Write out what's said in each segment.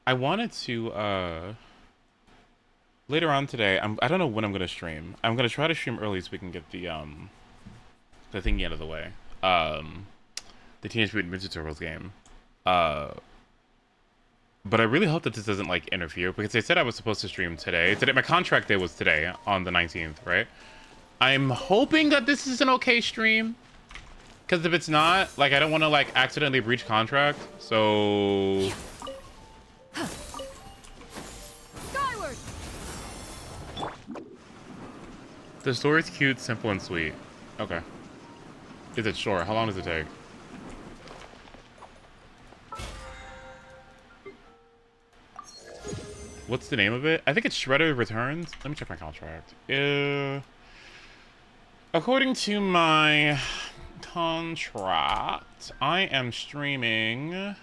I wanted to later on today. I don't know when I'm gonna stream. I'm gonna try to stream early so we can get the thingy out of the way. The Teenage Mutant Ninja Turtles game. Uh, but I really hope that this doesn't like interfere because they said I was supposed to stream today. Today, my contract day was today on the 19th, right? I'm hoping that this is an okay stream. Because if it's not, like, I don't want to, like, accidentally breach contract. So... Skyward. The story's cute, simple, and sweet. Okay. Is it short? How long does it take? What's the name of it? I think it's Shredder Returns. Let me check my contract. According to my contract, I am streaming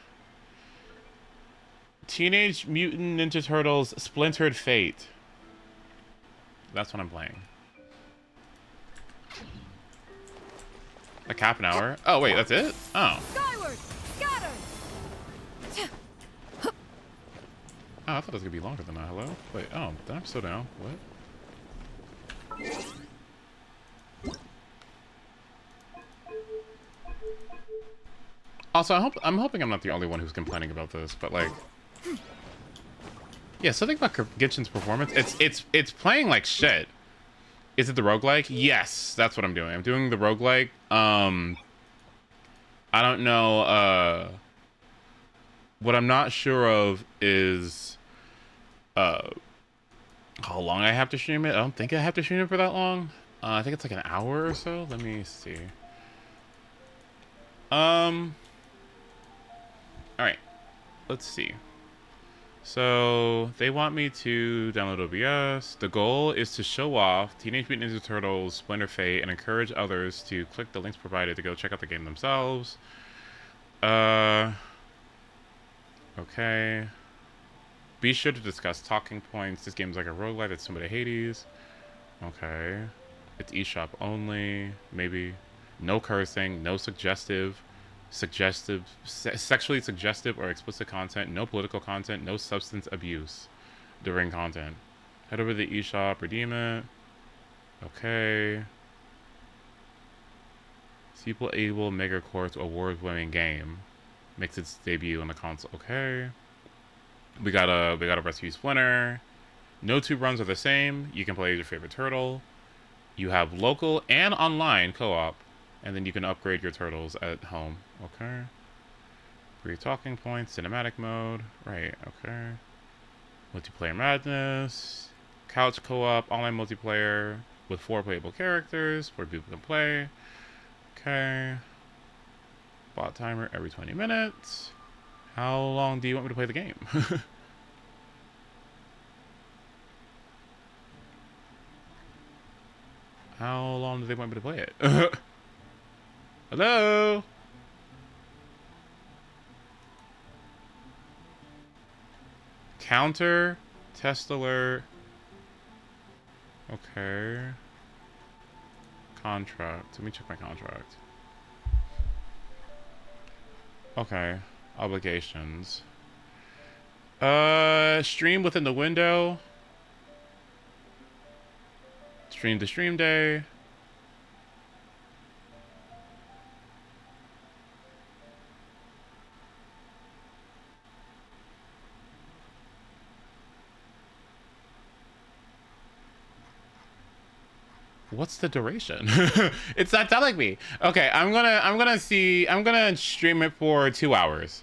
Teenage Mutant Ninja Turtles Splintered Fate. That's what I'm playing. Like half an hour? Oh, wait, that's it? Oh. Skyward. Scatter. Oh, I thought it was gonna be longer than that. Hello? Wait, oh, then I'm so down. What? Also, I'm hoping I'm not the only one who's complaining about this, but like... Yeah, something about Genshin's performance. It's playing like shit. Is it the roguelike? Yes, that's what I'm doing. I'm doing the roguelike. I don't know, what I'm not sure of is how long I have to stream it. I don't think I have to stream it for that long. I think it's like an hour or so. Let me see. Alright. Let's see. So, they want me to download OBS. The goal is to show off Teenage Mutant Ninja Turtles Splinter Fate and encourage others to click the links provided to go check out the game themselves. Okay. Be sure to discuss talking points. This game's like a roguelite. It's similar to Hades. Okay. It's eShop only. Maybe. No cursing. No sexually suggestive or explicit content. No political content. No substance abuse during content. Head over to the eShop. Redeem it. Okay. Sequel Able Mega Course award-winning game. Makes its debut on the console. Okay. We gotta rescue Splinter. No two runs are the same. You can play as your favorite turtle. You have local and online co-op. And then you can upgrade your turtles at home. Okay. Free talking points, cinematic mode. Right, okay. Multiplayer madness. Couch co-op, online multiplayer with 4 playable characters where people can play. Okay. Bot timer every 20 minutes. How long do you want me to play the game? How long do they want me to play it? Hello? Counter. Test alert. Okay. Contract. Let me check my contract. Okay. Obligations. Stream within the window. Stream to stream day. What's the duration? It's not telling me. Okay, I'm gonna stream it for 2 hours.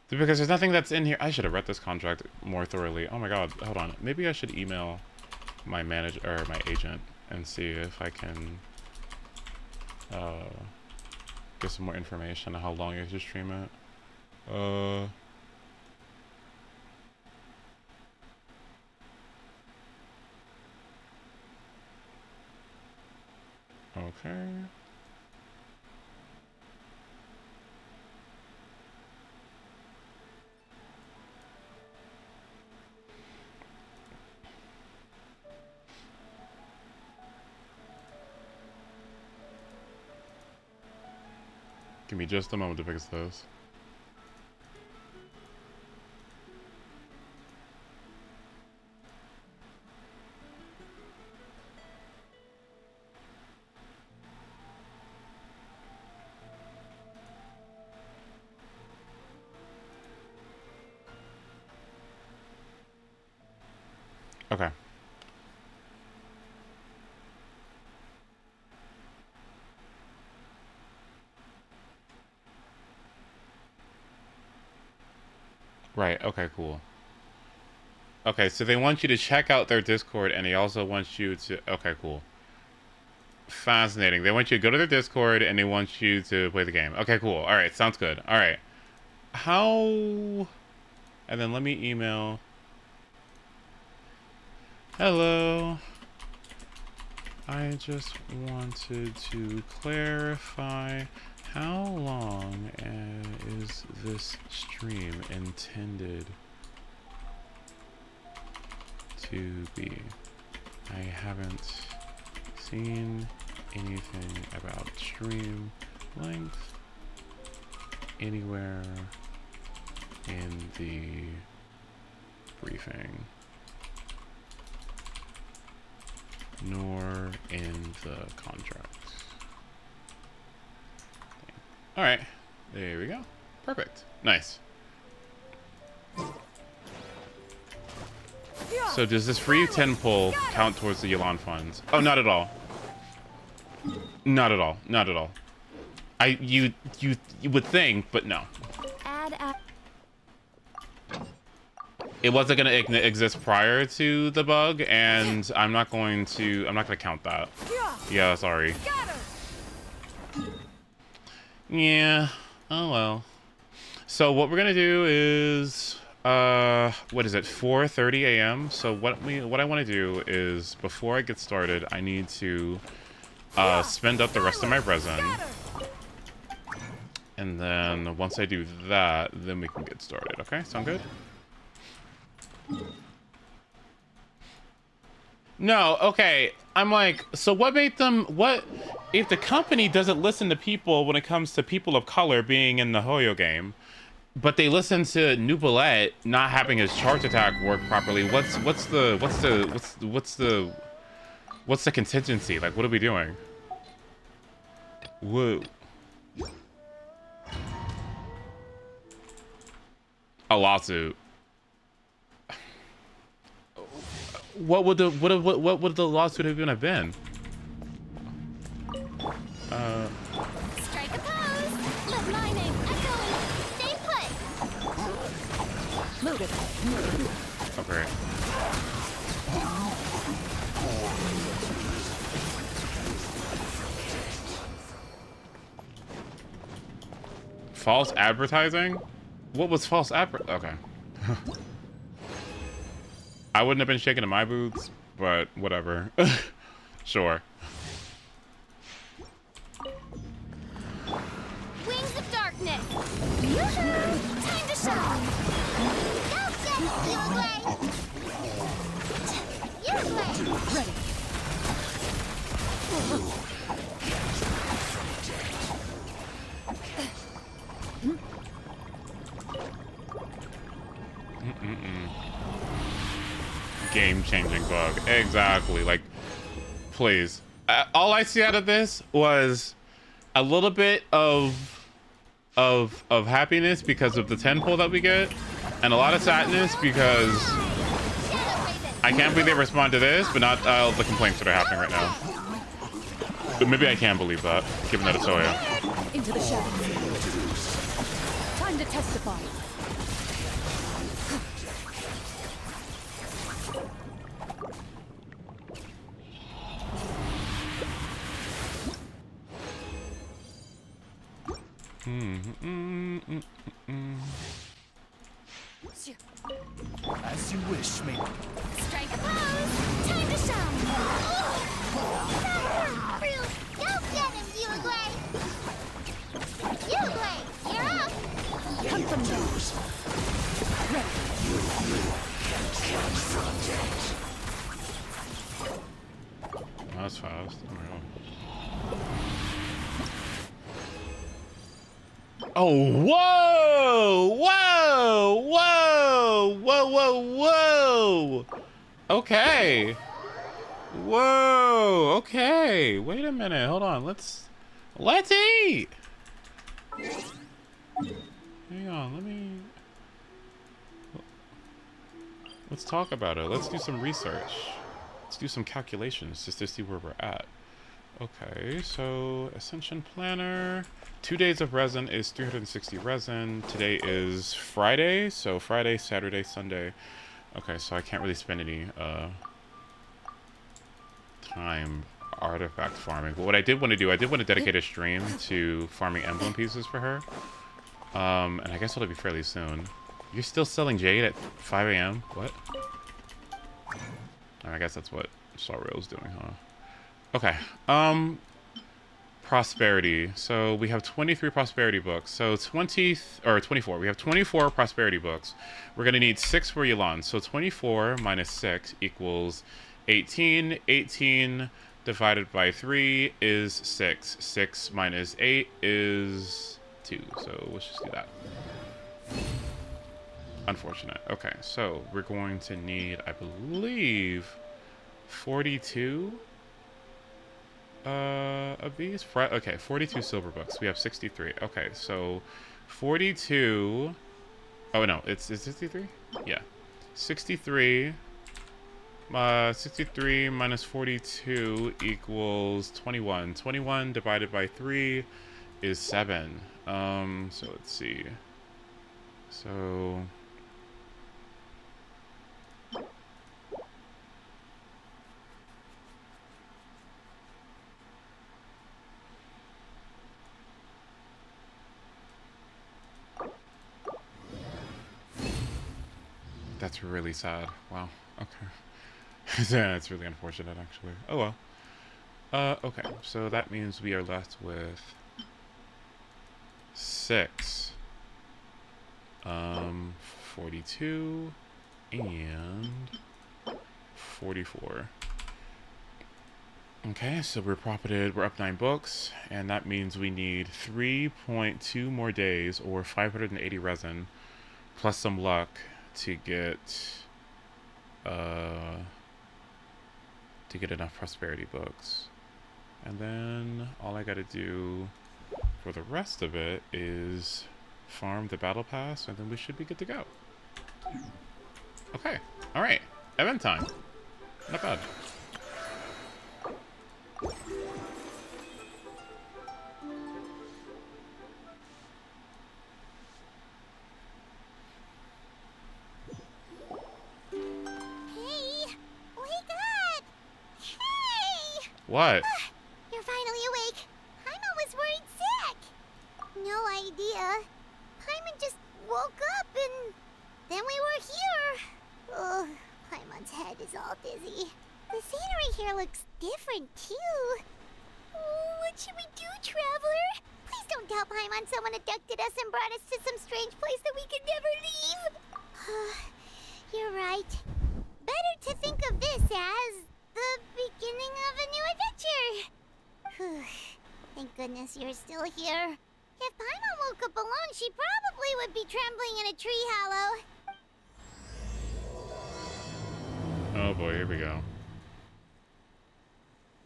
Because there's nothing that's in here. I should have read this contract more thoroughly. Oh my god, hold on. Maybe I should email my manager or my agent and see if I can get some more information on how long I should stream it. Okay. Give me just a moment to fix this. Okay. Right. Okay, cool. Okay, so they want you to check out their Discord, and they also want you to... Okay, cool. Fascinating. They want you to go to their Discord, and they want you to play the game. Okay, cool. All right, sounds good. All right. How... And then let me email... Hello. I just wanted to clarify how long is this stream intended to be? I haven't seen anything about stream length anywhere in the briefing, nor in the contracts. All right, there we go. Perfect. Nice. So does this free 10 pull count towards the Yelan funds? Oh, not at all. Not at all. Not at all. You would think, but no. It wasn't gonna exist prior to the bug, and I'm not gonna count that. Yeah, sorry. Yeah. Oh well. So what we're gonna do is what is it, 4:30 a.m. So what I want to do is, before I get started, I need to spend up the rest of my resin, and then once I do that, then we can get started. Okay, sound good? No, okay. I'm like, so what made them, what if the company doesn't listen to people when it comes to people of color being in the Hoyo game, but they listen to Nubalette not having his charge attack work properly? What's the contingency? Like, what are we doing? Whoa. A lawsuit. What would the lawsuit even have been? Strike a pose. Let my name echo in the same place. Loaded. Okay. False advertising? What was false Okay. I wouldn't have been shaking in my boots, but whatever. Sure. Wings of darkness. Yoo-hoo! Time to shine. Go get it, Uruguay. Uruguay. Ready. Game-changing bug. Exactly. Like, please. All I see out of this was a little bit of happiness because of the 10 pull that we get, and a lot of sadness because I can't believe they respond to this, but not all the complaints that are happening right now. But maybe I can believe that, given that it's Soya. Into the shadows. Time to testify. As you wish, mate. Strike a pose. Time to shine. Go get him, Uruguay. Uruguay, you're up. Come from those. That's fast. Oh, whoa! Whoa! Whoa! Whoa! Whoa! Whoa! Okay. Whoa! Okay. Wait a minute. Hold on. Let's eat. Hang on. Let me. Let's talk about it. Let's do some research. Let's do some calculations just to see where we're at. Okay, so Ascension Planner. 2 days of resin is 360 resin. Today is Friday, so Friday, Saturday, Sunday. Okay, so I can't really spend any time artifact farming. But what I did want to do, I did want to dedicate a stream to farming emblem pieces for her. And I guess it'll be fairly soon. You're still selling jade at 5 a.m.? What? I guess that's what Sorrel's doing, huh? Okay. Prosperity. So we have 23 prosperity books. So 24. We have 24 prosperity books. We're gonna need 6 for Yelan. So 24 minus 6 equals 18. 18 divided by 3 is 6. 6 minus 8 is 2. So let's just do that. Unfortunate. Okay, so we're going to need, I believe, 42 of these. Okay, 42 silver books. We have 63. Okay, so 42. Oh no, it's 63. Yeah, 63. 63 minus 42 equals 21. 21 divided by 3 is 7. So let's see. So that's really sad. Wow. Okay. That's really unfortunate, actually. Oh well. Okay. So that means we are left with 6. 42 and 44. Okay, so we're profited. We're up 9 books, and that means we need 3.2 more days, or 580 resin, plus some luck to get enough prosperity books. And then all I gotta do for the rest of it is farm the battle pass, and then we should be good to go. Okay, all right, event time. Not bad. What? You're finally awake. Paimon was worried sick. No idea. Paimon just woke up and then we were here. Oh, Paimon's head is all dizzy. The scenery here looks different too. Oh, what should we do, Traveler? Please don't tell Paimon someone abducted us and brought us to some strange place that we could never leave. You're right. Better to think of this as the beginning of a new adventure. Thank goodness you're still here. If Paimon woke up alone, she probably would be trembling in a tree hollow. Oh boy, here we go.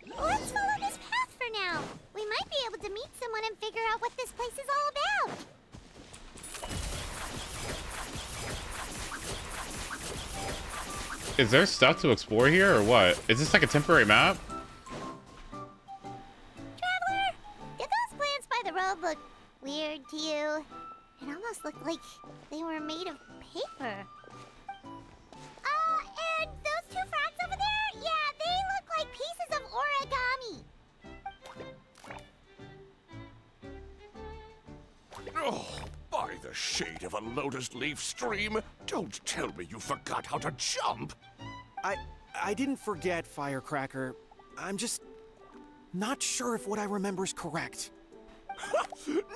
Let's follow this path for now. We might be able to meet someone and figure out what this place is all about. Is there stuff to explore here, or what? Is this like a temporary map? Traveler, did those plants by the road look weird to you? It almost looked like they were made of paper. And those 2 frogs over there? Yeah, they look like pieces of origami. Oh, by the shade of a lotus leaf stream, don't tell me you forgot how to jump. I didn't forget, Firecracker. I'm just not sure if what I remember is correct.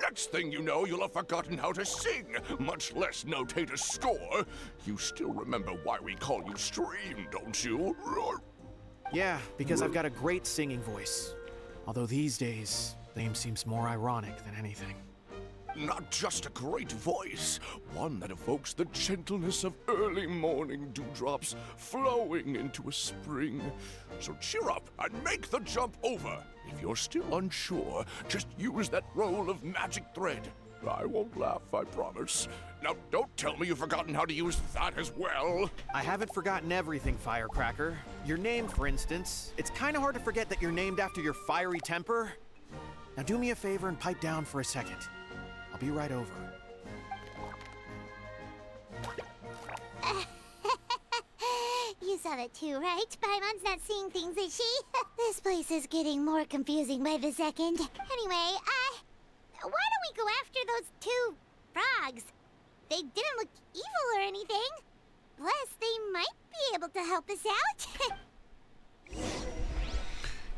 Next thing you know, you'll have forgotten how to sing, much less notate a score. You still remember why we call you Stream, don't you? Yeah, because I've got a great singing voice. Although these days, name seems more ironic than anything. Not just a great voice, one that evokes the gentleness of early morning dewdrops flowing into a spring. So cheer up and make the jump over. If you're still unsure, just use that roll of magic thread. I won't laugh, I promise. Now, don't tell me you've forgotten how to use that as well. I haven't forgotten everything, Firecracker. Your name, for instance. It's kind of hard to forget that you're named after your fiery temper. Now do me a favor and pipe down for a second. I'll be right over. You saw that too, right? Paimon's not seeing things, is she? This place is getting more confusing by the second. Anyway, why don't we go after those two frogs? They didn't look evil or anything. Plus, they might be able to help us out.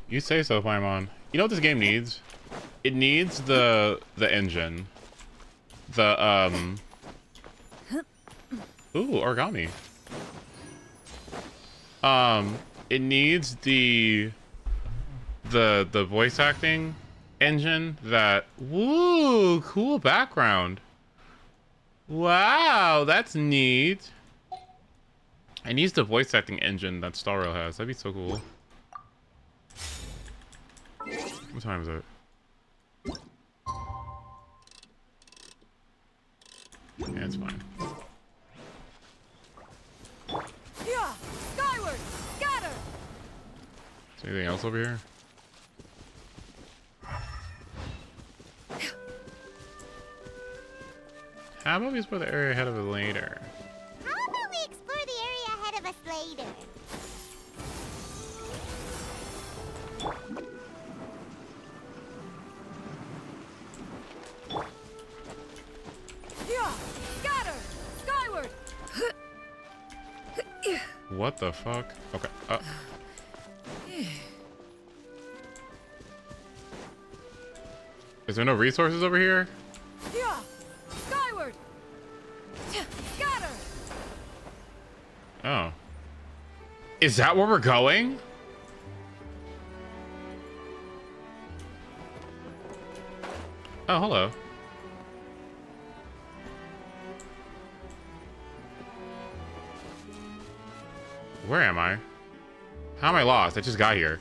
You say so, Paimon. You know what this game needs? It needs the engine. The Ooh, origami. It needs the voice acting engine that, woo, cool background. Wow, that's neat. It needs the voice acting engine that Star Rail has. That'd be so cool. What time is it? Yeah, it's fine. Yeah, skyward, scatter. Is there anything else over here? How about we explore the area ahead of it later? How about we explore the area ahead of us later? Yeah, scatter, skyward. What the fuck? Okay. Is there no resources over here? Yeah, skyward. Scatter. Oh. Is that where we're going? Oh, hello. Where am I? How am I lost? I just got here.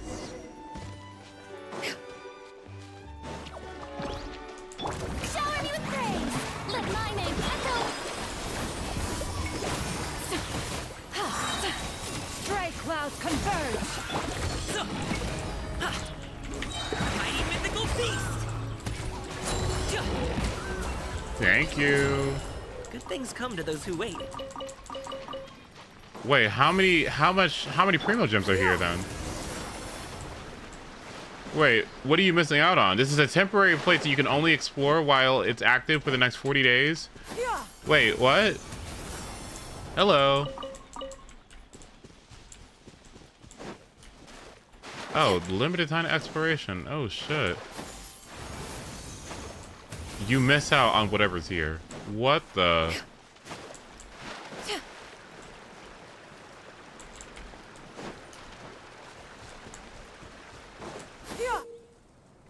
Shower me with praise! Let my name echo! Stray clouds converge. Mighty mythical beast. Thank you. Good things come to those who wait. Wait, how many Primo gems are here then? Wait, what are you missing out on? This is a temporary place that you can only explore while it's active for the next 40 days? Yeah. Wait, what? Hello. Oh, limited time exploration. Oh, shit. You miss out on whatever's here. What the...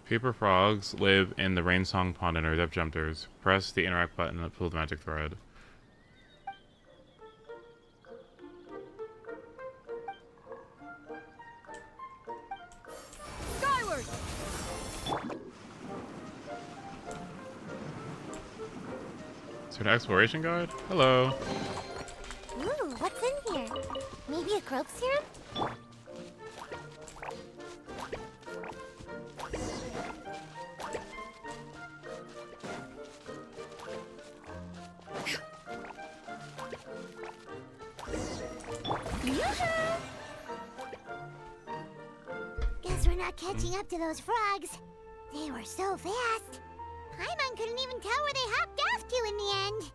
Paper frogs live in the Rainsong Pond and are depth jumpers. Press the interact button to pull the magic thread. Skyward. Is there an exploration guide? Hello. Ooh, what's in here? Maybe a growth serum? Guess we're not catching up to those frogs. They were so fast. Paimon couldn't even tell where they hopped off to in the end.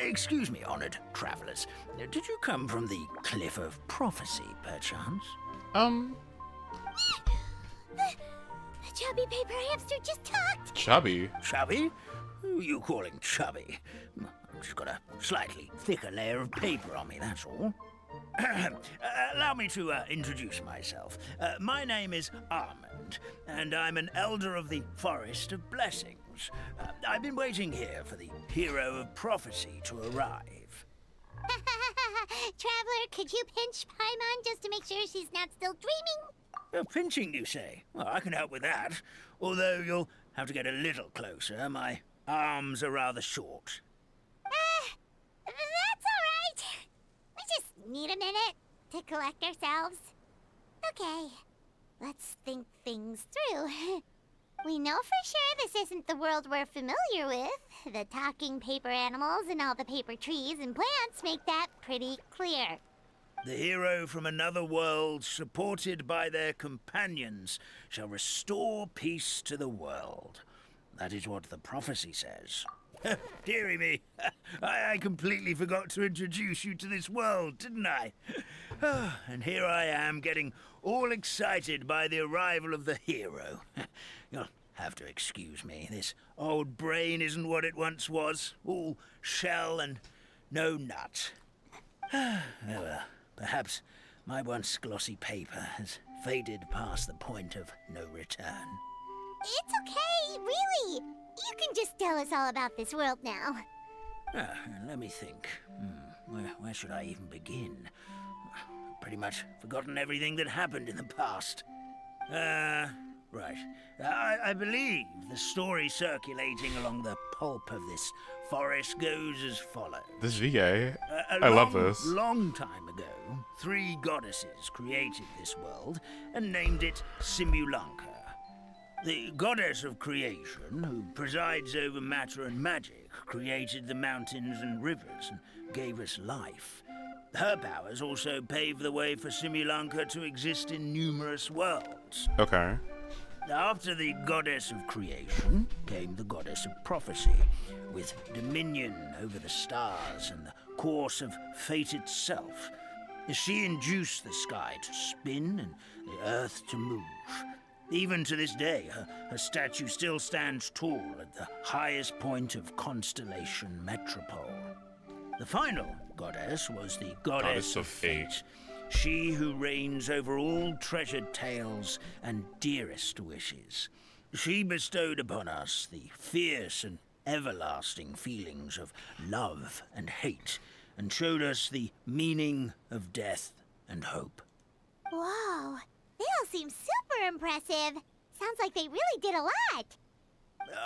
Excuse me, honored travelers. Did you come from the Cliff of Prophecy, perchance? The chubby paper hamster just talked. Chubby. Chubby? Who are you calling chubby? I've just got a slightly thicker layer of paper on me, that's all. Allow me to introduce myself. My name is Armand, and I'm an elder of the Forest of Blessings. I've been waiting here for the hero of prophecy to arrive. Traveler, could you pinch Paimon just to make sure she's not still dreaming? Pinching, you say? Well, I can help with that. Although you'll have to get a little closer. My arms are rather short. That's alright. We just need a minute to collect ourselves. Okay, let's think things through. We know for sure this isn't the world we're familiar with. The talking paper animals and all the paper trees and plants make that pretty clear. The hero from another world, supported by their companions, shall restore peace to the world. That is what the prophecy says. Dearie me, I completely forgot to introduce you to this world, didn't I? And here I am, getting all excited by the arrival of the hero. You'll have to excuse me. This old brain isn't what it once was. All shell and no nut. Oh well, perhaps my once glossy paper has faded past the point of no return. It's okay, really. You can just tell us all about this world now. Let me think. Where should I even begin? Pretty much forgotten everything that happened in the past. Right. I believe the story circulating along the pulp of this forest goes as follows. This VA, I love this. Long time ago, 3 goddesses created this world and named it Simulanka. The goddess of creation, who presides over matter and magic, created the mountains and rivers and gave us life. Her powers also paved the way for Simulanka to exist in numerous worlds. Okay. After the goddess of creation came the goddess of prophecy, with dominion over the stars and the course of fate itself. She induced the sky to spin and the earth to move. Even to this day, her statue still stands tall at the highest point of Constellation Metropole. The final goddess was the goddess of fate. She who reigns over all treasured tales and dearest wishes. She bestowed upon us the fierce and everlasting feelings of love and hate, and showed us the meaning of death and hope. Whoa, they all seem super impressive. Sounds like they really did a lot.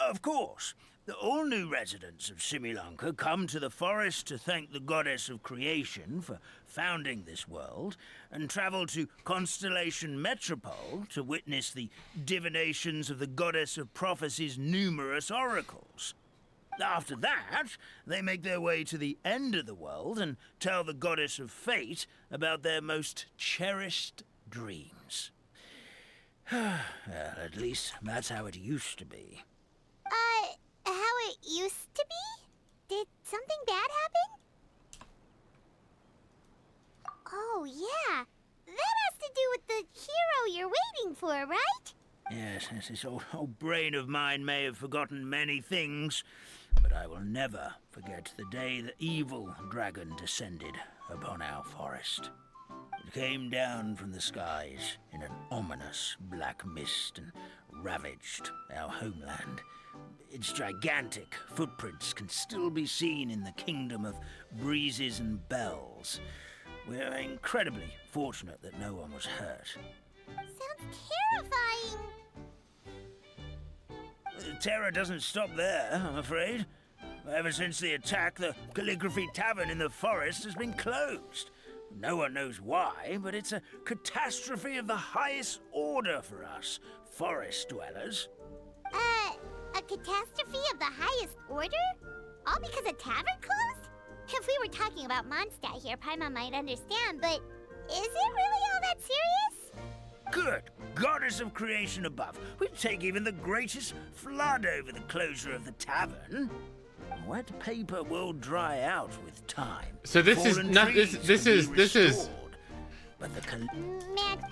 Of course. All new residents of Simulanka come to the forest to thank the goddess of creation for founding this world, and travel to Constellation Metropole to witness the divinations of the goddess of prophecy's numerous oracles. After that, they make their way to the end of the world and tell the goddess of fate about their most cherished dreams. Well, at least that's how it used to be. How it used to be? Did something bad happen? Oh, yeah. That has to do with the hero you're waiting for, right? Yes, this old brain of mine may have forgotten many things, but I will never forget the day the evil dragon descended upon our forest. It came down from the skies in an ominous black mist and ravaged our homeland. Its gigantic footprints can still be seen in the kingdom of breezes and bells. We're incredibly fortunate that no one was hurt. Sounds terrifying. The terror doesn't stop there, I'm afraid. Ever since the attack, the Calligraphy Tavern in the forest has been closed. No one knows why, but it's a catastrophe of the highest order for us, forest dwellers. A catastrophe of the highest order? All because a tavern closed? If we were talking about Mondstadt here, Paimon might understand, but is it really all that serious? Good goddess of creation above. We'd take even the greatest flood over the closure of the tavern. Wet paper will dry out with time. So this is Fallen not trees this can be is restored. But the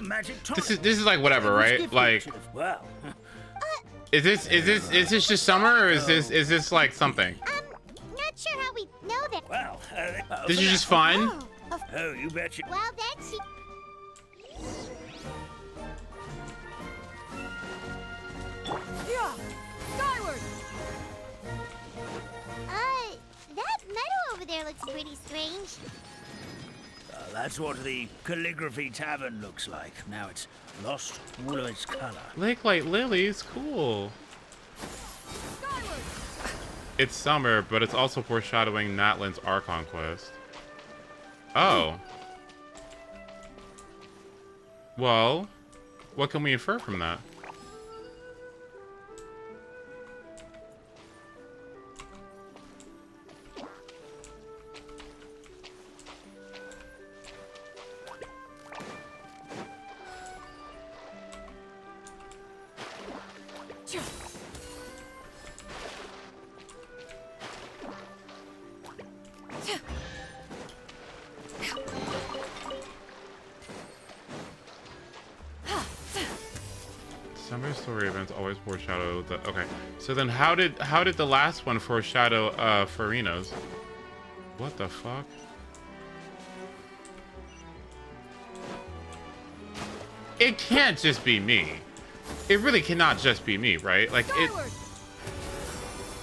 magic tonic. this is like whatever, right? Like, well, is this just summer, or is this like something? Not sure how we know that. well. This is just fun. Oh, you betcha. Well, then she... Yeah! Skyward! That meadow over there looks pretty strange. That's what the Calligraphy Tavern looks like. Now it's lost all of its color. Lake Light Lilies, cool. Skyward! It's summer, but it's also foreshadowing Natlan's Archon quest. Oh. Well, what can we infer from that? Summer story events always foreshadow the. Okay, so then how did the last one foreshadow Farina's? What the fuck? It can't just be me. It really cannot just be me, right? Like it. Skyward!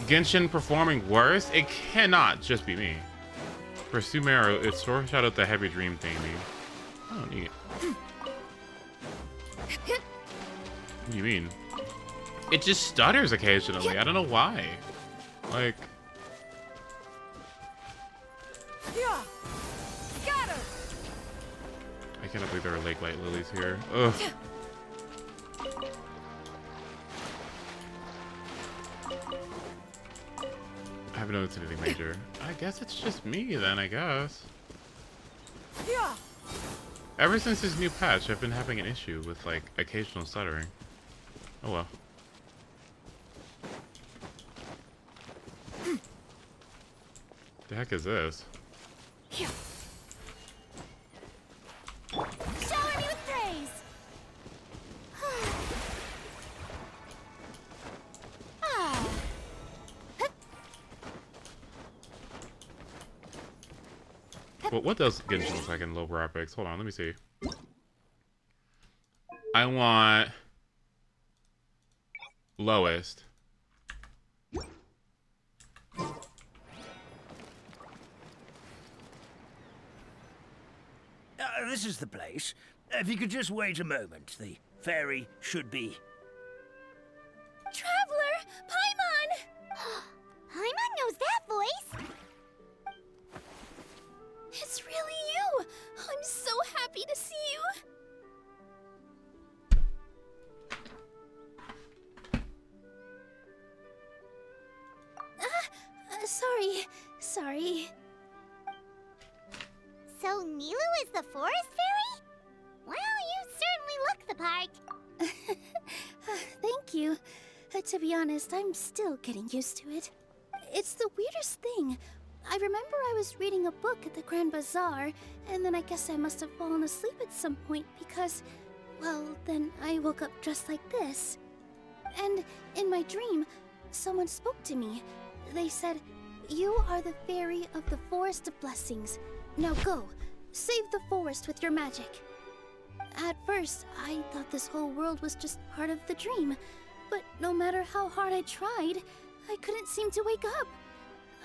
Genshin performing worse? It cannot just be me. For Sumeru, it foreshadowed the heavy dream thingy. Oh, neat. What do you mean? It just stutters occasionally. I don't know why. Like... Yeah! Scatter! I cannot believe there are lake light lilies here. Ugh. I haven't noticed anything major. I guess it's just me then, I guess. Yeah! Ever since this new patch, I've been having an issue with, like, occasional stuttering. Oh well. The heck is this? Yeah. Shower me with praise! Ah. Well, what does Genshin look like in low graphics? Hold on, let me see. I want lowest. This is the place. If you could just wait a moment, the ferry should be... Traveler! Paimon! Paimon knows that voice! It's really you! I'm so happy to see you! Sorry. So Nilu is the forest fairy? Well, you certainly look the part. Thank you. To be honest, I'm still getting used to it. It's the weirdest thing. I remember I was reading a book at the Grand Bazaar, and then I guess I must have fallen asleep at some point because, well, then I woke up just like this. And in my dream, someone spoke to me. They said, "You are the fairy of the Forest of Blessings. Now go, save the forest with your magic." At first, I thought this whole world was just part of the dream, but no matter how hard I tried, I couldn't seem to wake up.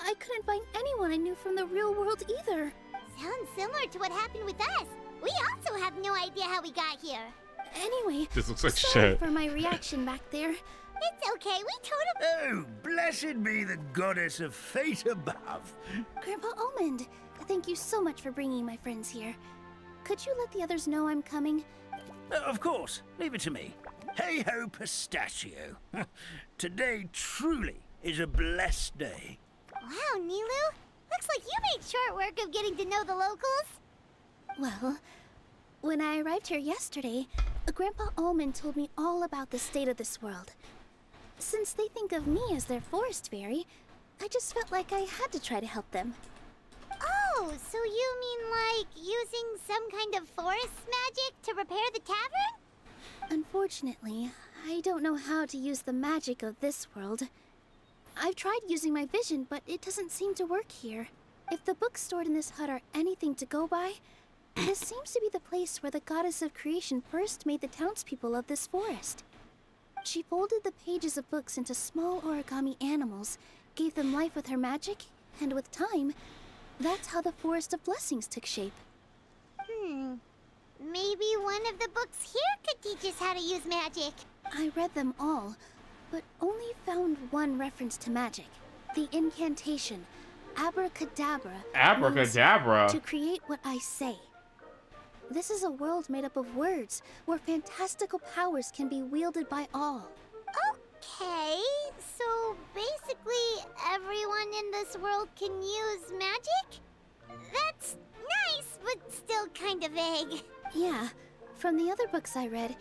I couldn't find anyone I knew from the real world either. Sounds similar to what happened with us. We also have no idea how we got here. Anyway, This looks like sorry shit. for my reaction back there. It's okay, we totally... Oh, blessed be the goddess of fate above. Grandpa Almond, thank you so much for bringing my friends here. Could you let the others know I'm coming? Of course, leave it to me. Hey ho, pistachio. Today truly is a blessed day. Wow, Nilu. Looks like you made short work of getting to know the locals. Well, when I arrived here yesterday, Grandpa Almond told me all about the state of this world. Since they think of me as their forest fairy, I just felt like I had to try to help them. Oh, so you mean like using some kind of forest magic to repair the tavern? Unfortunately, I don't know how to use the magic of this world. I've tried using my vision, but it doesn't seem to work here. If the books stored in this hut are anything to go by, this seems to be the place where the goddess of creation first made the townspeople of this forest. She folded the pages of books into small origami animals, gave them life with her magic, and with time, that's how the Forest of Blessings took shape. Maybe one of the books here could teach us how to use magic. I read them all, but only found one reference to magic. The incantation, abracadabra. means Abracadabra? to create what I say. This is a world made up of words, where fantastical powers can be wielded by all. Okay, so basically everyone in this world can use magic? That's nice, but still kind of vague. Yeah, from the other books I read,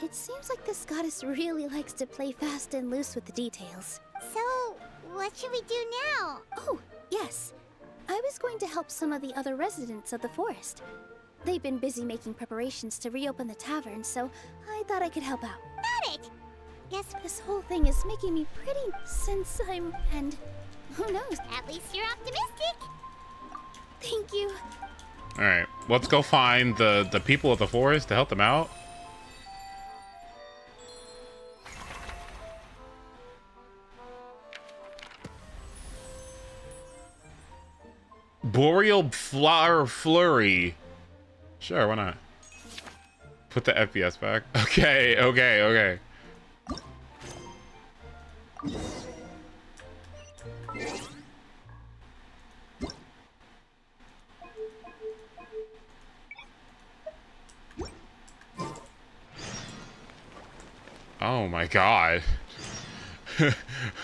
it seems like this goddess really likes to play fast and loose with the details. So, what should we do now? Oh, yes. I was going to help some of the other residents of the forest. They've been busy making preparations to reopen the tavern, so I thought I could help out. Got it! Guess This whole thing is making me pretty since and who knows? at least you're optimistic. Thank you. All right, let's go find the people of the forest to help them out. Boreal flower flurry. Sure, why not? Put the FPS back. Okay, okay, okay. Oh my god.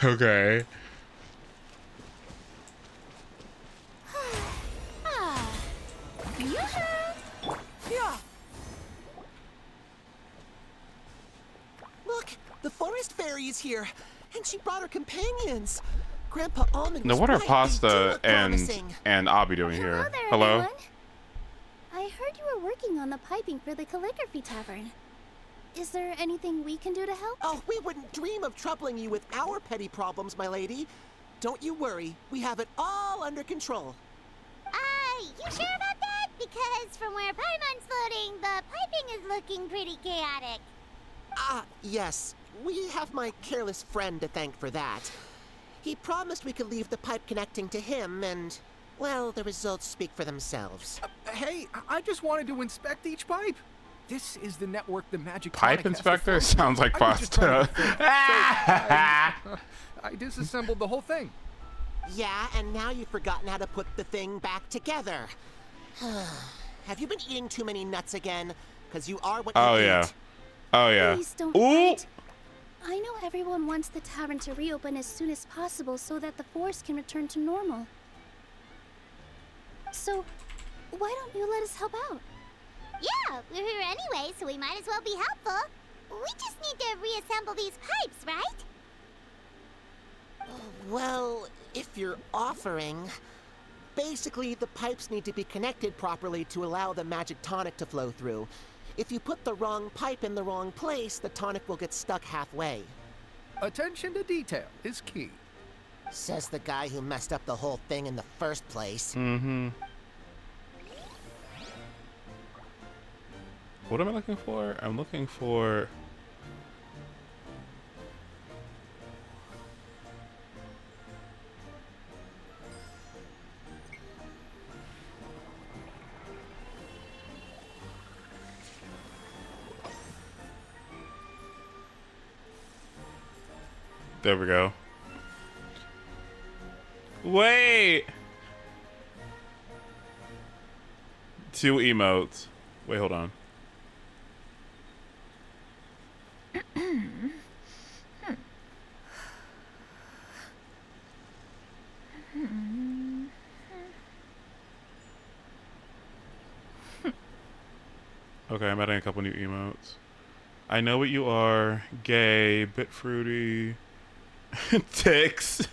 Okay. Look, the forest fairy is here, and she brought her companions. Grandpa Almond. Now was what are right, Pasta they do look and promising. Abby doing here? Hello there, Hello? everyone. I heard you were working on the piping for the calligraphy tavern. Is there anything we can do to help? Oh, we wouldn't dream of troubling you with our petty problems, my lady. Don't you worry, we have it all under control. You sure about that? Because from where Paimon's floating, the piping is looking pretty chaotic. Ah, yes. We have my careless friend to thank for that. He promised we could leave the pipe connecting to him, and, well, the results speak for themselves. Hey, I just wanted to inspect each pipe. This is the network the magic Pipe tonic has to inspector? function. Sounds like I was just trying Pasta. to think. So, I disassembled the whole thing. Yeah, and now you've forgotten how to put the thing back together. Have you been eating too many nuts again? Because you are what you Oh eat. yeah. Oh yeah. Please don't Ooh! fight. I know everyone wants the tavern to reopen as soon as possible so that the forest can return to normal. So, why don't you let us help out? Yeah, we're here anyway, so we might as well be helpful. We just need to reassemble these pipes, right? Well, if you're offering... Basically, the pipes need to be connected properly to allow the magic tonic to flow through. If you put the wrong pipe in the wrong place, the tonic will get stuck halfway. Attention to detail is key. Says the guy who messed up the whole thing in the first place. Mm-hmm. What am I looking for? I'm looking for... There we go. Wait! 2 emotes. Wait, hold on. Okay, I'm adding a couple new emotes. I know what you are. Gay, bit fruity, ticks.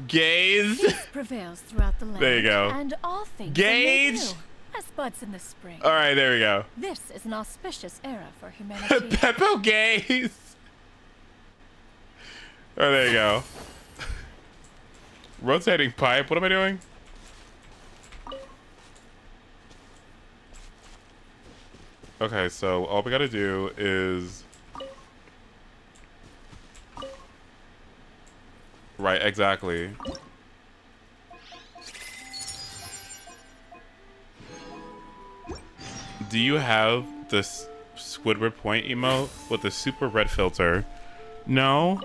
Gaze. Peace prevails throughout the land. There you go. And all things Gauge. are made new, as buds in the spring. All right, there we go. This is an auspicious era for humanity. Peppo gaze. Oh, there you go. Rotating pipe. What am I doing? Okay, so all we gotta do is... Right, exactly. do you have this Squidward point emote with the super red filter? No?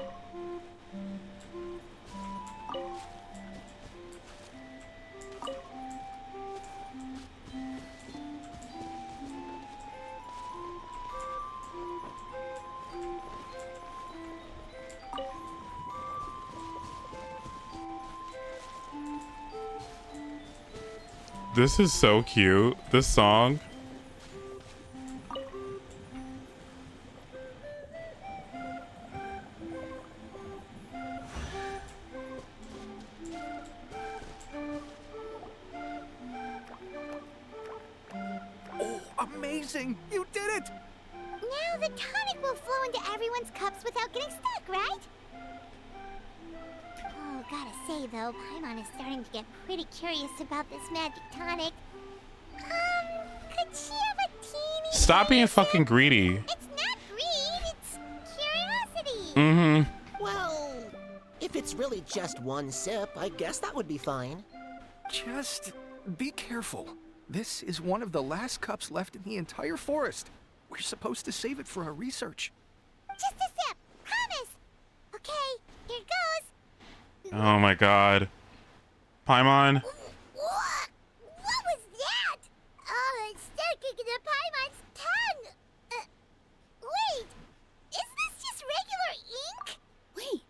This is so cute. This song. Oh, amazing! You did it! Now the tonic will flow into everyone's cups without getting stuck, right? Oh, gotta say though, Paimon is starting to get pretty curious about this magic tonic. Could she have a teeny... Stop being fucking greedy. It's not greed, it's curiosity. Mm-hmm. Well, if it's really just one sip, I guess that would be fine. Just be careful. This is one of the last cups left in the entire forest. We're supposed to save it for our research. Just a sip, promise. Okay, here goes. Oh my god. Paimon. What? What was that? Oh, it's sticking to Paimon's tongue. Wait, is this just regular ink? Wait,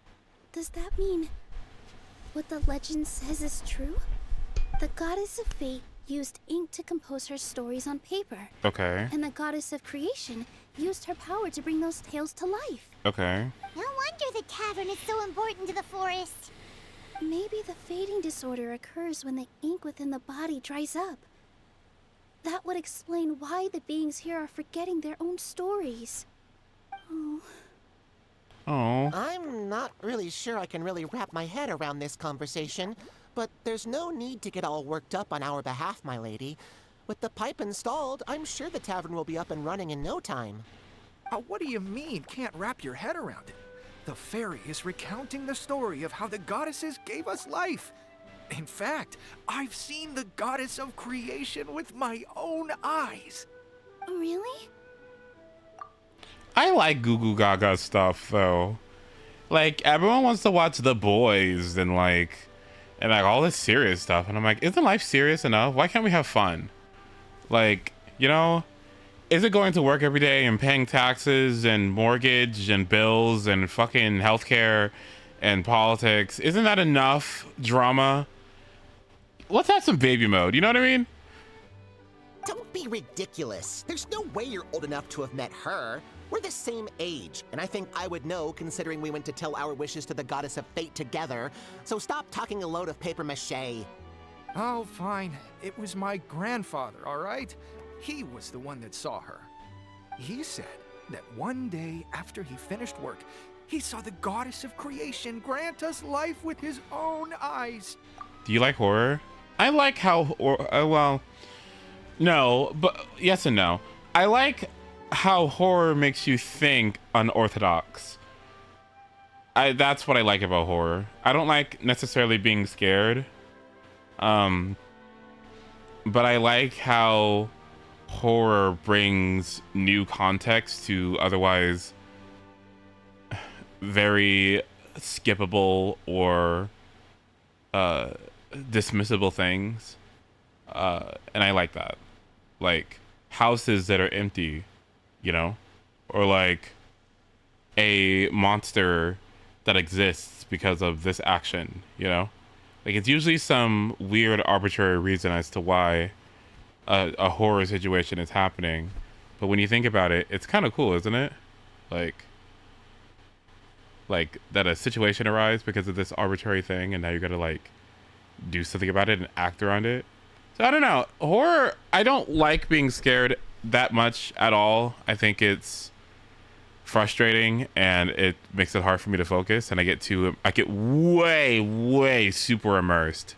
does that mean what the legend says is true? The goddess of fate used ink to compose her stories on paper. Okay. And the goddess of creation used her power to bring those tales to life. Okay. No wonder the tavern is so important to the forest. Maybe the fading disorder occurs when the ink within the body dries up. That would explain why the beings here are forgetting their own stories. Oh. Oh. I'm not really sure I can really wrap my head around this conversation, but there's no need to get all worked up on our behalf, my lady. With the pipe installed, I'm sure the tavern will be up and running in no time. What do you mean, can't wrap your head around it? The fairy is recounting the story of how the goddesses gave us life. In fact, I've seen the goddess of creation with my own eyes. Really? I like Goo Goo Gaga stuff though. Like everyone wants to watch The Boys and like all this serious stuff, and I'm like, isn't life serious enough? Why can't we have fun? Like, you know, is it going to work every day and paying taxes and mortgage and bills and fucking healthcare and politics? Isn't that enough drama? Let's have some baby mode. You know what I mean? Don't be ridiculous. There's no way you're old enough to have met her. We're the same age, and I think I would know considering we went to tell our wishes to the goddess of fate together. So stop talking a load of paper mache. Oh, fine. It was my grandfather, all right? He was the one that saw her. He said that one day after he finished work, he saw the goddess of creation grant us life with his own eyes. Do you like horror? I like how, well, no, but yes and no. I like how horror makes you think unorthodox. That's what I like about horror. I don't like necessarily being scared. But I like how horror brings new context to otherwise very skippable or dismissible things. And I like that. Like houses that are empty, you know, or like a monster that exists because of this action, you know, like it's usually some weird arbitrary reason as to why a horror situation is happening, but when you think about it, it's kind of cool, isn't it? Like that a situation arises because of this arbitrary thing, and now you gotta like do something about it and act around it. So I don't know, horror, I don't like being scared that much at all. I think it's frustrating and it makes it hard for me to focus, and I get way super immersed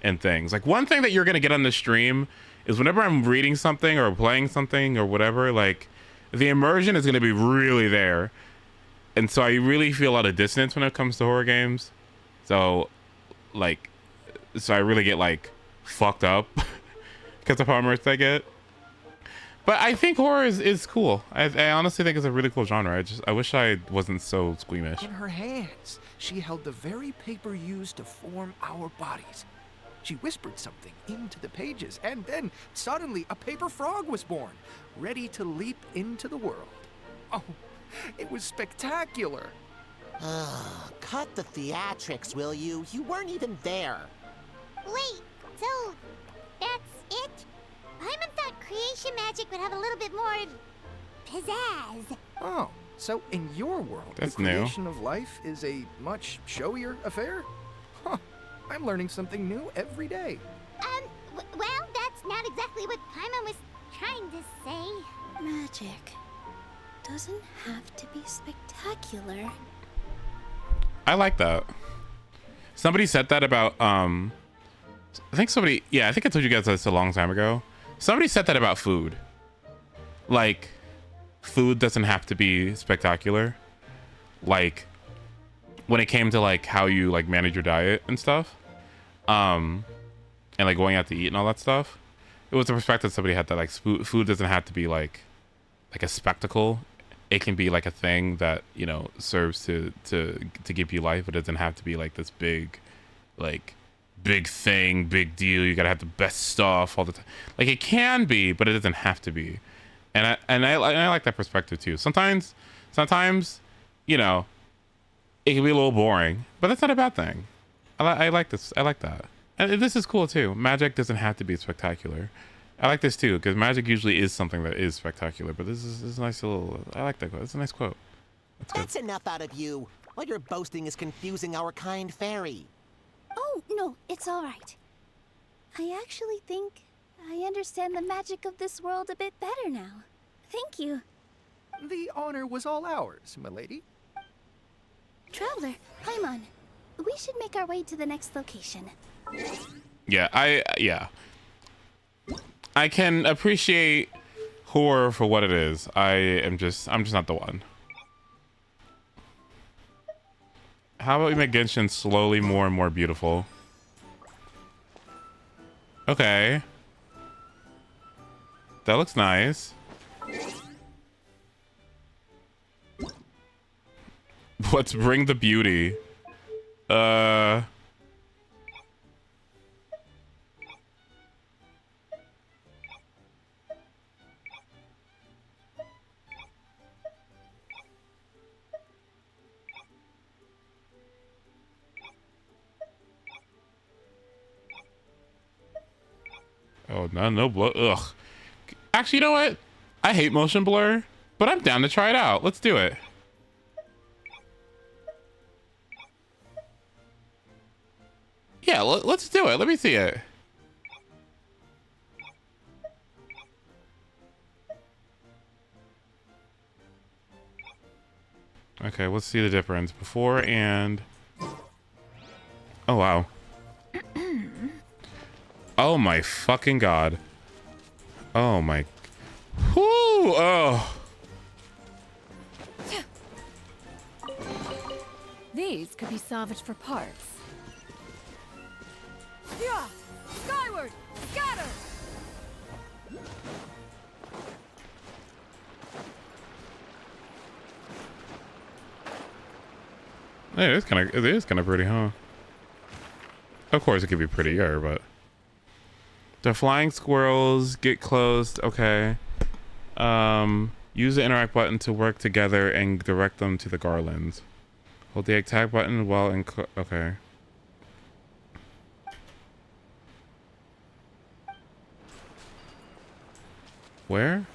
in things. Like one thing that you're gonna get on the stream is whenever I'm reading something or playing something or whatever, like the immersion is gonna be really there, and so I really feel a lot of dissonance when it comes to horror games. So I really get like fucked up because of how immersed I get. But I think horror is cool. I honestly think it's a really cool genre. I wish I wasn't so squeamish. In her hands, she held the very paper used to form our bodies. She whispered something into the pages, and then suddenly a paper frog was born, ready to leap into the world. Oh, it was spectacular. Cut the theatrics, will you? You weren't even there. Wait, so that's it? Paimon thought creation magic would have a little bit more pizzazz. Oh, so in your world, That's the new. creation of life is a much showier affair? Huh, I'm learning something new every day. Well, that's not exactly what Paimon was trying to say. Magic doesn't have to be spectacular. I like that. Somebody said that about I think I told you guys this a long time ago. Somebody said that about food. Like, food doesn't have to be spectacular. Like, when it came to like how you like manage your diet and stuff, and like going out to eat and all that stuff, it was the perspective somebody had that like food doesn't have to be like a spectacle. It can be like a thing that, you know, serves to give you life. It doesn't have to be like this big thing, big deal. You gotta have the best stuff all the time. Like, it can be, but it doesn't have to be. And I like that perspective too. Sometimes, you know, it can be a little boring, but that's not a bad thing. I like this. I like that. And this is cool too. Magic doesn't have to be spectacular. I like this too, because magic usually is something that is spectacular. But this is a nice little. I like that quote. It's a nice quote. That's enough out of you. All your boasting is confusing our kind fairy. Oh, no, it's all right. I actually think I understand the magic of this world a bit better now. Thank you. The honor was all ours, milady. Traveler, Paimon, we should make our way to the next location. Yeah, I can appreciate horror for what it is. I'm just not the one. How about we make Genshin slowly more and more beautiful? Okay. That looks nice. Let's bring the beauty. Oh, no blur. Ugh. Actually, you know what? I hate motion blur, but I'm down to try it out. Let's do it. Yeah, let's do it. Let me see it. Okay, let's see the difference before and. Oh wow. Oh my fucking god. Oh my. Whoo! Oh. These could be salvaged for parts. Yeah! Skyward! Scatter! It is kind of pretty, huh? Of course, it could be prettier, but the flying squirrels get closed. Okay. Use the interact button to work together and direct them to the garlands. Hold the attack button while in. Okay. Where?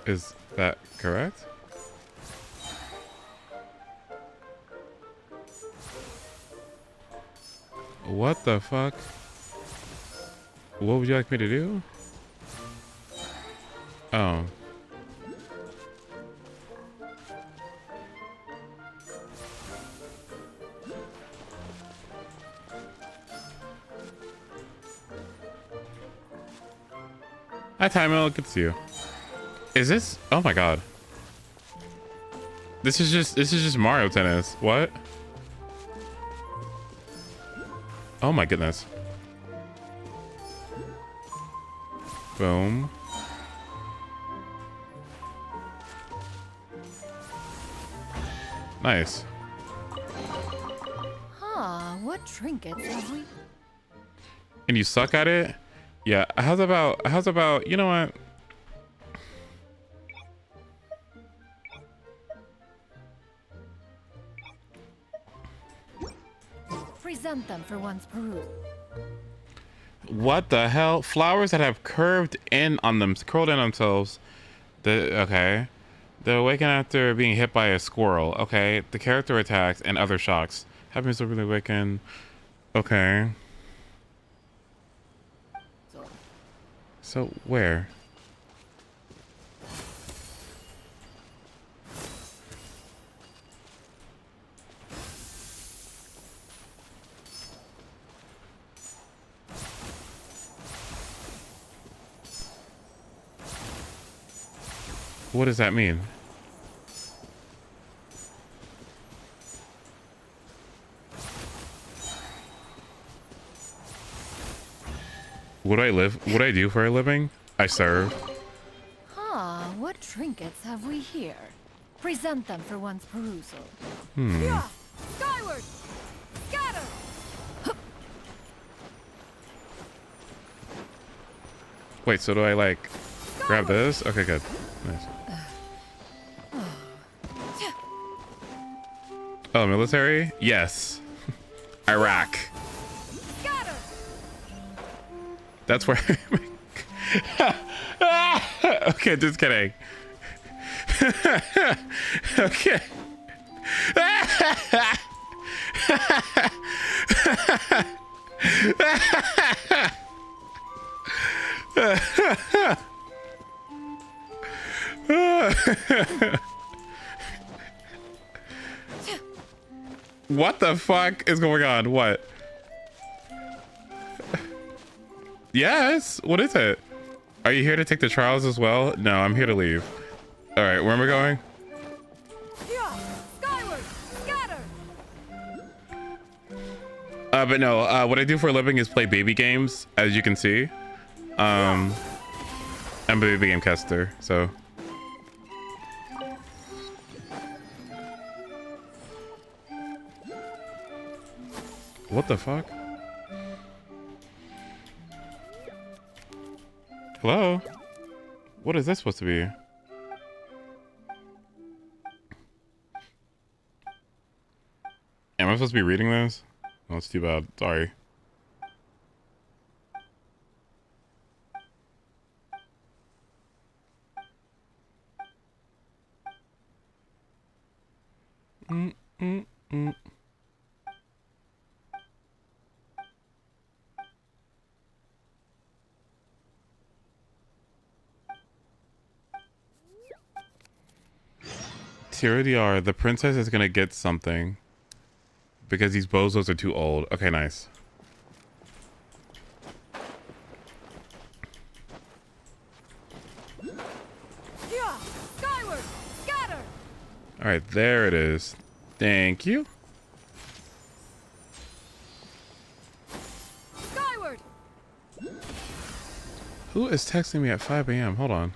Is that correct? What the fuck? What would you like me to do? Oh. Hi, Timel. Good to see you. Is this? Oh my god. This is just Mario Tennis. What? Oh my goodness. Boom. Nice. Huh, what trinkets have we? And you suck at it? Yeah. How's about, you know what? Present them for one's perusal. What the hell? Flowers that have curled in on themselves. Okay. They awaken after being hit by a squirrel. Okay. The character attacks and other shocks. Happens to really awaken. Okay. So where? What does that mean? What do I live? What do I do for a living? I serve. Huh, what trinkets have we here? Present them for one's perusal. Hmm. Skyward! Scatter! Wait, so do I like grab this? Okay, good. Nice. Oh, military? Yes. Iraq. Scatter! That's where. Okay, just kidding. Okay. What the fuck is going on? What? Yes. What is it? Are you here to take the trials as well? No, I'm here to leave. All right, where am I going? Skyward! Scatter! But no, what I do for a living is play baby games, as you can see. I'm a baby game caster, so. What the fuck? Hello? What is this supposed to be? Am I supposed to be reading this? Oh, it's too bad. Sorry. Mm. TLDR, the princess is gonna get something. Because these bozos are too old. Okay, nice. Skyward! Scatter! Alright, there it is. Thank you. Skyward! Who is texting me at 5 a.m.? Hold on.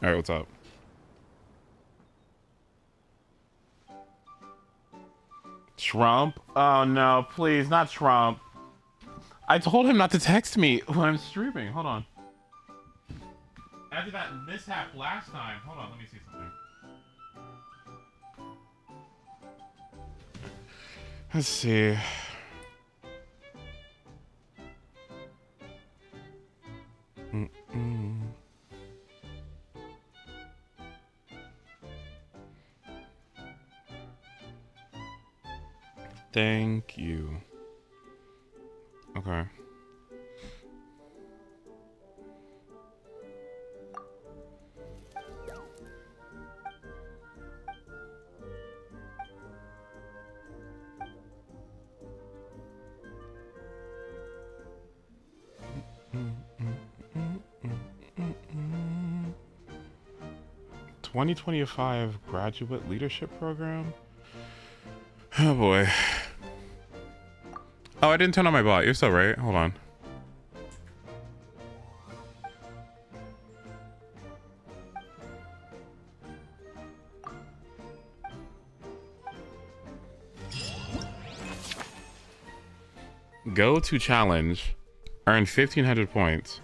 Alright, what's up? Trump? Oh no, please, not Trump. I told him not to text me when I'm streaming. Hold on. After that mishap last time. Hold on, let me see something. Let's see. Thank you. Okay. 2025 Graduate Leadership Program. Oh boy. Oh, I didn't turn on my bot. You're still right. Hold on. Go to challenge. Earn 1,500 points.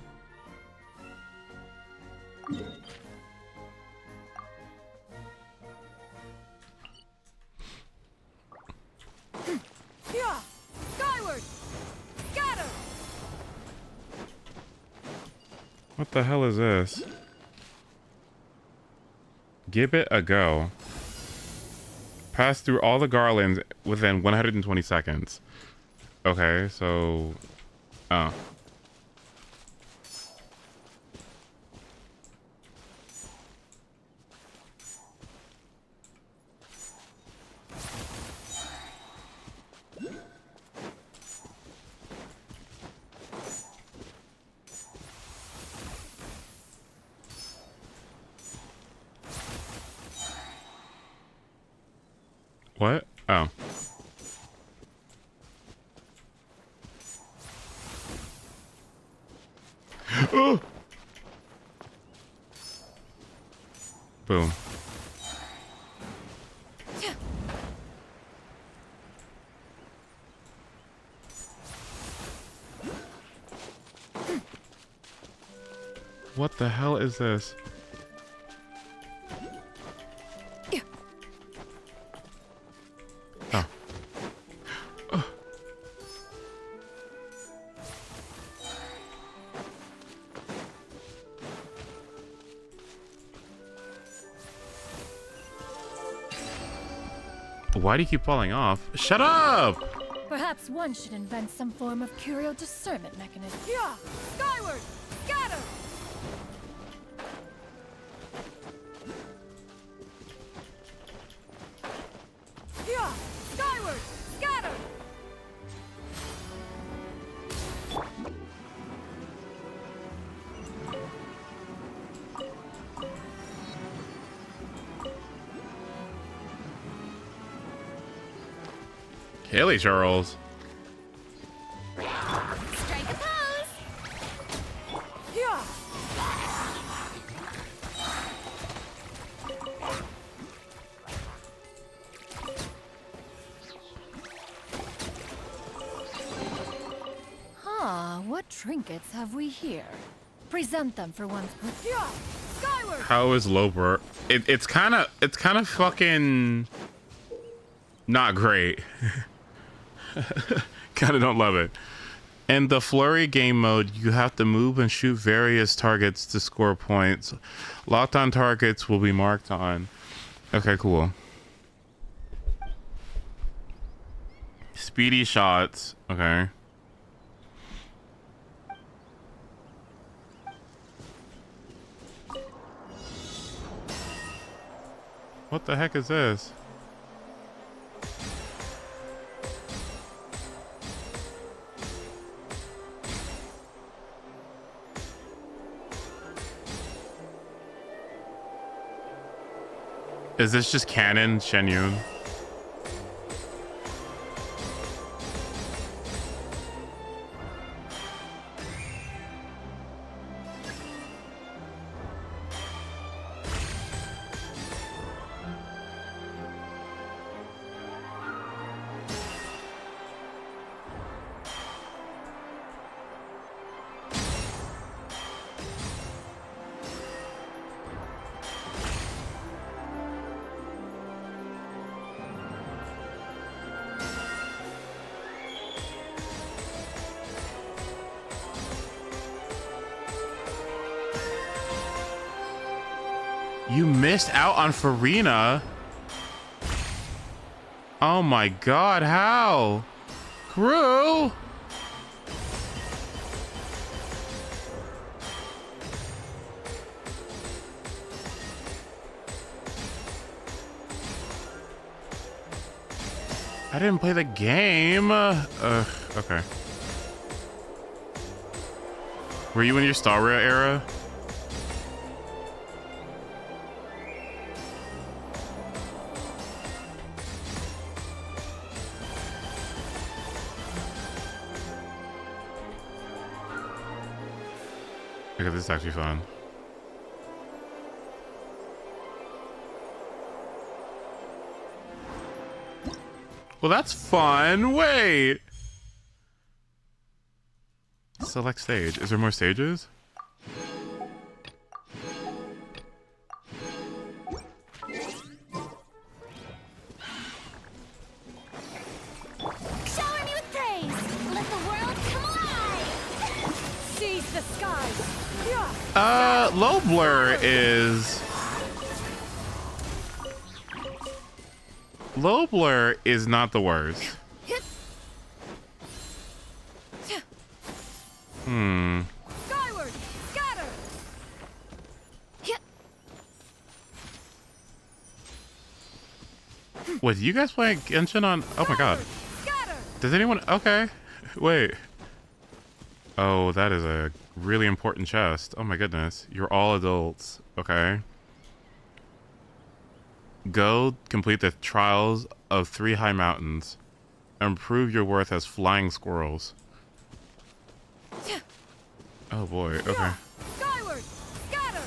Yeah! Skyward! Scatter! What the hell is this? Give it a go. Pass through all the garlands within 120 seconds. Okay, so... Oh. What? Oh. Oh! Boom. What the hell is this? Oh. Oh. Why do you keep falling off? Shut up! Perhaps one should invent some form of curio discernment mechanism. Yeah! Skyward! Scatter! Yeah! Skyward! Scatter! Haley Charles. Strike a pose. Yeah! What trinkets have we here? Present them for once. Yeah! Skyward! How is Loper? It's kind of fucking not great. Kind of don't love it. In the flurry game mode, you have to move and shoot various targets to score points. Locked on targets will be marked on. Okay, cool. Speedy shots. Okay. What the heck is this? Is this just canon, Shen Yun? You missed out on Farina. Oh my god, how? Crew? I didn't play the game. Okay. Were you in your Star Rail era? Okay, this is actually fun. Well, that's fun. Wait. Select stage. Is there more stages? Shower me with praise! Let the world come alive! Seize the skies! Low blur is... Low blur is not the worst. Skyward! Scatter! Wait, you guys playing Genshin on... Oh my god. Scatter! Does anyone... Okay. Wait. Oh, that is a really important chest. Oh my goodness. You're all adults. Okay. Go complete the trials of 3 high mountains. And prove your worth as flying squirrels. Oh boy, okay. Skyward! Scatter!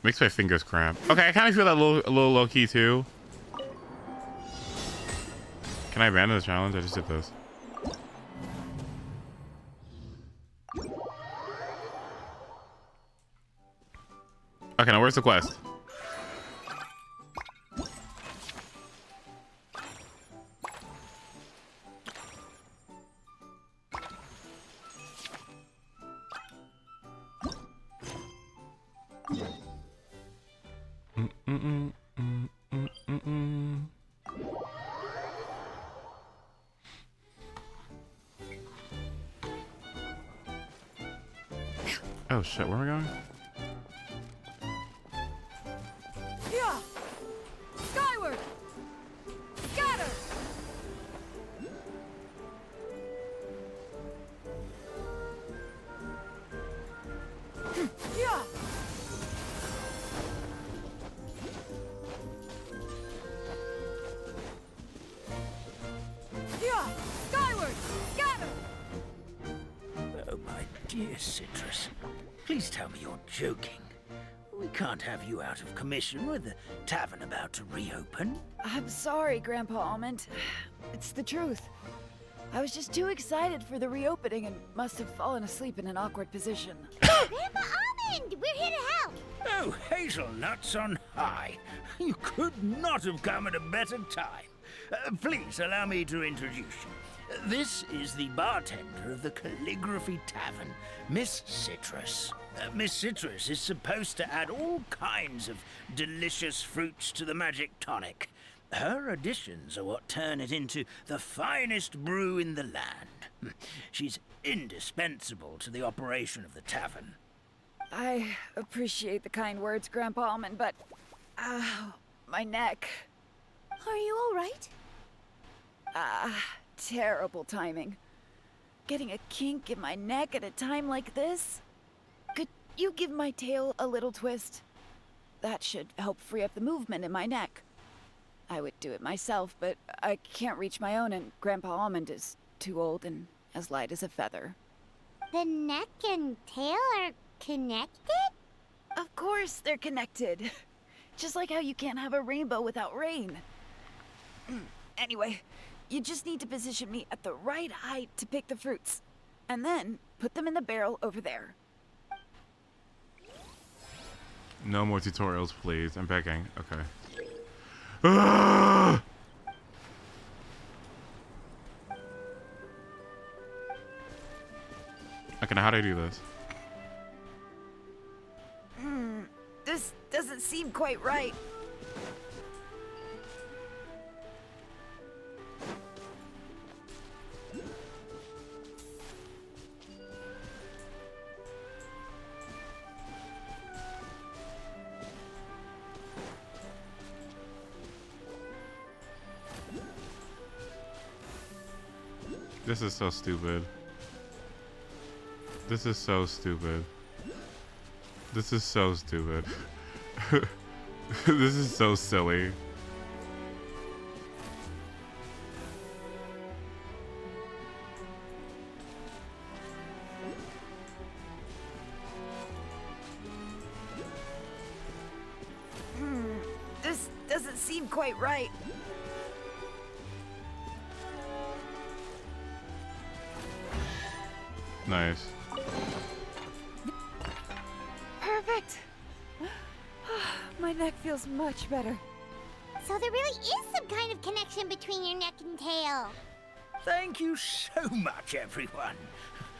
Makes my fingers cramp. Okay, I kind of feel that a little low key too. Can I abandon the challenge? I just did this. Okay, now where's the quest? Oh shit, where am I going? Yeah! Skyward! Scatter! Yeah! Yeah! Skyward! Scatter! Oh, my dear Citrus. Please tell me you're joking. We can't have you out of commission with the tavern about to reopen. I'm sorry, Grandpa Almond. It's the truth. I was just too excited for the reopening and must have fallen asleep in an awkward position. Grandpa Almond! We're here to help! Oh, hazelnuts on high. You could not have come at a better time. Please allow me to introduce you. This is the bartender of the Calligraphy Tavern, Miss Citrus. Miss Citrus is supposed to add all kinds of delicious fruits to the magic tonic. Her additions are what turn it into the finest brew in the land. She's indispensable to the operation of the tavern. I appreciate the kind words, Grandpa Almond, but... my neck. Are you alright? Terrible timing. Getting a kink in my neck at a time like this? Could you give my tail a little twist? That should help free up the movement in my neck. I would do it myself, but I can't reach my own, and Grandpa Almond is too old and as light as a feather. The neck and tail are connected? Of course they're connected. Just like how you can't have a rainbow without rain. Anyway, you just need to position me at the right height to pick the fruits. And then put them in the barrel over there. No more tutorials, please. I'm begging. Okay. Ah! Okay, now how do I do this? This doesn't seem quite right. This is so stupid. This is so stupid. This is so stupid. This is so silly. seem quite right. Nice. Perfect. My neck feels much better. So there really is some kind of connection between your neck and tail. Thank you so much, everyone.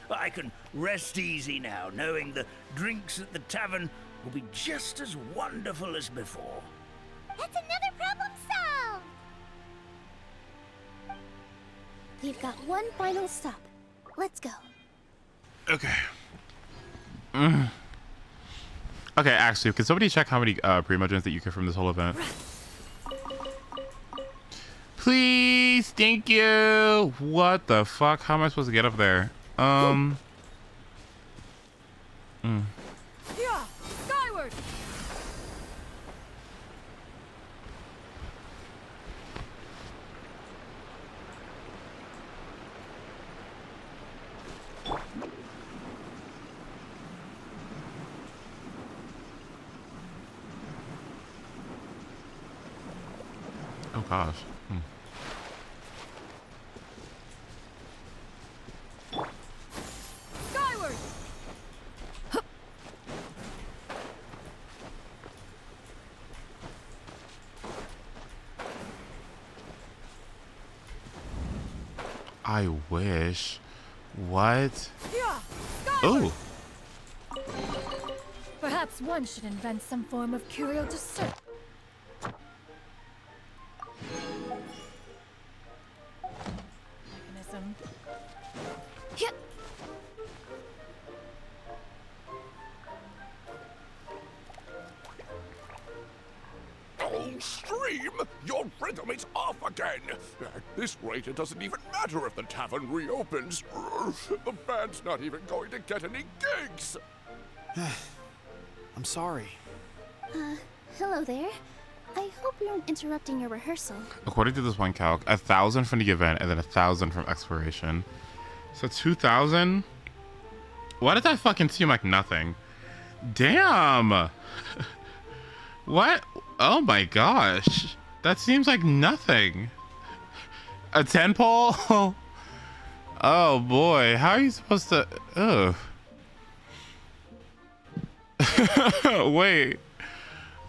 I can rest easy now, knowing the drinks at the tavern will be just as wonderful as before. That's another problem solved! We've got one final stop. Let's go. Okay. Okay, actually, can somebody check how many primo gems that you get from this whole event? Please, thank you. What the fuck? How am I supposed to get up there? Yeah, skyward. Oh gosh. Skyward. I wish. What? Yeah, skyward. Oh. Perhaps one should invent some form of curio dessert. Mechanism. Yep. Oh, Stream! Your rhythm is off again! At this rate, it doesn't even matter if the tavern reopens. The band's not even going to get any gigs! I'm sorry. Hello there. I hope we aren't interrupting your rehearsal. According to this one calc, 1,000 from the event and then 1,000 from exploration. So 2,000? Why does that fucking seem like nothing? Damn! What? Oh my gosh. That seems like nothing. A 10 pole? Oh boy. How are you supposed to... Ugh. Wait.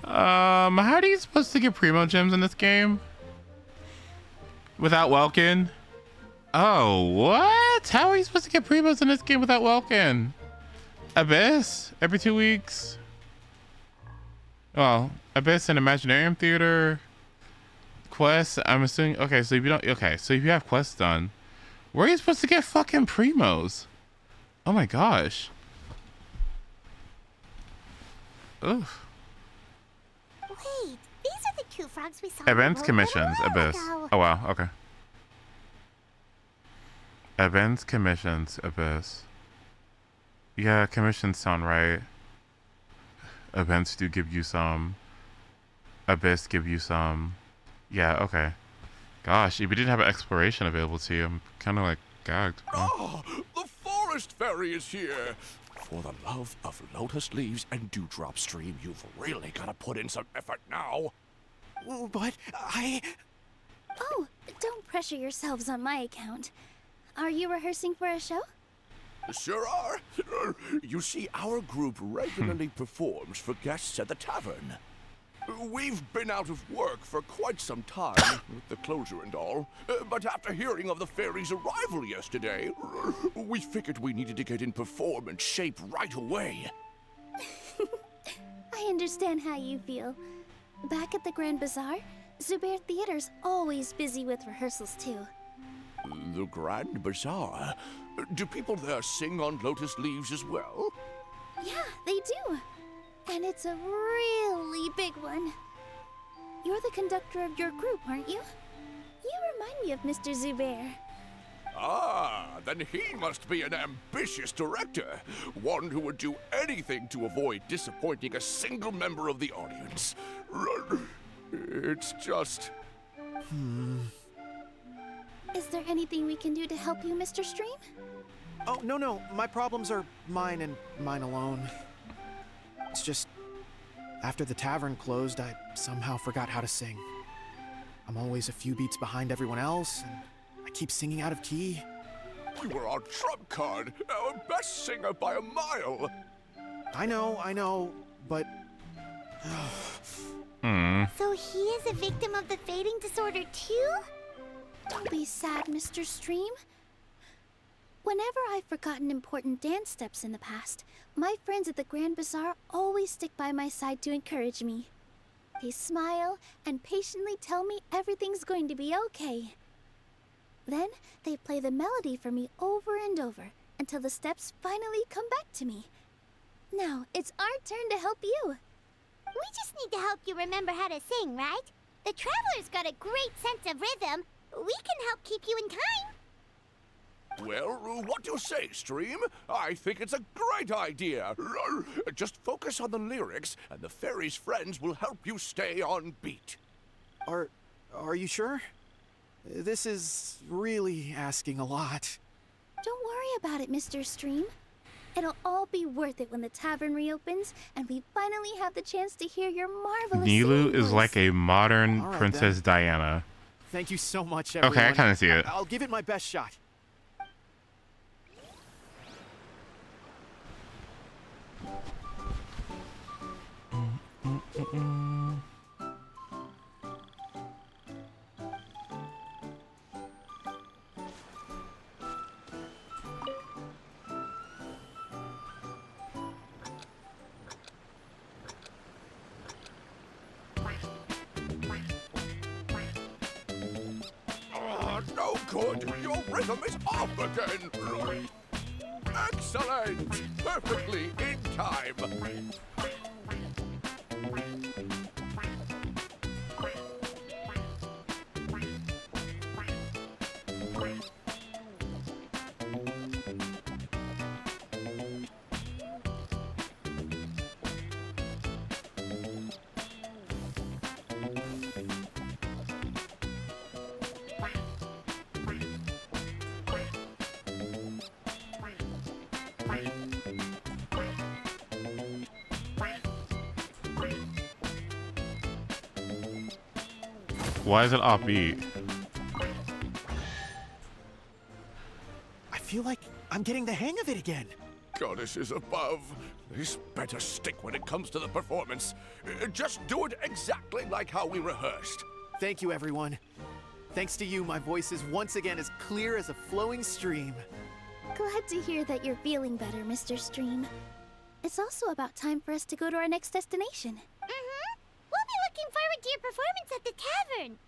How are you supposed to get primo gems in this game? Without Welkin? Oh, what? How are you supposed to get primos in this game without Welkin? Abyss? Every 2 weeks? Well, Abyss and Imaginarium Theater. Quests, I'm assuming. Okay, so if you don't. Okay, so if you have quests done, where are you supposed to get fucking primos? Oh my gosh. Ugh. Wait, these are the two frogs we saw. Events, a commissions, while Abyss. ago. Oh wow, okay. Events, commissions, Abyss. Yeah, commissions sound right. Events do give you some. Abyss give you some. Yeah, okay. Gosh, if you didn't have an exploration available to you, I'm kind of like gagged. Oh, the forest fairy is here! For the love of lotus leaves and dewdrop stream, you've really got to put in some effort now. But Oh, don't pressure yourselves on my account. Are you rehearsing for a show? Sure are. You see, our group regularly performs for guests at the tavern. We've been out of work for quite some time, with the closure and all, but after hearing of the fairy's arrival yesterday, we figured we needed to get in performance shape right away. I understand how you feel. Back at the Grand Bazaar, Zubair Theater's always busy with rehearsals too. The Grand Bazaar? Do people there sing on lotus leaves as well? Yeah, they do. And it's a really big one. You're the conductor of your group, aren't you? You remind me of Mr. Zubair. Ah, then he must be an ambitious director. One who would do anything to avoid disappointing a single member of the audience. It's just... Is there anything we can do to help you, Mr. Stream? oh no, my problems are mine and mine alone. It's just after the tavern closed, I somehow forgot how to sing. I'm always a few beats behind everyone else, and I keep singing out of key. You were our trump card, our best singer by a mile. I know, but... So he is a victim of the fading disorder too? Don't be sad, Mr. Stream. Whenever I've forgotten important dance steps in the past, my friends at the Grand Bazaar always stick by my side to encourage me. They smile and patiently tell me everything's going to be okay. Then they play the melody for me over and over until the steps finally come back to me. Now it's our turn to help you. We just need to help you remember how to sing, right? The Traveler's got a great sense of rhythm. We can help keep you in time. Well, what do you say, Stream? I think it's a great idea. Just focus on the lyrics, and the fairy's friends will help you stay on beat. Are you sure? This is really asking a lot. Don't worry about it, Mr. Stream. It'll all be worth it when the tavern reopens and we finally have the chance to hear your marvelous Nilu singing is voice. like a modern All right, Princess then. Diana. Thank you so much, everyone. Okay, I kind of see it. I'll give it my best shot. No good. Your rhythm is off again. Excellent. Perfectly in time. Why is it offbeat? I feel like I'm getting the hang of it again. Goddesses above. This better stick when it comes to the performance. Just do it exactly like how we rehearsed. Thank you, everyone. Thanks to you, my voice is once again as clear as a flowing stream. Glad to hear that you're feeling better, Mr. Stream. It's also about time for us to go to our next destination. Mm-hmm. We'll be looking forward to your performance at the tavern.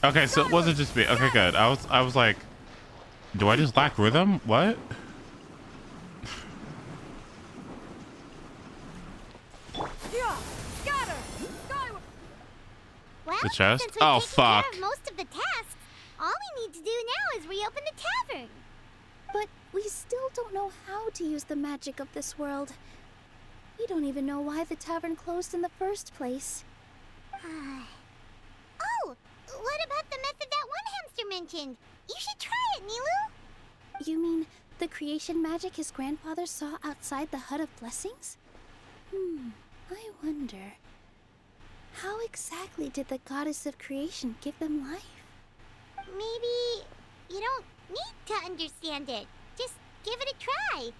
Okay, so it wasn't just me. Okay, good. I was like, do I just lack rhythm? What? Well, The chest? since we've Oh, taken care fuck. of most of the tasks, all we need to do now is reopen the tavern. But we still don't know how to use the magic of this world. We don't even know why the tavern closed in the first place. Oh, what about the method that one hamster mentioned? You should try it, Nilu. You mean the creation magic his grandfather saw outside the Hut of Blessings? I wonder. How exactly did the goddess of creation give them life? Maybe you don't need to understand it. Just give it a try.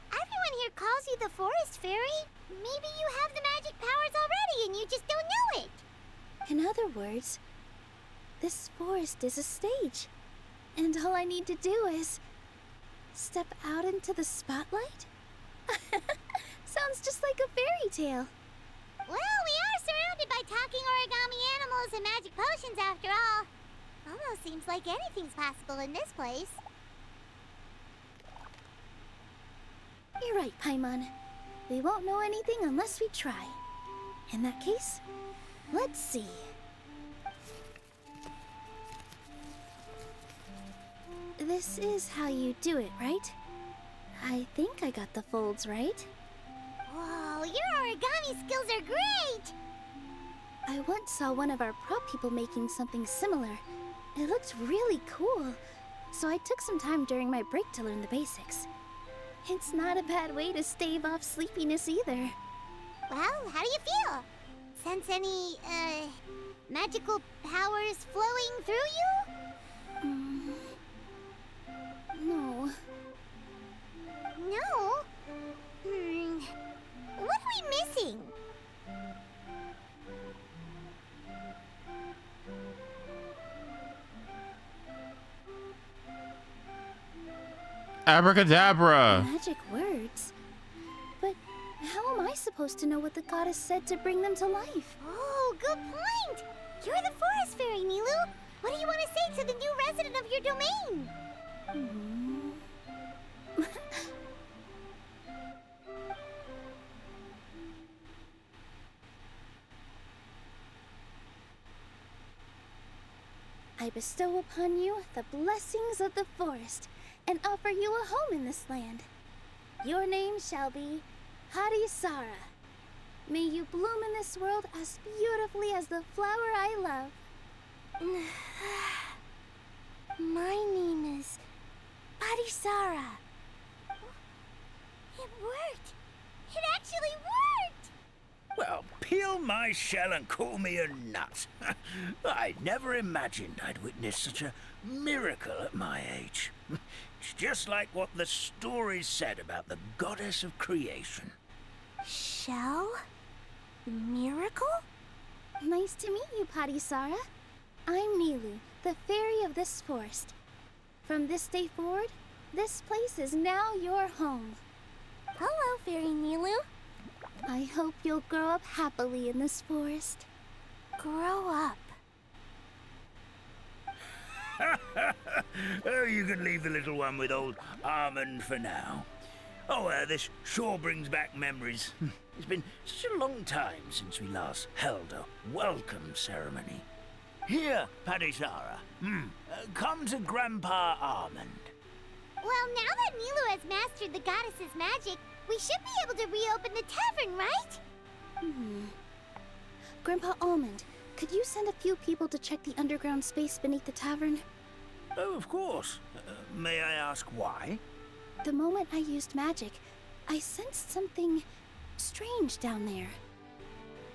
Everyone here calls you the Forest Fairy. Maybe you have the magic powers already and you just don't know it. In other words, this forest is a stage. And all I need to do is step out into the spotlight? Sounds just like a fairy tale. Well, we are surrounded by talking origami animals and magic potions after all. Almost seems like anything's possible in this place. You're right, Paimon. We won't know anything unless we try. In that case, let's see. This is how you do it, right? I think I got the folds right. Whoa, your origami skills are great! I once saw one of our prop people making something similar. It looked really cool, so I took some time during my break to learn the basics. It's not a bad way to stave off sleepiness either. Well, how do you feel? Sense any, magical powers flowing through you? No. No? What are we missing? Abracadabra! Magic words? But how am I supposed to know what the goddess said to bring them to life? Oh, good point! You're the forest fairy, Nilu! What do you want to say to the new resident of your domain? I bestow upon you the blessings of the forest and offer you a home in this land. Your name shall be Harisara. May you bloom in this world as beautifully as the flower I love. My name is Harisara. It worked! It actually worked! Well, peel my shell and call me a nut. I never imagined I'd witness such a miracle at my age. It's just like what the stories said about the goddess of creation. Shell? Miracle? Nice to meet you, Harisara. I'm Nilu, the fairy of this forest. From this day forward, this place is now your home. Hello, Fairy Nilu. I hope you'll grow up happily in this forest. Grow up. Oh, you can leave the little one with old Armand for now. Oh, this sure brings back memories. It's been such a long time since we last held a welcome ceremony. Here, Padisara. Come to Grandpa Armand. Well, now that Nilu has mastered the goddess's magic, we should be able to reopen the tavern, right? Grandpa Almond, could you send a few people to check the underground space beneath the tavern? Oh, of course. May I ask why? The moment I used magic, I sensed something strange down there.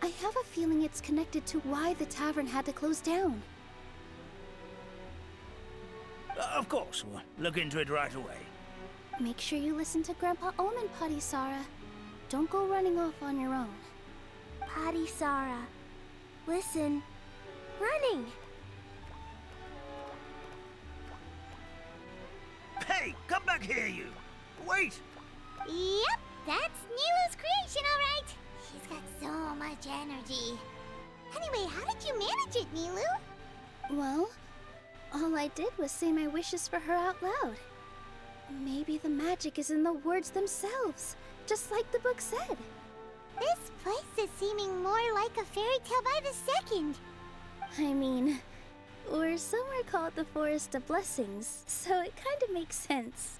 I have a feeling it's connected to why the tavern had to close down. Of course, we'll look into it right away. Make sure you listen to Grandpa Almond, Padisara. Don't go running off on your own. Padisara, listen. Running! Hey, come back here, you! Wait! Yep, that's Nilu's creation, all right. She's got so much energy. Anyway, how did you manage it, Nilu? Well, all I did was say my wishes for her out loud. Maybe the magic is in the words themselves, just like the book said. This place is seeming more like a fairy tale by the second. I mean, or somewhere called the Forest of Blessings, so it kind of makes sense.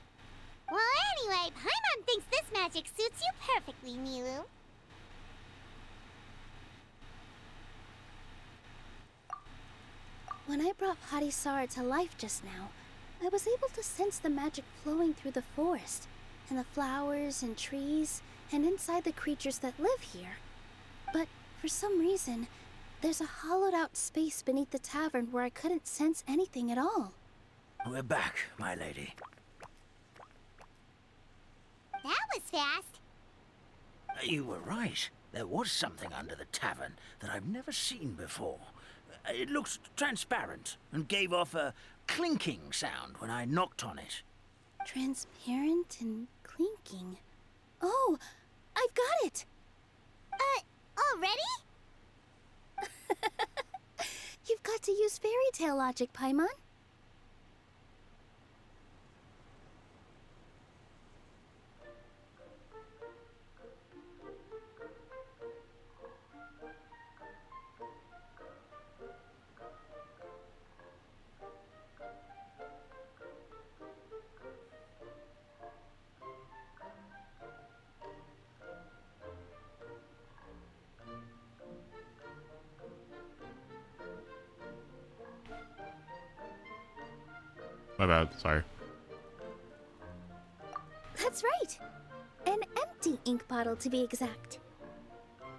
Well, anyway, Paimon thinks this magic suits you perfectly, Nilu. When I brought Harisara to life just now, I was able to sense the magic flowing through the forest, and the flowers and trees, and inside the creatures that live here. But for some reason, there's a hollowed out space beneath the tavern where I couldn't sense anything at all. We're back, my lady. That was fast. You were right. There was something under the tavern that I've never seen before. It looked transparent and gave off a clinking sound when I knocked on it. Transparent and clinking. Oh, I've got it! Already? You've got to use fairy tale logic, Paimon. My bad. Sorry. That's right. An empty ink bottle, to be exact.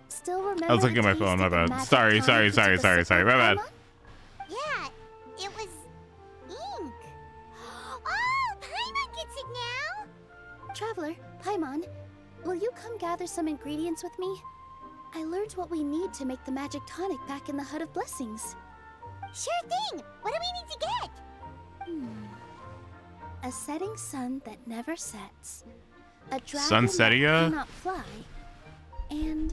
Still remember I was looking the at my taste phone. of My the bad. magic Sorry. tonic you took a sip My of, bad. Paimon? Yeah, it was ink. Oh, Paimon gets it now. Traveler, Paimon, will you come gather some ingredients with me? I learned what we need to make the magic tonic back in the Hut of Blessings. Sure thing. What do we need to get? A setting sun that never sets, a dragon Sunsetia? that cannot fly, and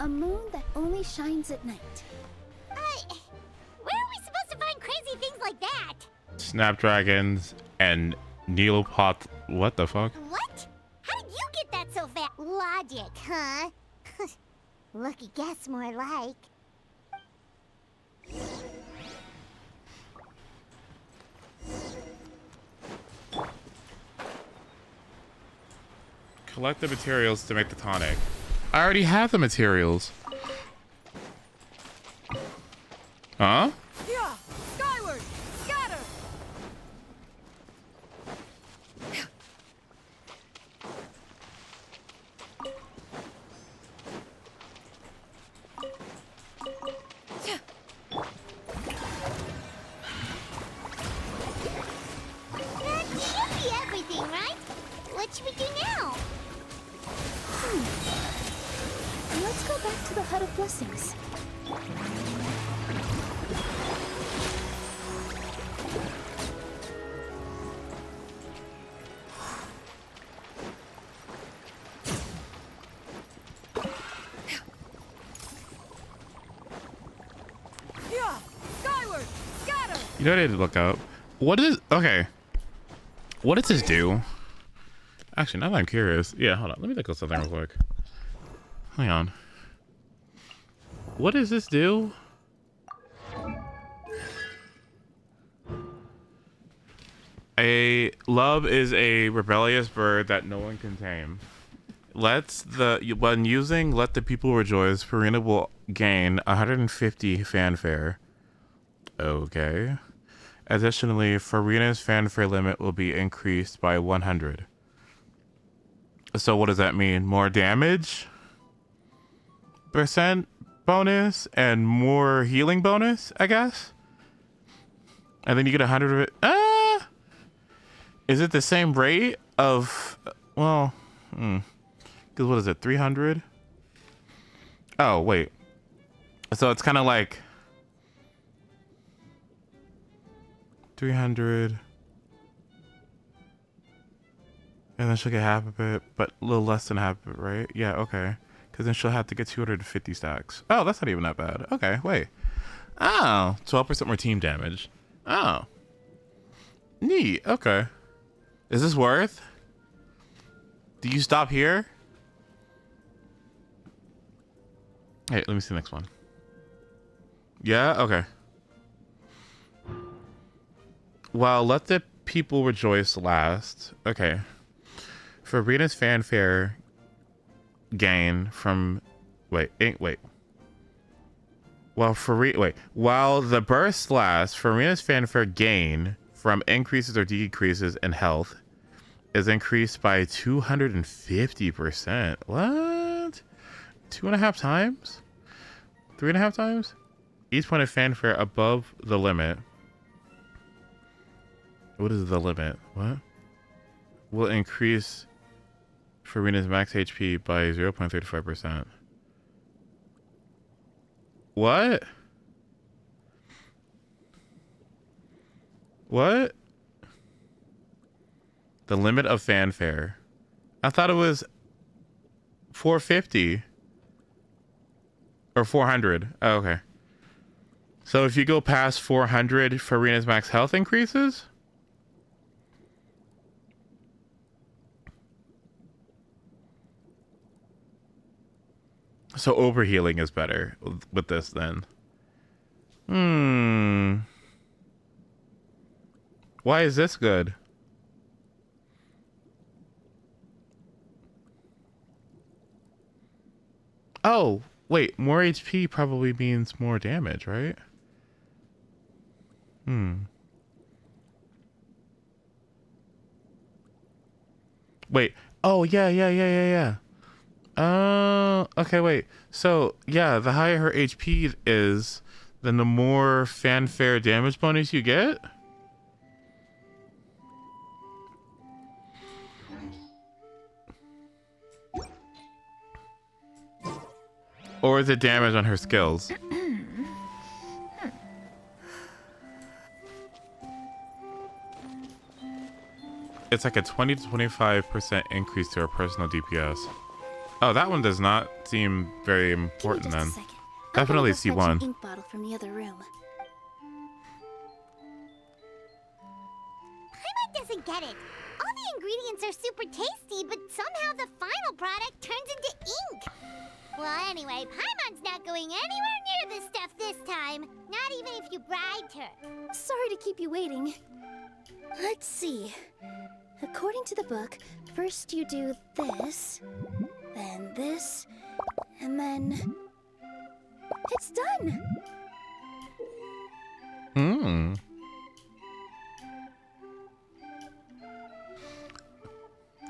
a moon that only shines at night. Where are we supposed to find crazy things like that? Snapdragons and Neopot. What the fuck? What? How did you get that so fast? Logic, huh? Lucky guess, more like. Collect the materials to make the tonic. I already have the materials. Huh? Yeah! Skyward! Scatter! That should be everything, right? What should we do now? Let's go back to the Hut of Blessings. Yeah! Skyward! Scatter! You know what I had to look up? What is... Okay. What does this do? Actually, now that I'm curious. Yeah, hold on. Let me look up something real quick. Hang on. What does this do? A love is a rebellious bird that no one can tame. When using Let the People Rejoice, Farina will gain 150 fanfare. Okay. Additionally, Farina's fanfare limit will be increased by 100. So what does that mean? More damage? Percent bonus and more healing bonus, I guess? And then you get 100 of it. Is it the same rate of... Well, because what is it? 300? Oh, wait. So it's kind of like... 300... And then she'll get half of it, but a little less than half of it, right? Yeah, okay. Because then she'll have to get 250 stacks. Oh, that's not even that bad. Okay, wait. Oh, 12% more team damage. Oh. Neat, okay. Is this worth? Do you stop here? Hey, let me see the next one. Yeah, okay. Well, let the people rejoice last. Okay. For Rena's fanfare gain from wait. While the burst lasts, Farina's fanfare gain from increases or decreases in health is increased by 250%. What? 2.5 times? 3.5 times? Each point of fanfare above the limit. What is the limit? What? Will increase Farina's max HP by 0.35%. What? What? The limit of fanfare. I thought it was 450 or 400. Oh, okay. So if you go past 400, Farina's max health increases? So overhealing is better with this then. Why is this good? Oh, wait. More HP probably means more damage, right? Wait. Oh, yeah. Okay, wait. So, yeah, the higher her HP is, then the more fanfare damage bonus you get? Or is it damage on her skills? It's like a 20 to 25% increase to her personal DPS. Oh, that one does not seem very important then. Definitely C1. Ink bottle from the other room. Paimon doesn't get it. All the ingredients are super tasty, but somehow the final product turns into ink. Well, anyway, Paimon's not going anywhere near this stuff this time. Not even if you bribed her. Sorry to keep you waiting. Let's see. According to the book, first you do this, then this, and then... it's done!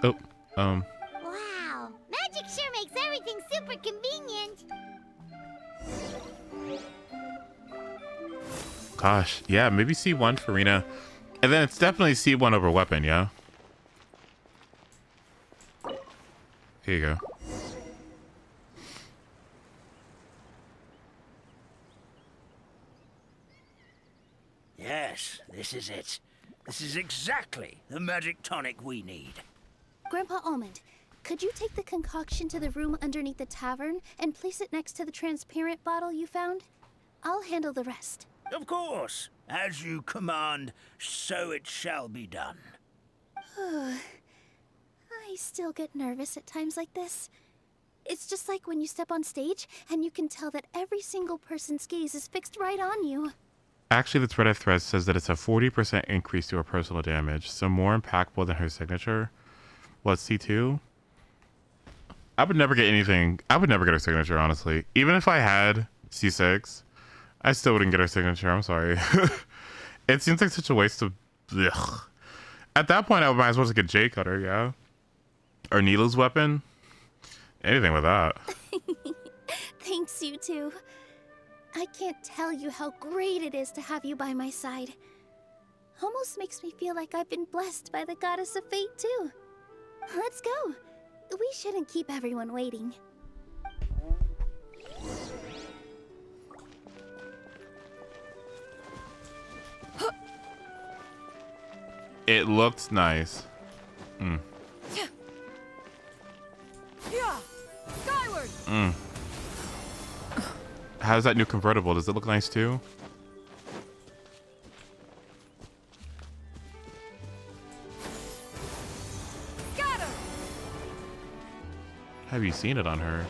Oh, Wow, magic sure makes everything super convenient. gosh. Yeah, maybe C1 for Rena. And then it's definitely C1 over weapon, yeah? Here you go. Yes, this is it. This is exactly the magic tonic we need. Grandpa Almond, could you take the concoction to the room underneath the tavern and place it next to the transparent bottle you found? I'll handle the rest. Of course. As you command, so it shall be done. I still get nervous at times like this. It's just like when you step on stage and you can tell that every single person's gaze is fixed right on you. Actually, the Reddit thread says that it's a 40% increase to her personal damage, so more impactful than her signature. What, C2? I would never get anything. I would never get her signature, honestly. Even if I had C6, I still wouldn't get her signature. I'm sorry. It seems like such a waste of... Ugh. At that point, I might as well just get J Cutter, yeah? Or Needle's weapon. Anything with that. Thanks, you two. I can't tell you how great it is to have you by my side. Almost makes me feel like I've been blessed by the goddess of fate, too. Let's go. We shouldn't keep everyone waiting. It looked nice. Yeah, skyward. How's that new convertible? Does it look nice too? Scatter. Have you seen it on her?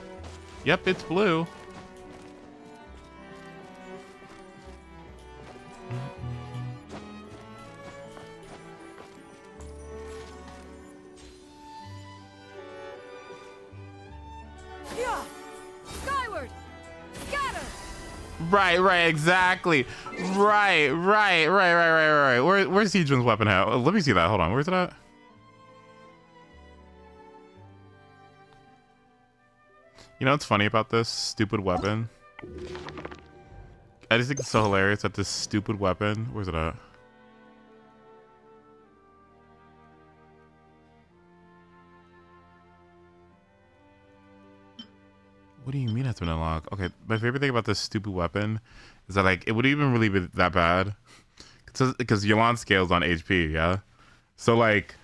Yep, it's blue. Yeah, skyward. Scatter. Right, exactly. Right. Where's Siegeman's weapon at? Let me see that. Hold on. Where's it at? You know what's funny about this stupid weapon? I just think it's so hilarious that this stupid weapon... Where's it at? What do you mean it's been unlocked? Okay, my favorite thing about this stupid weapon is that, like, it wouldn't even really be that bad. Because Yolande's scales on HP, yeah? So, like,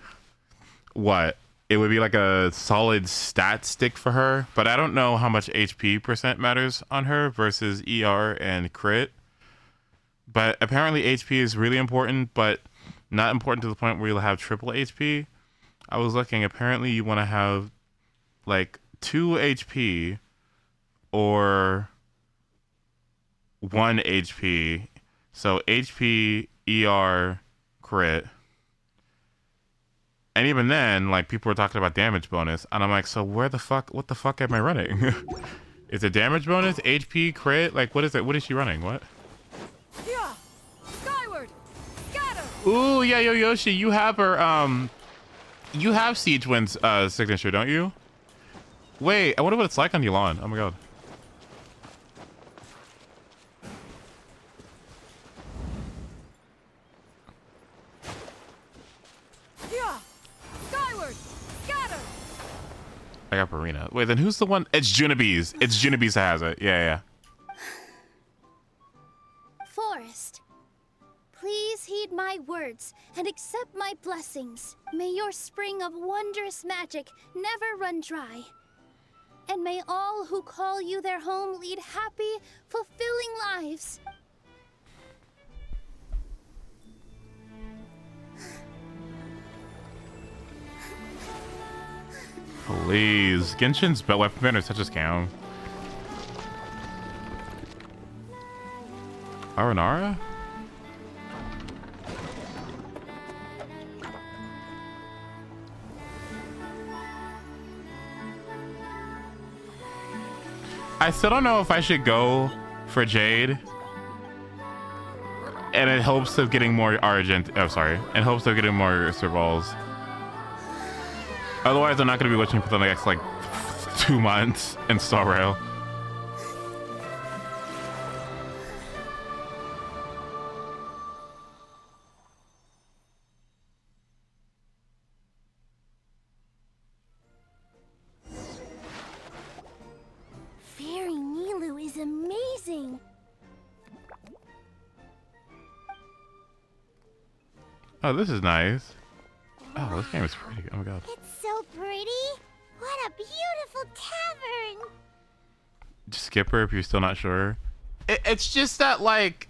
what? It would be like a solid stat stick for her, but I don't know how much HP percent matters on her versus ER and crit. But apparently HP is really important, but not important to the point where you'll have triple HP. I was looking, apparently you want to have like 2 HP or 1 HP. So HP, ER, crit. And even then, like, people were talking about damage bonus. And I'm like, so what the fuck am I running? Is it damage bonus? HP, crit? Like, what is it? What is she running? What? Yeah, skyward. Scatter. Ooh, yeah, Yoshi, you have her, You have Siege Wind's signature, don't you? Wait, I wonder what it's like on Yulan. Oh my god. Yeah. Skyward. Scatter. I got Marina. Wait, then who's the one? It's Junibees. It's Junibees that has it. Yeah, yeah. Forest, please heed my words and accept my blessings. May your spring of wondrous magic never run dry. And may all who call you their home lead happy, fulfilling lives. Please. Genshin's belt weapon banners such as count. Aranara? I still don't know if I should go for Jade. And in hopes of getting more Argent. Oh, sorry. In hopes of getting more Servals. Otherwise, I'm not going to be watching for the next, like, 2 months in Star Rail. Fairy Nilu is amazing. Oh, this is nice. Oh, this game is pretty. Oh my god. It's so pretty. What a beautiful tavern. Just skip her if you're still not sure. It's just that, like,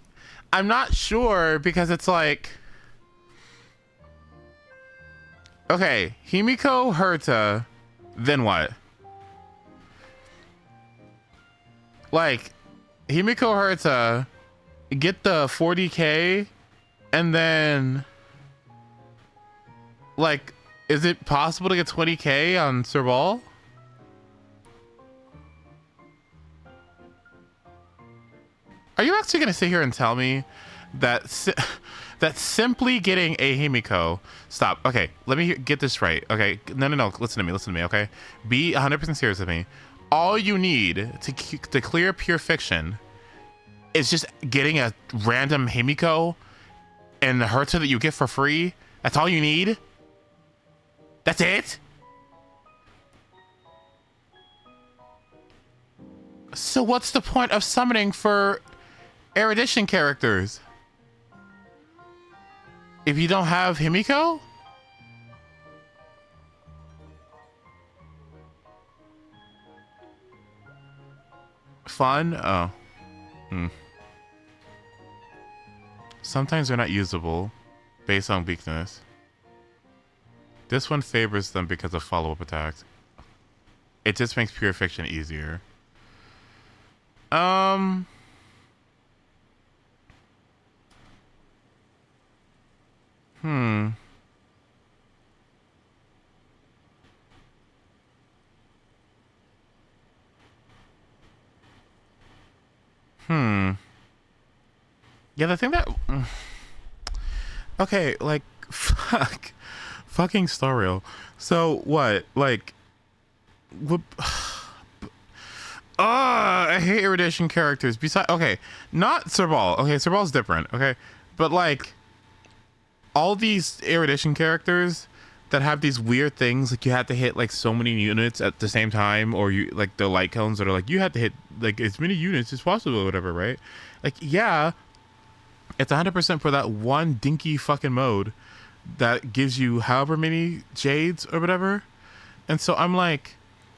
I'm not sure because it's like... Okay, Himiko Herta, then what? Like, Himiko Herta, get the 40k, and then... Like, is it possible to get 20k on Serval? Are you actually going to sit here and tell me that that simply getting a Himiko... Stop. Okay, let me get this right. Okay, no. Listen to me, okay? Be 100% serious with me. All you need to clear Pure Fiction is just getting a random Himiko and the Herta that you get for free. That's all you need? That's it? So what's the point of summoning for erudition characters if you don't have Himiko? Fun? Oh. Sometimes they're not usable based on weakness. This one favors them because of follow-up attacks. It just makes Pure Fiction easier. Yeah, the thing that... Okay, like, fuck. Fucking Star Rail. So, what? Like... I hate erudition characters. Besides... Okay, not Serval. Okay, Serval's different, okay? But, like... All these erudition characters that have these weird things, like you have to hit, like, so many units at the same time, or you, like, the light cones that are like, you have to hit, like, as many units as possible or whatever, right? Like, yeah... It's 100% for that one dinky fucking mode that gives you however many jades or whatever. And so I'm like,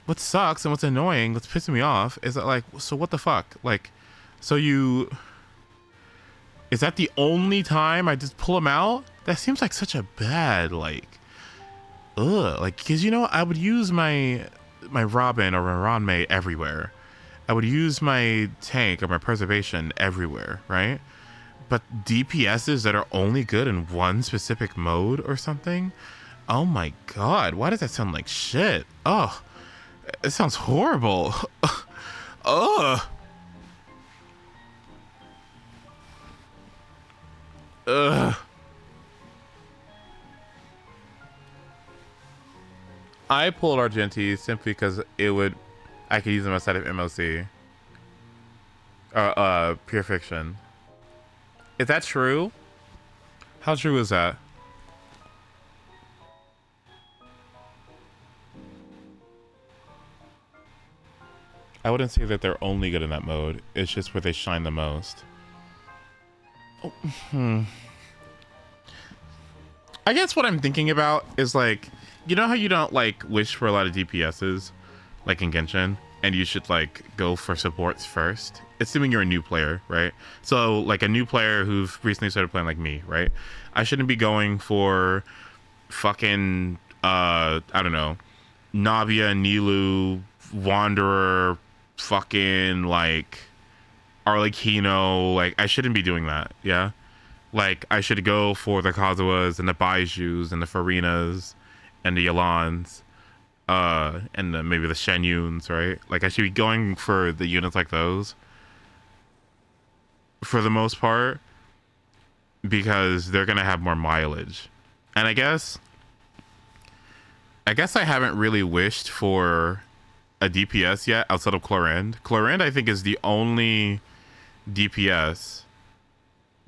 what sucks and what's annoying, what's pissing me off is that, like, so what the fuck? Like, so you... Is that the only time I just pull them out? That seems like such a bad, like... Ugh. Like, because, you know, I would use my Robin or my Ranmei everywhere. I would use my tank or my preservation everywhere, right? But DPSs that are only good in one specific mode or something? Oh my god, why does that sound like shit? Oh, it sounds horrible. Ugh. Ugh. I pulled Argenti simply because I could use them outside of MOC. Pure Fiction. Is that true? How true is that? I wouldn't say that they're only good in that mode. It's just where they shine the most. Oh, I guess what I'm thinking about is like, you know how you don't like wish for a lot of DPSs, like in Genshin, and you should like go for supports first, assuming you're a new player, right? So like a new player who's recently started playing like me, right? I shouldn't be going for fucking I don't know, Navia, Nilu, Wanderer, fucking like Arlecchino. Like I shouldn't be doing that, yeah? Like I should go for the Kazuas and the Baijus and the Farinas and the Yalans, and maybe the Shenyuns, right? Like I should be going for the units like those for the most part, because they're gonna have more mileage. And I guess I haven't really wished for a DPS yet outside of Clorinde. Clorinde, I think, is the only DPS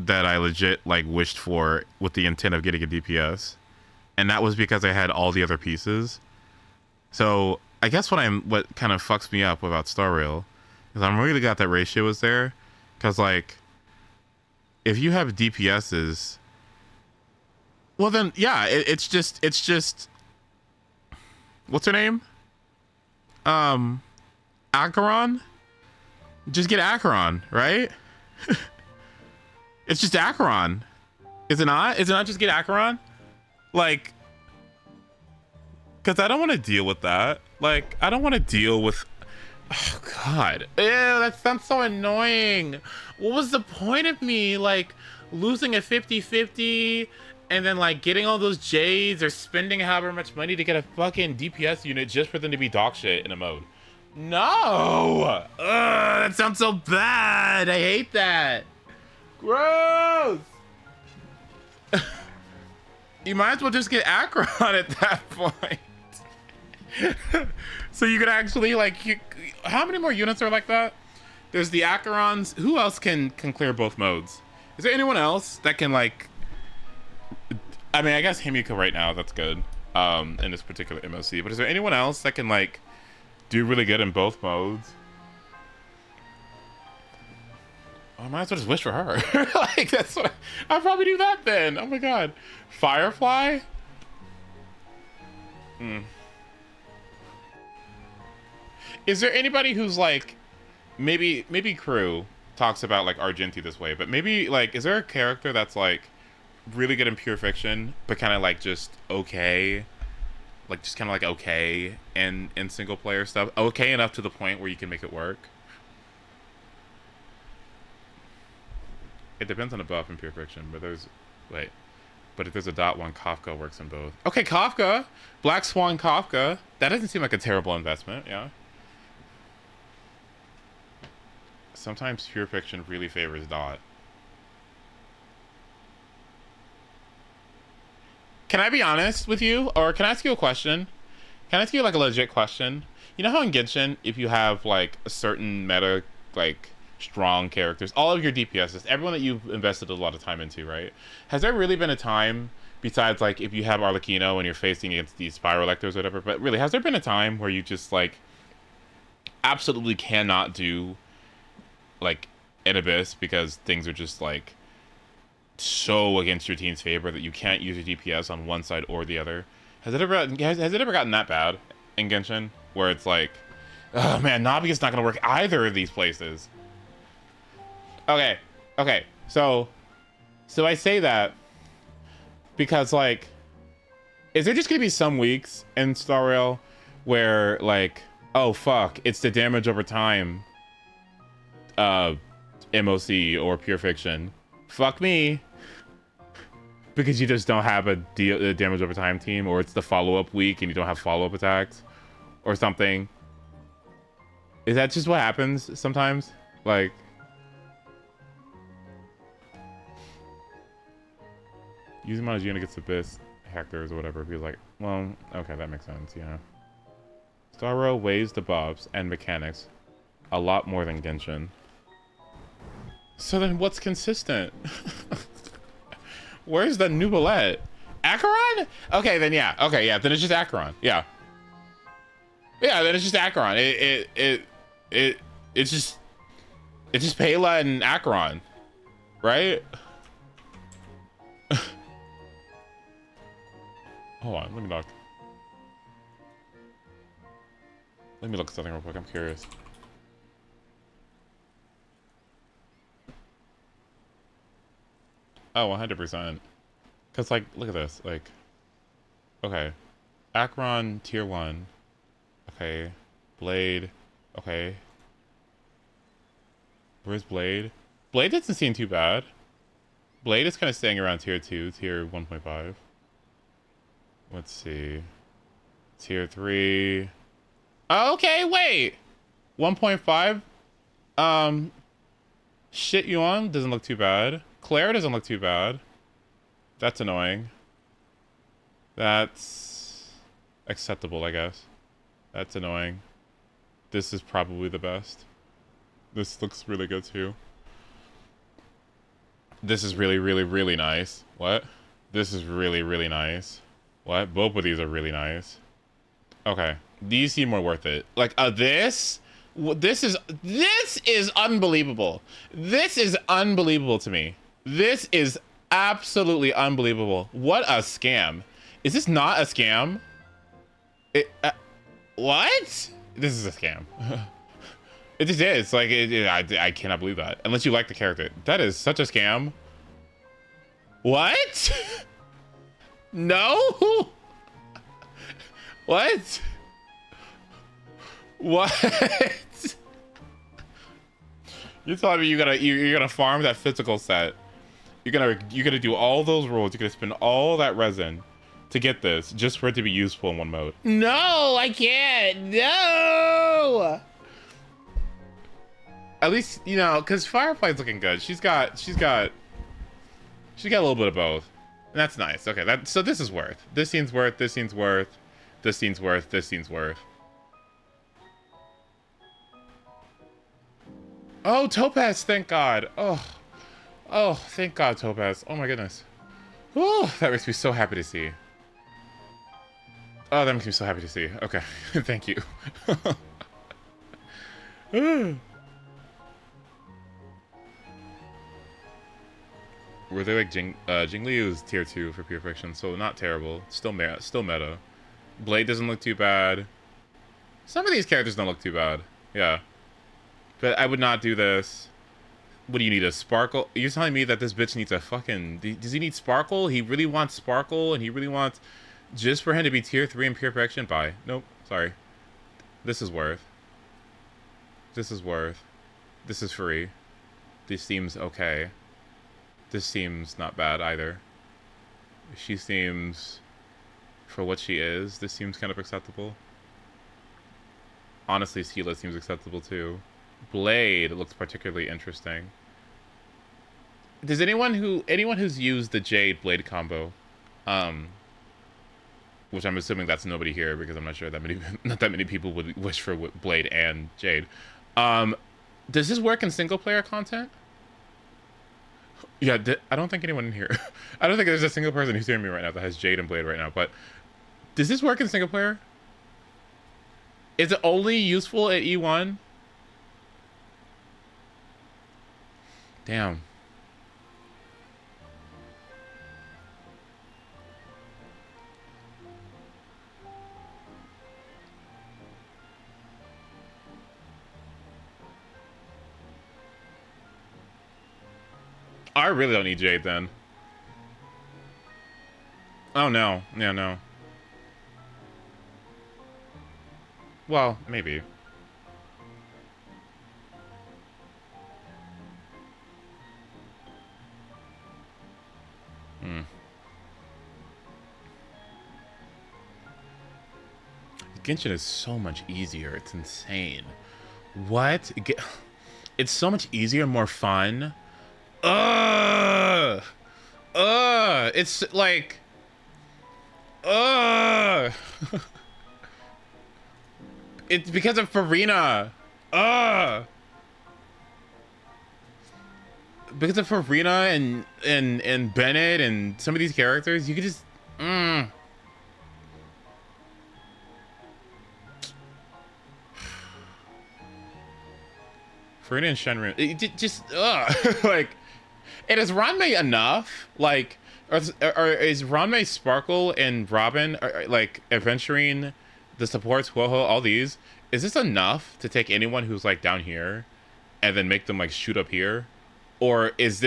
that I legit like wished for with the intent of getting a DPS, and that was because I had all the other pieces. So I guess what kind of fucks me up about Star Rail is I'm really glad that ratio is there, because like if you have DPSs, well then yeah, it's just what's her name? Acheron? Just get Acheron, right? It's just Acheron. Is it not? Is it not just get Acheron? Like, because I don't want to deal with that. Like, I don't want to deal with... Oh, God. Ew, that sounds so annoying. What was the point of me, like, losing a 50-50 and then, like, getting all those J's or spending however much money to get a fucking DPS unit just for them to be dog shit in a mode? No! Ugh, that sounds so bad. I hate that. Gross! You might as well just get Acheron at that point. So you could actually, like, how many more units are like that? There's the Acherons. Who else can clear both modes? Is there anyone else that can, like... I mean, I guess Himiko right now, that's good, in this particular MOC. But is there anyone else that can, like, do really good in both modes? I might as well just wish for her. Like, that's what I'll probably do that then. Oh my god. Firefly? Is there anybody who's like, maybe Crew talks about like Argenti this way, but maybe like, is there a character that's like really good in Pure Fiction, but kind of like just okay? Like just kind of like okay in single player stuff? Okay enough to the point where you can make it work? It depends on the buff in Pure Fiction, but there's... Wait. But if there's a .1, Kafka works in both. Okay, Kafka! Black Swan Kafka. That doesn't seem like a terrible investment, yeah? Sometimes Pure Fiction really favors Dot. Can I be honest with you? Or can I ask you a question? Can I ask you, like, a legit question? You know how in Genshin, if you have, like, a certain meta, like... strong characters, all of your DPSs, everyone that you've invested a lot of time into, right? Has there really been a time, besides like if you have Arlecchino and you're facing against these Spiral Electors or whatever, but really, has there been a time where you just like absolutely cannot do like an Abyss because things are just like so against your team's favor that you can't use your DPS on one side or the other? Has it ever gotten that bad in Genshin where it's like, oh man, Navi is not gonna work either of these places? Okay, so I say that because, like, is there just gonna be some weeks in Star Rail where, like, oh fuck, it's the damage over time MOC or Pure Fiction? Fuck me. Because you just don't have a damage over time team, or it's the follow-up week and you don't have follow-up attacks or something. Is that just what happens sometimes? Like... Using Monogena gets Abyss Hectors or whatever, feels like, well, okay, that makes sense, yeah. Starro weighs the buffs and mechanics a lot more than Genshin. So then what's consistent? Where's the Nubalette? Acheron? Okay, then yeah. Okay, yeah, then it's just Acheron. Yeah. Yeah, then it's just Acheron. It's just Pela and Acheron. Right? Hold on, let me look. Let me look at something real quick, I'm curious. Oh, 100%. Cause like, look at this, like, okay. Acheron, tier 1. Okay. Blade. Okay. Where's Blade? Blade doesn't seem too bad. Blade is kind of staying around tier 2, tier 1.5. Let's see. Tier 3. Okay, wait! 1.5? Shit Yuan doesn't look too bad. Claire doesn't look too bad. That's annoying. That's acceptable, I guess. That's annoying. This is probably the best. This looks really good too. This is really, really, really nice. What? This is really, really nice. What? Both of these are really nice. Okay. These seem more worth it. Like, this is unbelievable. This is unbelievable to me. This is absolutely unbelievable. What a scam. Is this not a scam? What? This is a scam. It just is. Like, I cannot believe that. Unless you like the character. That is such a scam. What? No? What? What? You're telling me you're gonna farm that physical set. You're gonna do all those rolls. You're gonna spend all that resin to get this just for it to be useful in one mode. No, I can't. No. At least, you know, because Firefly's looking good. She's got a little bit of both. And that's nice. Okay, so this is worth. This scene's worth, this scene's worth, this scene's worth, this scene's worth. Oh, Topaz, thank God. Oh, thank God, Topaz. Oh my goodness. Oh, that makes me so happy to see. Oh, that makes me so happy to see. Okay, thank you. Were they like Jingliu is tier 2 for pure fiction, so not terrible. Still meta. Blade doesn't look too bad. Some of these characters don't look too bad. Yeah. But I would not do this. What do you need, a sparkle? You're telling me that this bitch needs a fucking... Does he need sparkle? He really wants sparkle, and he really wants... Just for him to be tier 3 in pure perfection? Bye. Nope. Sorry. This is worth. This is worth. This is free. This seems okay. This seems not bad either. She seems... For what she is, this seems kind of acceptable. Honestly, Sela seems acceptable too. Blade looks particularly interesting. Does anyone who's used the Jade Blade combo, which I'm assuming that's nobody here because I'm not sure not that many people would wish for Blade and Jade. Does this work in single player content? Yeah, I don't think anyone in here. I don't think there's a single person who's hearing me right now that has Jade and Blade right now. But does this work in single player? Is it only useful at E1? Damn. I really don't need Jade then. Oh no. Yeah, no. Well, maybe. Genshin is so much easier. It's insane. What? It's so much easier and more fun. It's like... It's because of Farina. Ugh. Because of Farina and Bennett and some of these characters, you could just Farina and Shenron. It just like, and is Ranmei enough? Like, or is Ranmei, Sparkle, and Robin like adventuring, the supports, Woho, all these? Is this enough to take anyone who's like down here, and then make them like shoot up here? Or is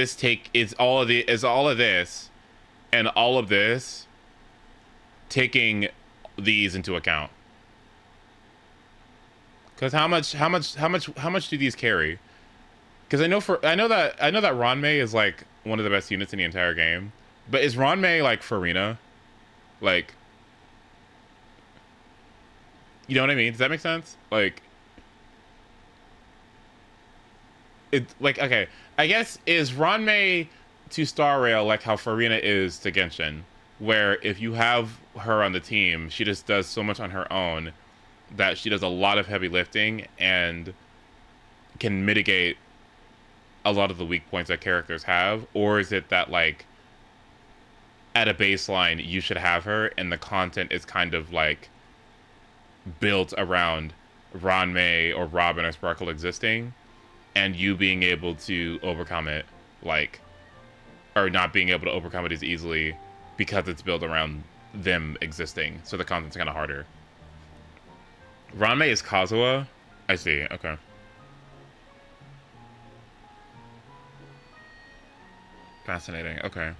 all of this and all of this taking these into account? Because how much do these carry? Because I know that Ranmei is like one of the best units in the entire game, but is Ranmei like Farina? Like, you know what I mean? Does that make sense? Like, okay, I guess is Ranmei to Star Rail like how Farina is to Genshin, where if you have her on the team, she just does so much on her own that she does a lot of heavy lifting and can mitigate a lot of the weak points that characters have? Or is it that like at a baseline you should have her and the content is kind of like built around Ranmei or Robin or Sparkle existing and you being able to overcome it, like, or not being able to overcome it as easily because it's built around them existing, so the content's kind of harder. Ranmei is Kazuha? I see, okay. Fascinating, okay.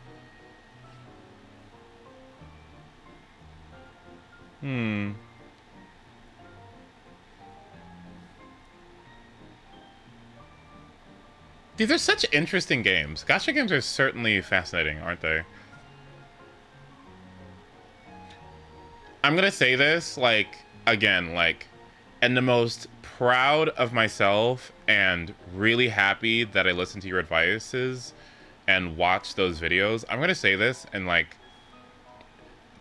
These are such interesting games. Gacha games are certainly fascinating, aren't they? I'm gonna say this, like, again, like, and the most proud of myself and really happy that I listened to your advices and watched those videos. I'm gonna say this, and like,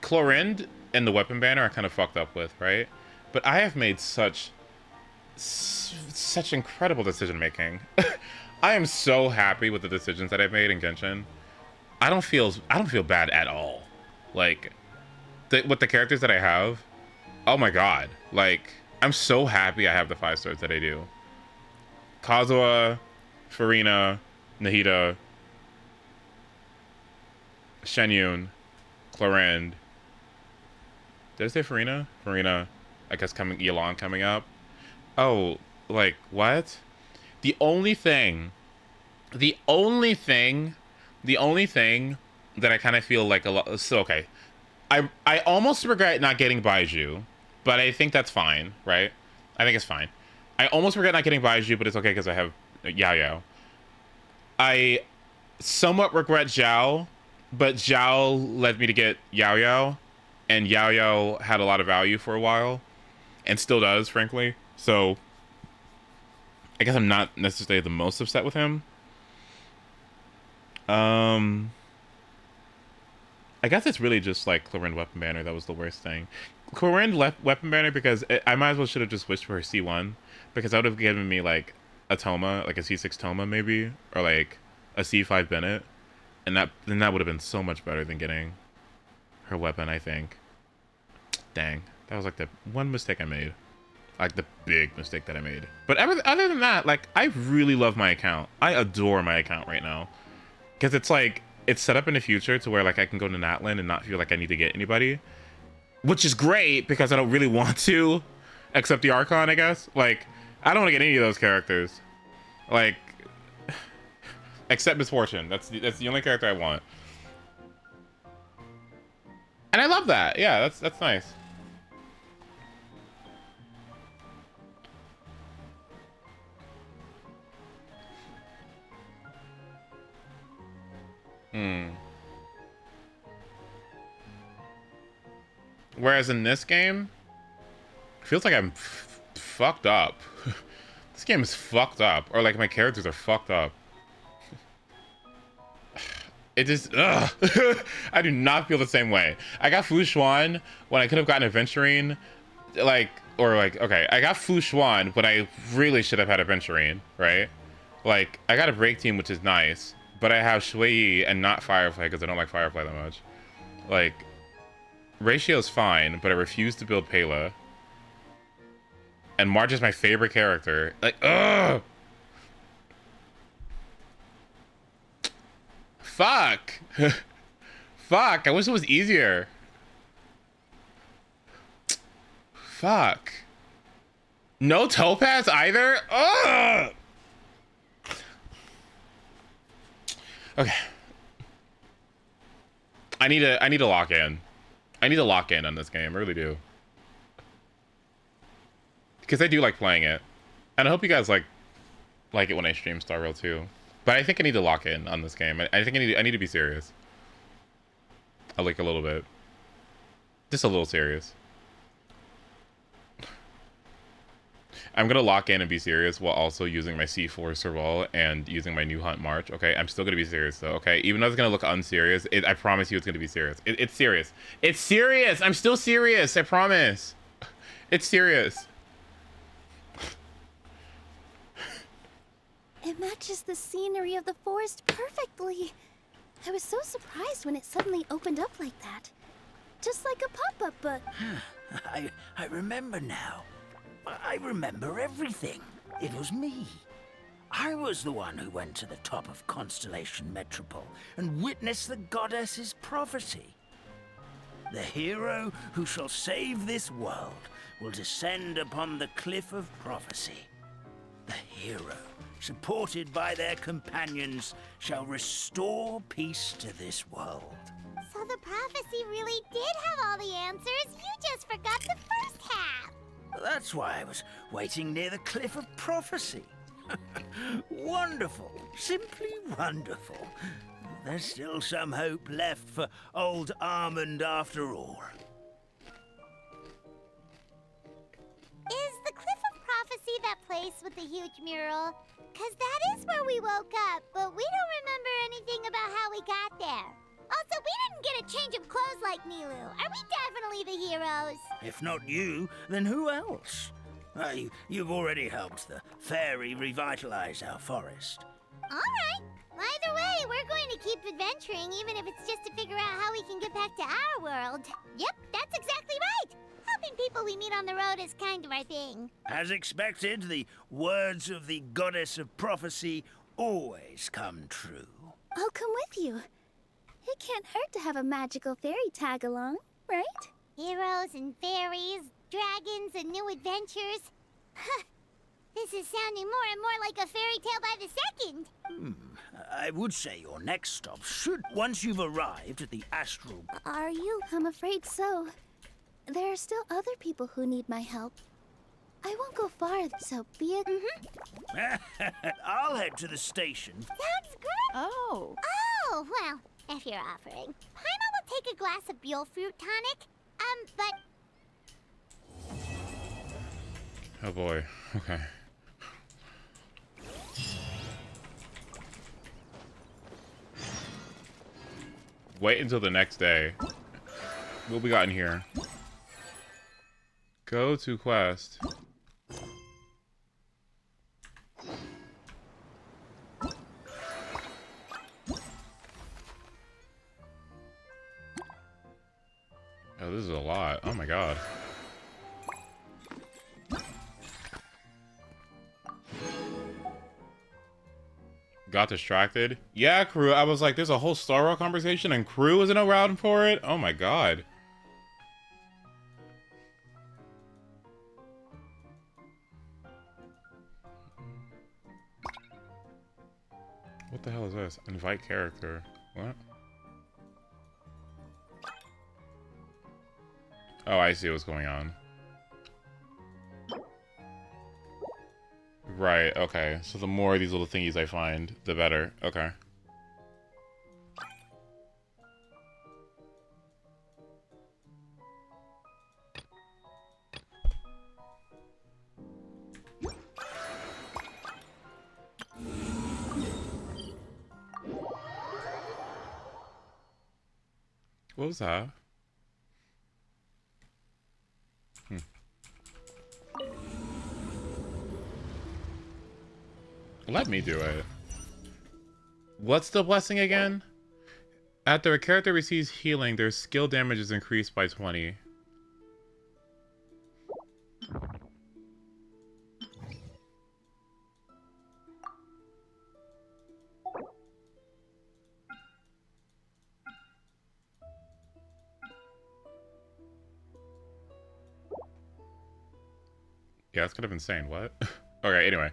Chlorinde and the weapon banner are kind of fucked up with, right? But I have made such incredible decision making. I am so happy with the decisions that I've made in Genshin. I don't feel bad at all. Like, with the characters that I have, oh my god. Like, I'm so happy I have the 5 stars that I do. Kazuha, Farina, Nahida, Shenyun, Chlorinde. Did I say Farina? Farina, I guess Yelan coming up. Oh, like, what? The only thing that I kind of feel like a lot. So, okay. I almost regret not getting Baiju, but I think that's fine, right? I think it's fine. I almost regret not getting Baiju, but it's okay because I have Yao Yao. I somewhat regret Zhao, but Zhao led me to get Yao Yao, and Yao Yao had a lot of value for a while, and still does, frankly. So, I guess I'm not necessarily the most upset with him. I guess it's really just like Chlorinde weapon banner that was the worst thing. Chlorinde weapon banner because I might as well should have just wished for her C1, because that would have given me like a Toma, like a C6 Toma maybe, or like a C5 Bennett, and then that would have been so much better than getting her weapon, I think. Dang, that was like the one mistake I made. Like the big mistake that I made. But other than that, like, I really love my account. I adore my account right now. Because it's like, it's set up in the future to where like I can go to Natlan and not feel like I need to get anybody. Which is great because I don't really want to. Except the Archon, I guess. Like, I don't want to get any of those characters. Like, except Misfortune. That's the only character I want. And I love that. Yeah, that's nice. Whereas in this game, it feels like I'm fucked up. This game is fucked up. Or like my characters are fucked up. It just, ugh. I do not feel the same way. I got Fu Xuan when I could have gotten Adventuring. Like, or like, okay, I got Fu Xuan, but I really should have had Adventurine, right? Like, I got a break team, which is nice, but I have Shui Yi and not Firefly because I don't like Firefly that much. Like, Ratio's fine, but I refuse to build Pela. And Marge is my favorite character. Like, ugh! Fuck! Fuck, I wish it was easier. Fuck. No Topaz either? Ugh! Okay. I need to lock in. I need to lock in on this game. I really do. Because I do like playing it. And I hope you guys like it when I stream Star Rail too. But I think I need to lock in on this game. I think I need to be serious. Like a little bit. Just a little serious. I'm gonna lock in and be serious while also using my C4 Serval and using my new Hunt March. Okay, I'm still gonna be serious though. Okay, even though it's gonna look unserious, I promise you it's gonna be serious. It's serious. It's serious. I'm still serious. I promise. It's serious. It matches the scenery of the forest perfectly. I was so surprised when it suddenly opened up like that. Just like a pop-up book. I remember now. I remember everything. It was me. I was the one who went to the top of Constellation Metropole and witnessed the goddess's prophecy. The hero who shall save this world will descend upon the cliff of prophecy. The hero, supported by their companions, shall restore peace to this world. So the prophecy really did have all the answers. You just forgot the first half. That's why I was waiting near the cliff of prophecy. Wonderful. Simply wonderful. There's still some hope left for old Armand after all. Is the Cliff of Prophecy that place with the huge mural? 'Cause that is where we woke up, but we don't remember anything about how we got there. Also, we didn't get a change of clothes like Nilu. Are we definitely the heroes? If not you, then who else? You've already helped the fairy revitalize our forest. Alright. Either way, we're going to keep adventuring, even if it's just to figure out how we can get back to our world. Yep, that's exactly right. Helping people we meet on the road is kind of our thing. As expected, the words of the goddess of prophecy always come true. I'll come with you. It can't hurt to have a magical fairy tag along, right? Heroes and fairies, dragons and new adventures. This is sounding more and more like a fairy tale by the second. I would say your next stop should, once you've arrived at the astral... Are you? I'm afraid so. There are still other people who need my help. I won't go far, so be it. I'll head to the station. Sounds good. Oh. Oh, well, if you're offering. Paimon will take a glass of Buell fruit tonic. But... Oh boy. Okay. Wait until the next day. What we got in here? Go to quest. Oh, this is a lot. Oh my god. Got distracted? Yeah, Crew. I was like, there's a whole Star Wars conversation and Crew isn't around for it? Oh my god. What the hell is this? Invite character. What? Oh, I see what's going on. Right, okay. So the more of these little thingies I find, the better. Okay. What was that? Let me do it. What's the blessing again? After a character receives healing, their skill damage is increased by 20. Yeah, that's kind of insane. What? Okay, anyway.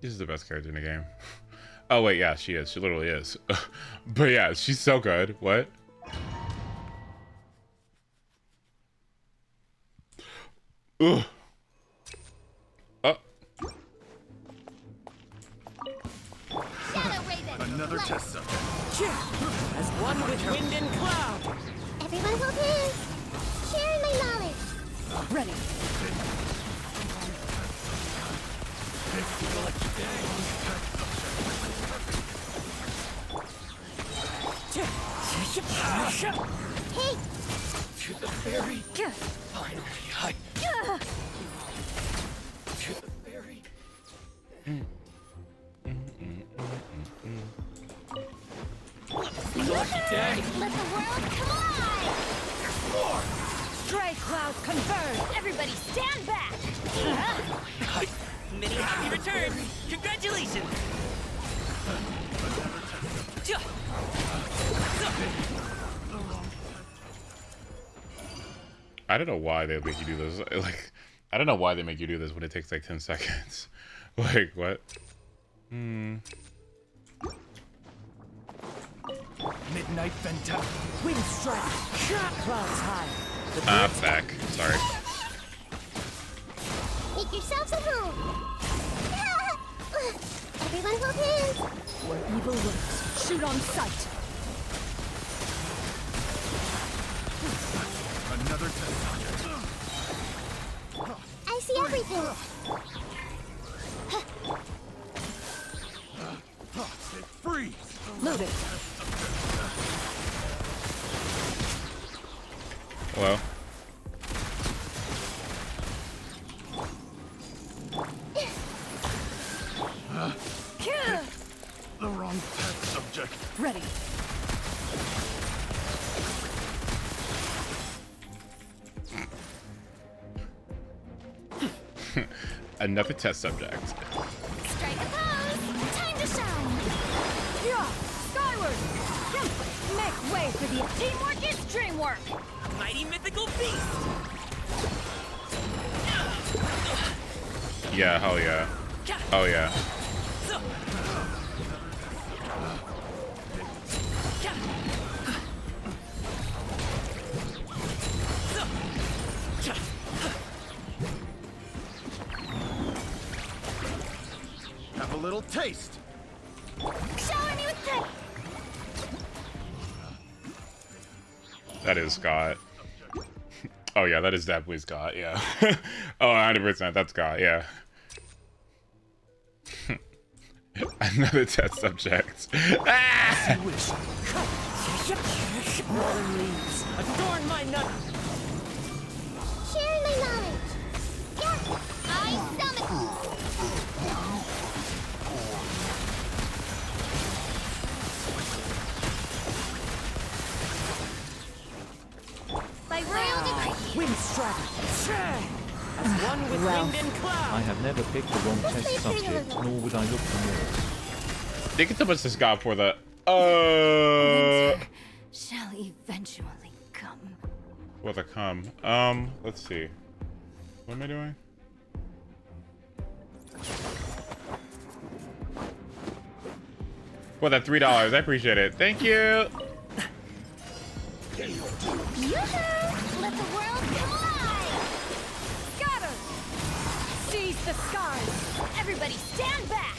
This is the best character in the game. Oh wait, yeah, she is. She literally is. But yeah, she's so good. What? Ugh. Oh. Another test subject. As one with wind and cloud. Everyone hold hands. Sharing my knowledge. Ready. Hey! To the very finally, I to the very. Lucky day. Let the world collide! Stray cloud converge. Everybody stand back! Many happy returns! Congratulations! I don't know why they make you do this. Like, I don't know why they make you do this when it takes like 10 seconds. Like, what? Midnight Venta. Wind strike. Clouds high. Ah, back. Sorry. Make yourselves at home! Everyone hold hands! Where evil lurks, shoot on sight. Another test subject. I see everything! Freeze. Load it. Well. The wrong test subject. Ready. Another test subject. Strike a pose! Time to shine! Yeah, skyward. Make way for the Teamwork is dreamwork! Mighty mythical beast! Yeah, hell yeah. Oh yeah. Have a little taste. Shower me with the... That is Scott. Oh yeah, that is definitely Scott, yeah. Oh, 100%, that's Scott, yeah. Another test subject. Ah! Rolling leaves. Adorn my nut. Sharing my knowledge! Yeah! I summon... By royal decree! Wind strike. As one with wind and cloud. I have never picked the wrong test subject, nor would I look for more. Thank you so much to Scott for the Shall eventually come. for the come. Let's see. What am I doing? For that $3, I appreciate it. Thank you. Yoo-hoo! Let the world collide! Scatter! Seize the skies! Everybody stand back!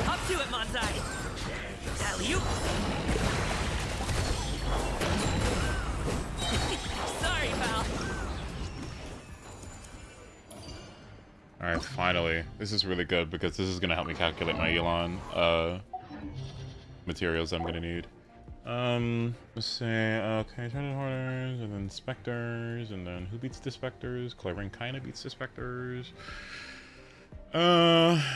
Up to it, Monzai! Alley-oop! Sorry, pal. All right, Finally. This is really good because this is gonna help me calculate my Elon materials I'm gonna need. Let's say, okay, Trident Hoarders, and then Specters, and then who beats the Specters? Clavering kinda beats the Specters. Airlights,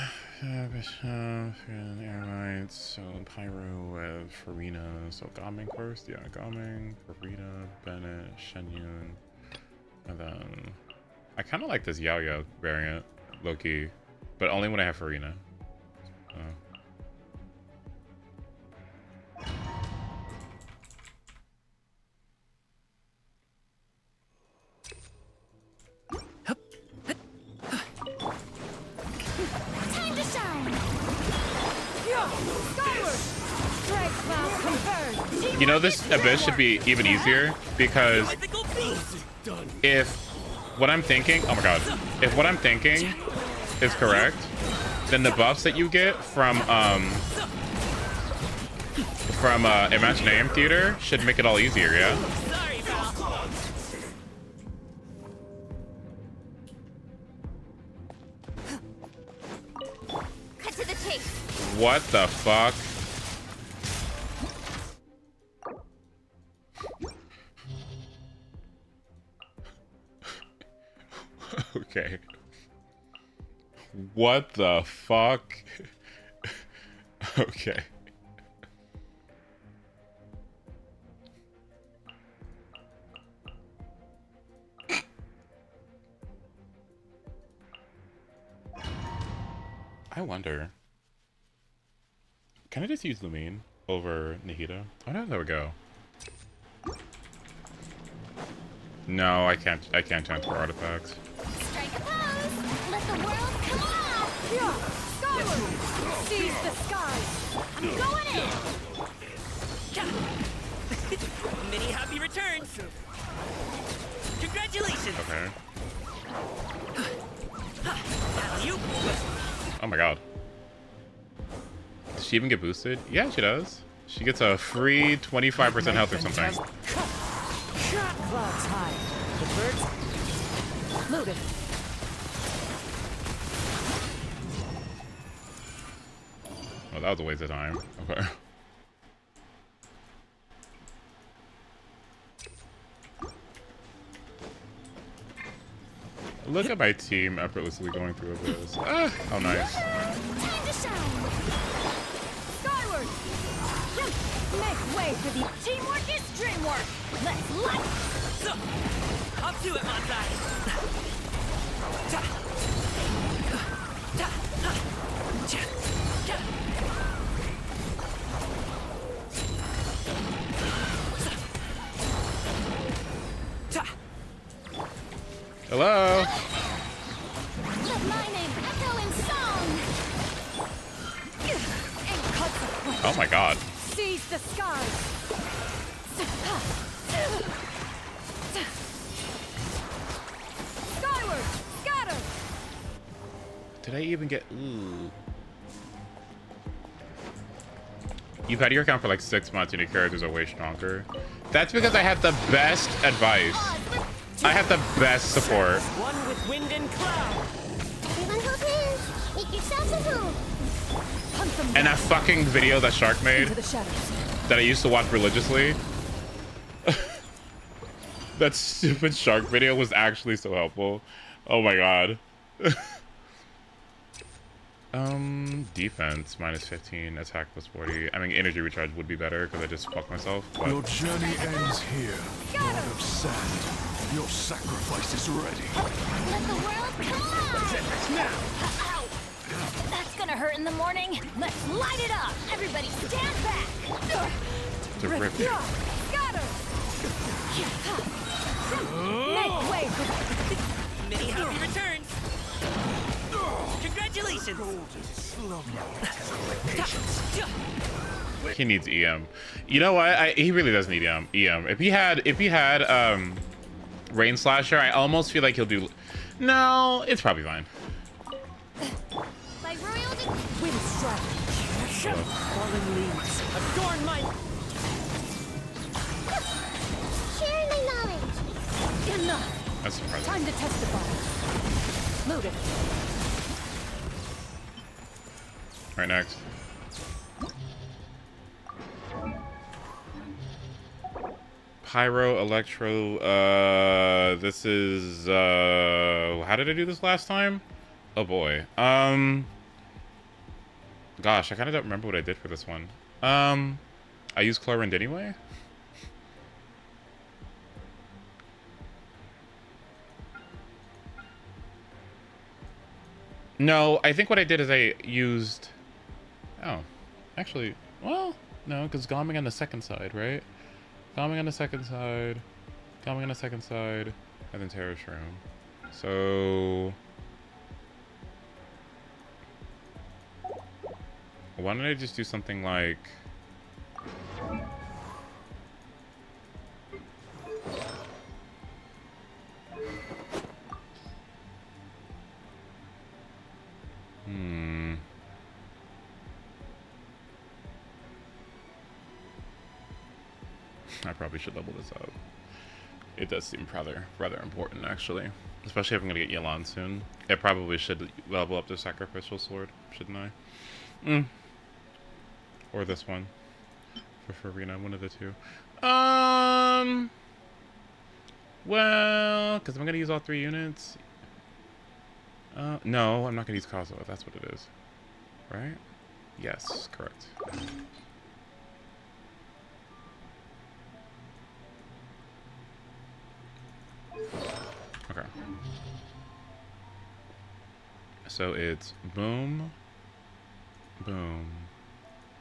so Pyro with Farina, so Gaming first, yeah, Gaming, Farina, Bennett, Shenyun, and then I kinda like this Yao Yao variant, low-key, but only when I have Farina. Time to shine! Skyward! Strike cloud converge! You know, this Abyss should be even easier because if what I'm thinking, oh my god, if what I'm thinking is correct, then the buffs that you get from Imaginarium Theater should make it all easier, yeah? Cut to the chase! What the fuck? Okay. What the fuck? Okay. I wonder. Can I just use Lumine over Nahida? Oh no, there we go. No, I can't transfer artifacts. Strike a pose! Let the world come on! Yeah! Skyward! Seize the skies! I'm going in! Many happy returns. Congratulations. Okay. Alley-oop. Oh my god. Does she even get boosted? Yeah, she does. She gets a free 25% health or something. Clouds high. The birds loaded. Oh, that was a waste of time. Okay. Look at my team effortlessly going through this. Ah, how nice. Time to shine! Skyward! Make way for the teamwork is dreamwork! Let's light! So, up to it, Manzai. Hello. Let my name echo in song! And consequence! Oh my god. Seize the skies! Skyward! Scatter! Did I even get... Ooh. You've had your account for like 6 months and your characters are way stronger. That's because I have the best advice. I have the best support. One with wind and cloud. Everyone hold hands. Make yourselves a move. And that fucking video that Shark made Into the shadows. that I used to watch religiously. That stupid Shark video was actually so helpful. Oh my god. Defense minus 15, attack plus 40. I mean, energy recharge would be better because I just fucked myself. But... Your journey ends here, God of Sand. Your sacrifice is ready. Let the world come on! Now. Ow! That's gonna hurt in the morning. Let's light it up! Everybody stand back! Terrific. Scatter! Make way for... Many happy returns. Congratulations. He needs EM. You know what? He really does need EM. If he had Rain Slasher, I almost feel like he'll do. No, it's probably fine. Like royal Wind strike. Falling leaves. Adorn my. Share my knowledge. Enough. That's surprising. Time to testify. Loaded. Right, next. Pyro, Electro, this is, how did I do this last time? Oh boy. Gosh, I kind of don't remember what I did for this one. I used Chlorinde anyway? No, I think what I did is I used... Oh. Actually, well, no, because Gomming on the second side, right? Gomming on the second side, Gomming on the second side, and then Terror Shroom. So... why don't I just do something like... I probably should level this up. It does seem rather important, actually. Especially if I'm going to get Yelan soon. It probably should level up the Sacrificial Sword, shouldn't I? Or this one. For Farina, one of the two. Well, because I'm going to use all 3 units. No, I'm not going to use Kazuo. That's what it is. Right? Yes, correct. Okay. So it's boom, boom,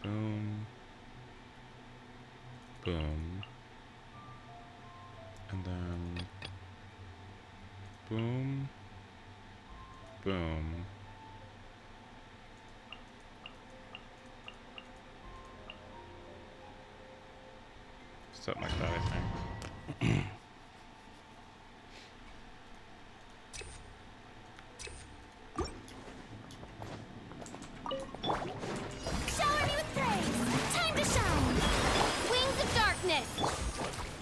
boom, boom, and then boom, boom, something like that, I think. Shower me with praise. Time to shine. Wings of darkness.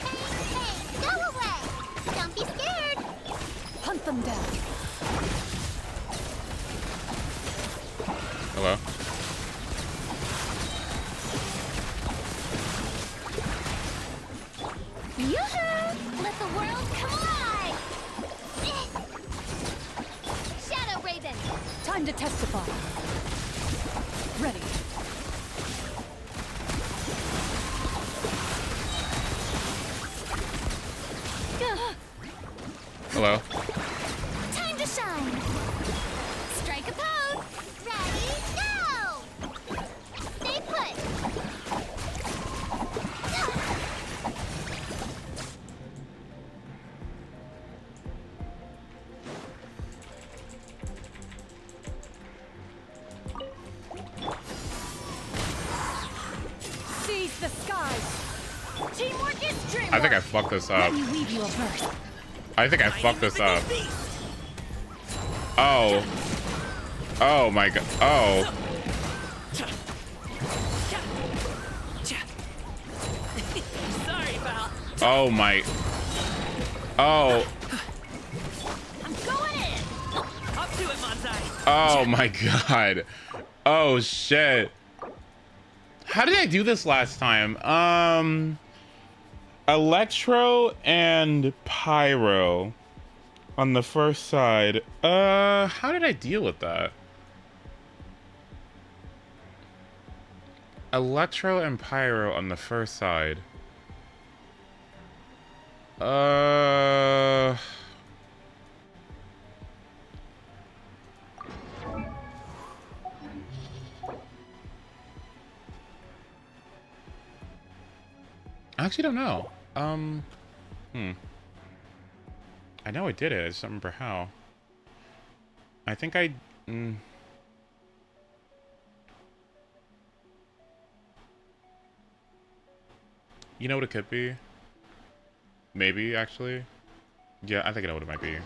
Hey, go away. Don't be scared. Hunt them down. Hello? Yoo-hoo! Let the world come alive. Shadow Raven. Time to testify. Ready. Hello? Time to shine. Strike a pose. Ready, go! Stay put. Seize the skies. Teamwork is true. I think I fucked this up. Let me weave you a verse. I think I fucked this up. Oh. Oh my god. Oh. Sorry, pal. Oh my. Oh. I'm going in. Up to it, Monzai. Oh my god. Oh shit. How did I do this last time? Electro and Pyro on the first side. How did I deal with that? Electro and Pyro on the first side. I actually don't know. I know I did it. I just don't remember how. I think I... You know what it could be? Maybe, actually. Yeah, I think I know what it might be.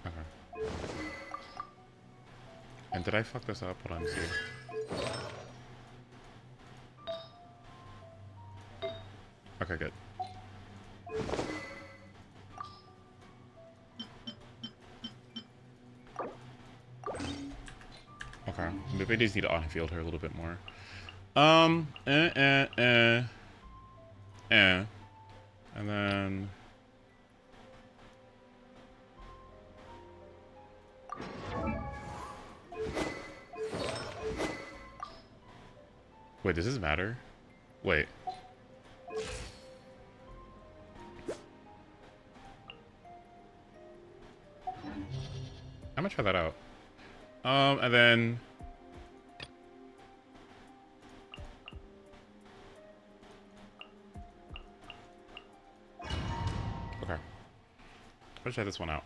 Okay. And did I fuck this up? Hold on, let's see. Okay, good. Okay. Maybe I just need to on-field her a little bit more. And then... Wait, does this matter? Wait. I'm gonna try that out. And then... Okay. Let's try this one out.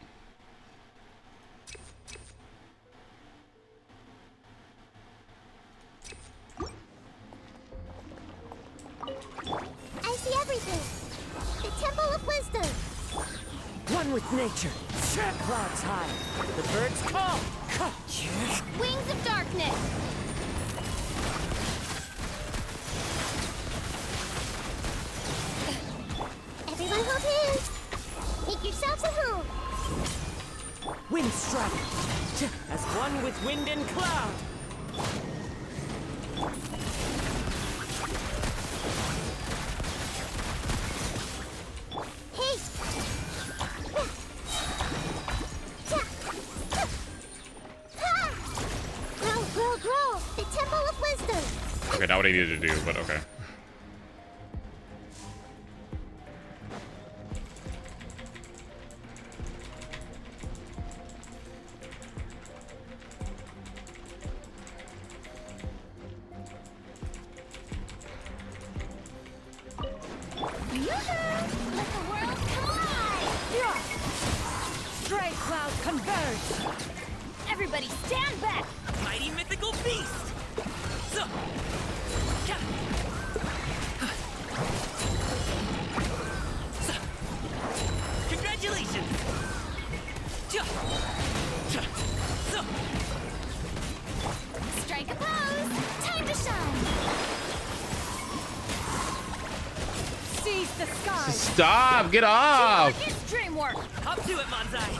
I see everything. The Temple of Wisdom. One with nature. Clouds high. The birds call. Wings of Darkness. Everyone hold hands. Make yourselves at home. Wind strike. As one with wind and cloud. Hey. Grow. The Temple of Wisdom. Okay, not what I needed to do, but okay. Let the world collide. Stray cloud converge! Everybody stand back. Mighty mythical beast. So. Congratulations. Strike a pose. Time to shine. Seize the sky! Stop! Get off! It's dreamwork! Up to it, Manzai.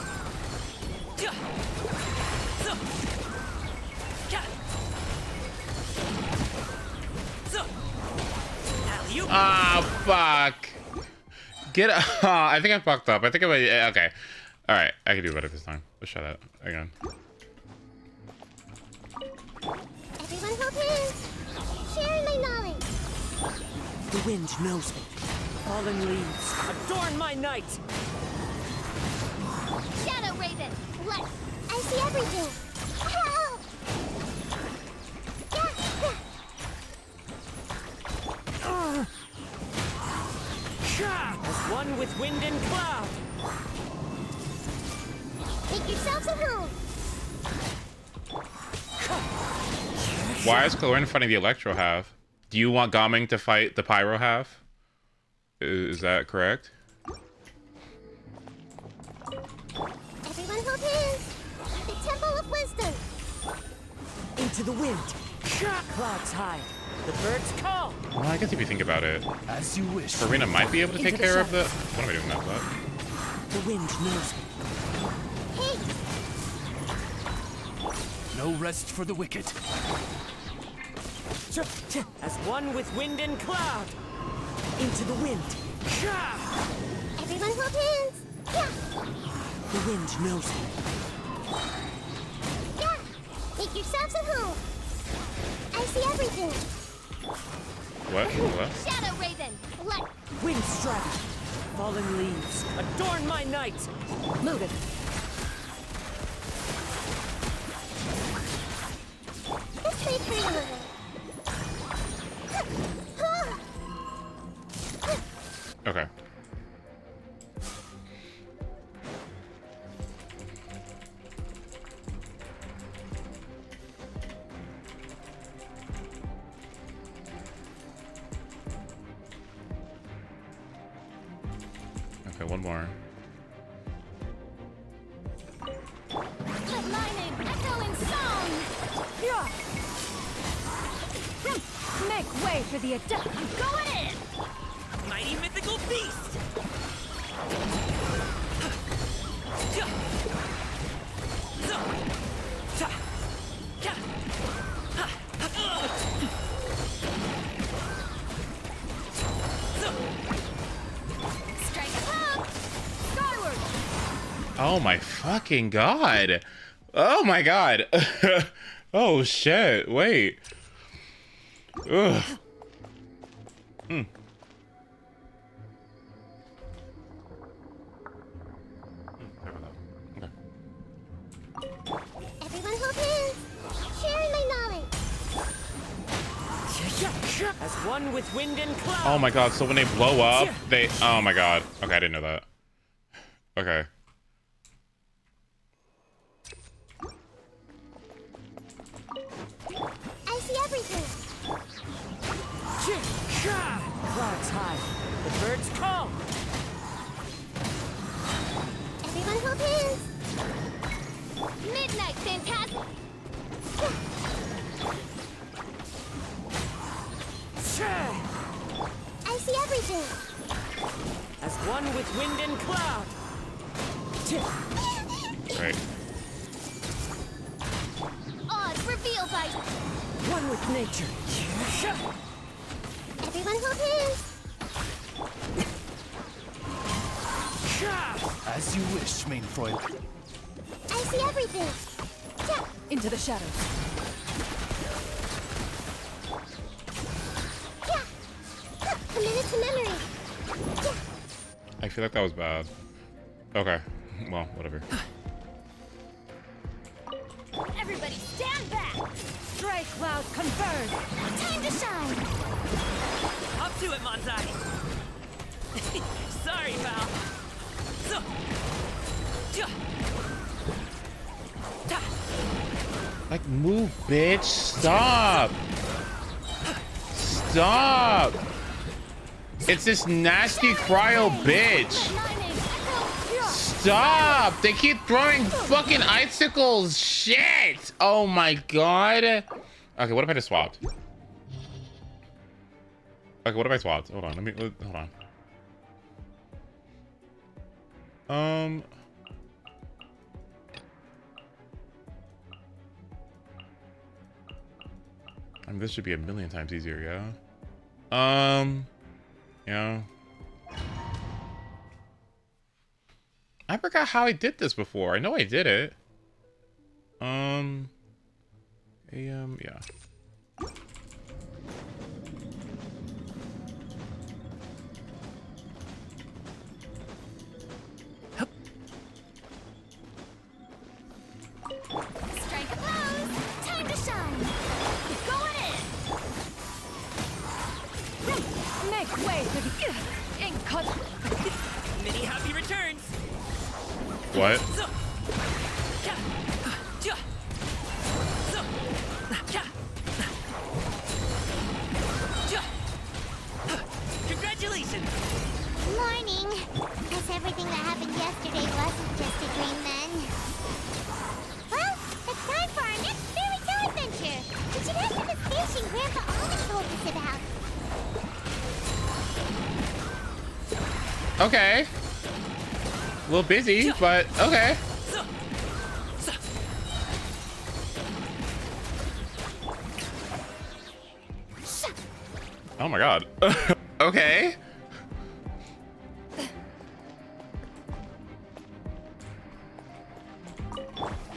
Ah, fuck. Get I think I fucked up. I think I might... Okay. Alright, I can do better this time. Let's try that again. Everyone hold hands. Sharing my knowledge. The wind knows me. Fallen leaves adorn my night. Shadow Raven. Let. I see everything. Help! As one with wind and cloud. Make yourselves at home. Why is Corinne fighting the Electro half? Do you want Gaming to fight the Pyro half? Is that correct? Everyone hold hands. The Temple of Wisdom. Into the wind. Clouds high. The birds call. Well, I guess if you think about it, As you wish. Karina might be able to take care of the... What am I doing that for? The wind knows me. Hey! No rest for the wicked. As one with wind and cloud. Into the wind. Everyone hold hands. Yeah. The wind knows me. Yeah. Make yourselves at home. I see everything. What? Shadow Raven. Let. Wind strike. Fallen leaves adorn my night. Move it. This may hurt a little. Okay. Okay, one more. Let my name echo in song. Yeah. Make way for the adept. I'm going in. Mighty mythical beast. Oh my fucking god. Oh my god. Oh shit. Wait. Ugh. Hmm. Everyone hold hands. Sharing my knowledge. As one with wind and cloud. Oh my god, so when they blow up, they... Oh my god. Okay, I didn't know that. Okay. I see everything. Clouds high. The birds call. Everyone hold hands. Midnight Phantasm. I see everything. As one with wind and cloud. Right. Odds revealed by One with nature. everyone hold hands. As you wish, mein Freund. I see everything. Into the shadows. A minute to memory. I feel like that was bad. Okay. Well, whatever. Everybody stand back. Stray cloud converge. Time to shine. Up to it, Manzai. Sorry, pal. Like, move, bitch. Stop. Stop. It's this nasty cryo bitch. Stop. They keep throwing fucking icicles. Shit. Oh my god. Okay, what if I just swapped? Okay, what if I swapped? Hold on. Hold on. I mean, this should be a million times easier, yeah? Yeah. I forgot how I did this before. I know I did it. Yeah. Strike a pose. Time to shine. Going in. Make way for the ink cut. Many happy returns. What? Congratulations. Morning. Guess everything that happened yesterday wasn't just a dream then. Well, it's time for our next fairy tale adventure. We should head to the station Grandpa always told us about. Okay. A little busy, but okay. Oh my god. Okay.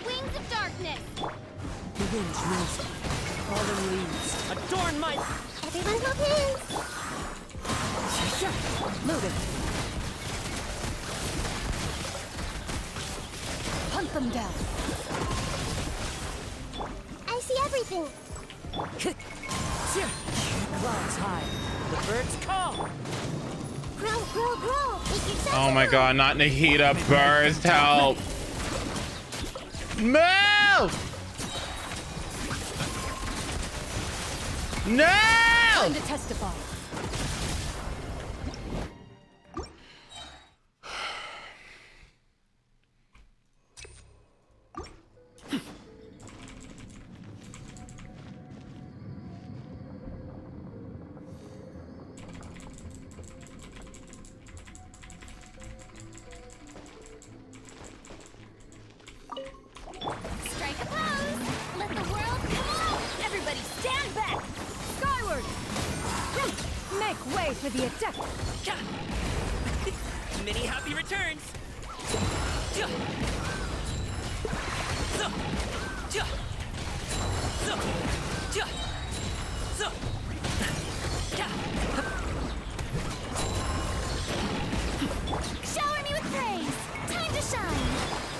Wings of darkness. The winds knows me. Fallen leaves. Adorn my... Everyone hold hands. Move it. Hunt them down. I see everything. Clouds high. The birds call. Grow, grow, grow. Make yourself Oh my god, not Nahida burst, help. Move! No! Time to testify. strike a pose. Let the world come out. Everybody stand back. Skyward. Make way for the adept. Many happy returns. Shower me with praise. Time to shine.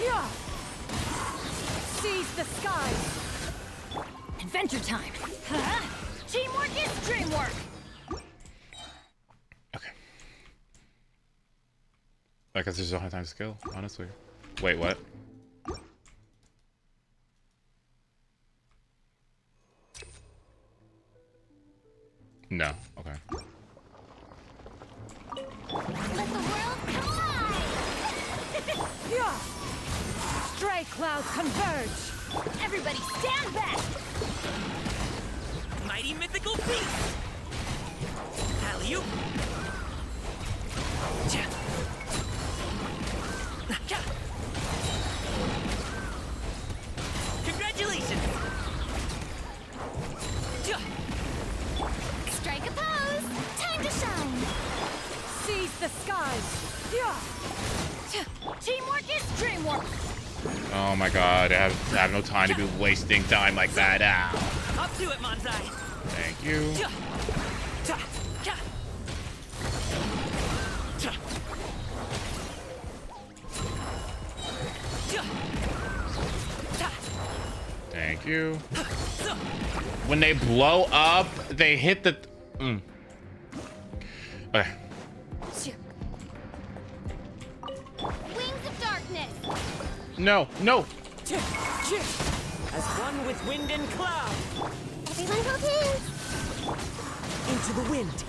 Yeah. Seize the skies. Adventure time. Huh? Teamwork is dreamwork. Okay. I guess there's no high time to skill, honestly. Wait, what? No. Okay. Let the world collide. Yeah. Stray clouds converge. Everybody stand back. Mighty mythical beast! Alley-oop! Congratulations! Strike a pose. Time to shine. Seize the skies. Yeah. Teamwork is dreamwork. Oh my god, I have no time to be wasting time like that. Ow. Up to it, Manzai! Thank you. Thank you. When they blow up, they hit the... Okay. Wings of darkness. No, no. As one with wind and cloud! Everyone hold hands. Into the wind!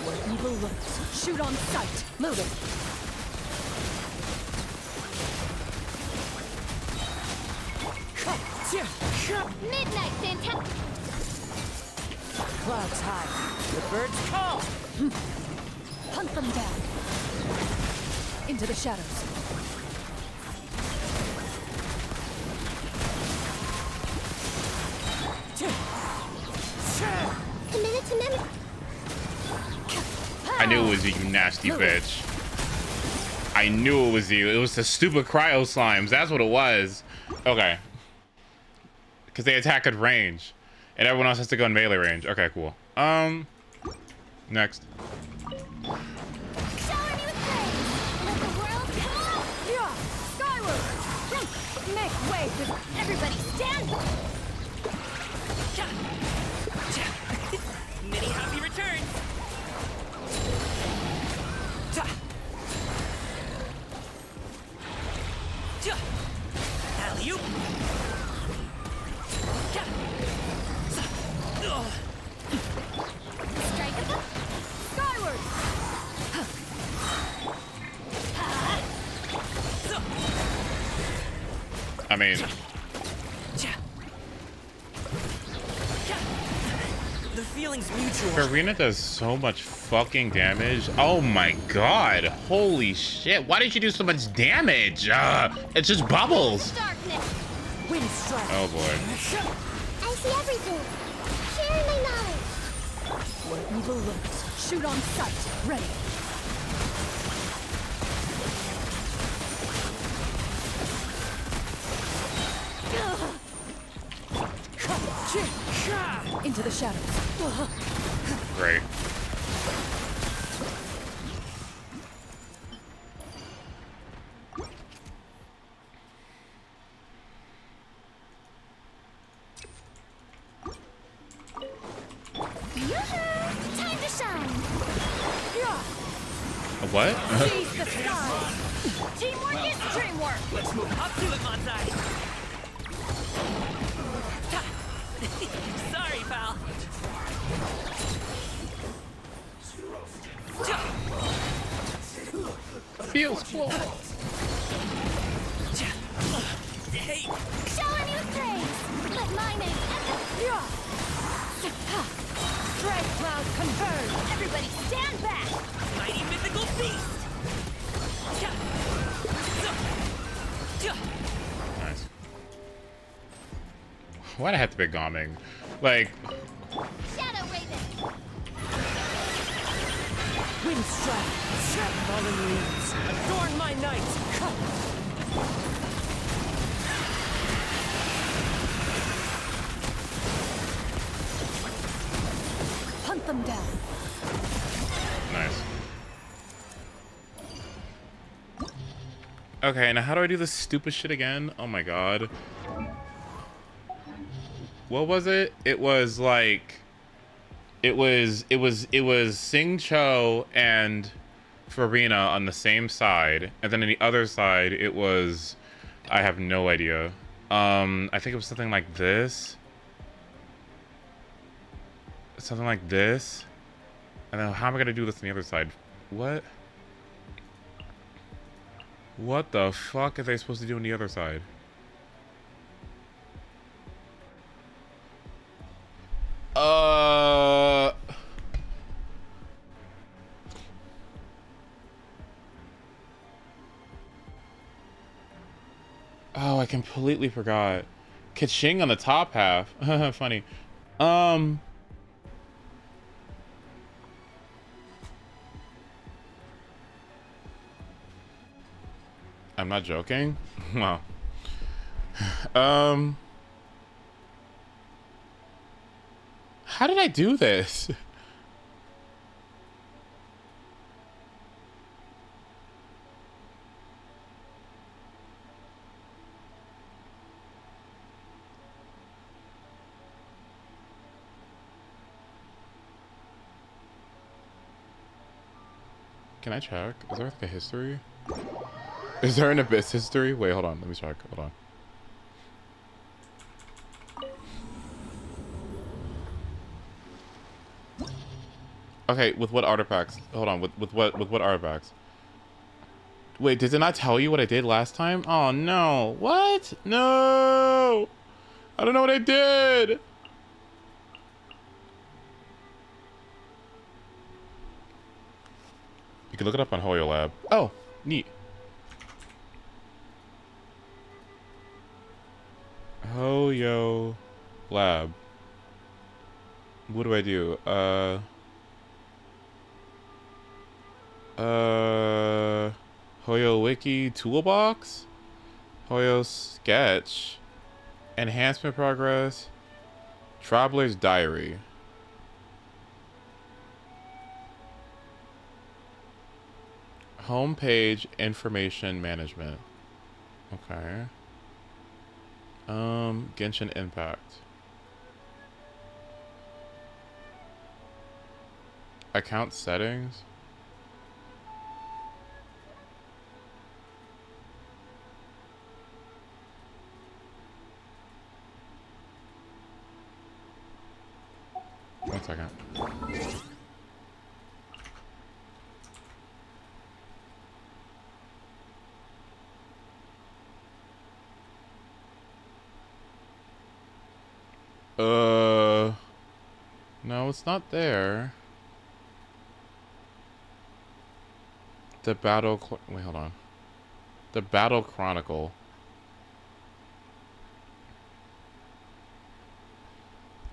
Where evil lurks. Shoot on sight. Moving. Midnight fantastic. Clouds high. The birds call! Hunt them down. Into the shadows. Committed to memory. I knew it was you, you nasty bitch. I knew it was you. It was the stupid cryo slimes. That's what it was. Okay. Because they attack at range. And everyone else has to go in melee range. Okay, cool. Next. Shower me with praise. Let the world come. Yeah. Skyward. Make way. Everybody stand back. Many happy returns! Alley-oop! Strike a Skyward. I mean... The feeling's mutual. Karina does so much fucking damage. Oh my god. Holy shit. Why did you do so much damage? It's just bubbles. darkness. Wind strike. Oh boy. I see everything. Sharing my knowledge. Where evil lurks. Shoot on sight. Ready. Into the shadows. Great. Time to shine. What? Seize the sky. Teamwork is dreamwork. Let's move up to it, Manzai! Sorry, pal. Feels cool. Hey! Shower me with praise. Let my name echo. Stray clouds converge. Everybody stand back. Mighty mythical beast! Nice. Why'd I have to be gomming? Like... Shadow Raven. Wind strike! Fallen leaves! Adorn my night! Hunt them down. Nice. Okay, now how do I do this stupid shit again? Oh my god. What was it? It was like it was Sing Cho and Farina on the same side, and then on the other side it was I have no idea. I think it was something like this. Something like this. And then how am I gonna do this on the other side? What? What the fuck are they supposed to do on the other side? Oh, I completely forgot. Kaching on the top half. Funny. I'm not joking. Wow. How did I do this? Can I check? Is there like a history? Is there an abyss history? Wait, hold on. Let me check. Hold on. Okay, with what artifacts? Hold on. With what artifacts? Wait, did it not tell you what I did last time? Oh no. What? No. I don't know what I did. You can look it up on Hoyo Lab. Oh, neat. Hoyo Lab. What do I do? Hoyo Wiki Toolbox? Hoyo Sketch. Enhancement Progress. Traveler's Diary. Homepage Information Management. Okay. Genshin Impact. Account settings. One second. No, it's not there. The battle. Wait, hold on. The Battle Chronicle.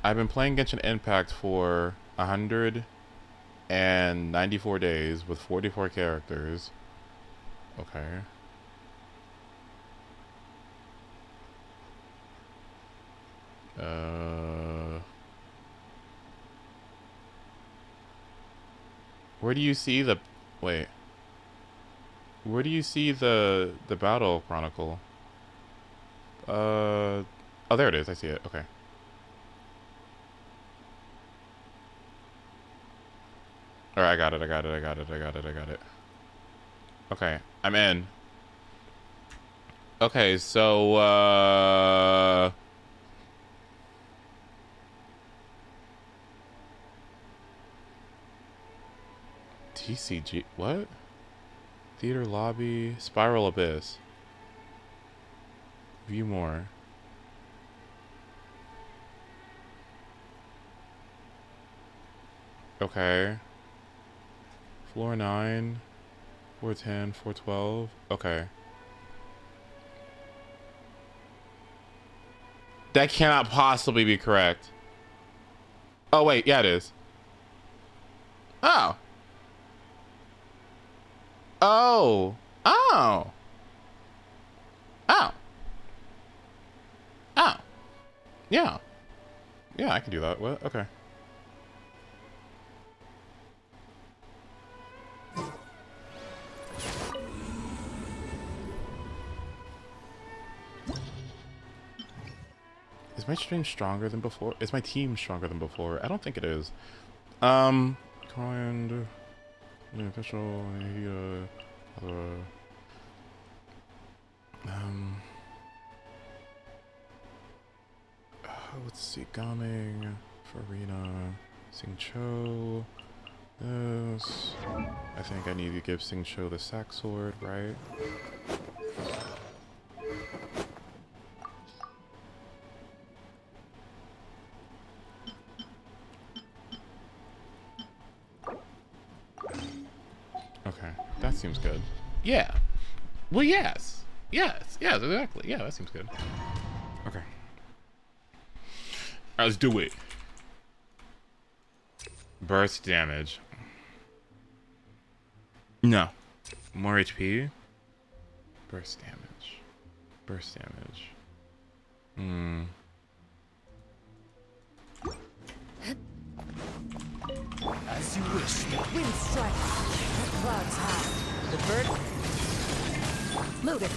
I've been playing Genshin Impact for 194 days with 44 characters. Okay. Where do you see the... Wait. Where do you see the Battle Chronicle? Oh, there it is. I see it. Okay. Alright, I got it. Okay, I'm in. Okay, so, TCG, what? Theater lobby, Spiral Abyss. View more. Okay. Floor 9, 410, 412. Okay. That cannot possibly be correct. Oh, wait. Yeah, it is. Oh. Oh. Oh. Yeah. Yeah, I can do that. What? Okay. Is my stream stronger than before? Is my team stronger than before? I don't think it is. Command, official, let's see, Gaming, Farina, Sing Cho, this. I think I need to give Sing Cho the sack sword, right? Okay, that seems good. Yeah. Well, yes. Yes, exactly. Yeah, that seems good. Okay. Alright, let's do it. Burst damage. No. More HP. Burst damage. Burst damage. As you wish. Wind strike. Clouds high. The bird. Loaded.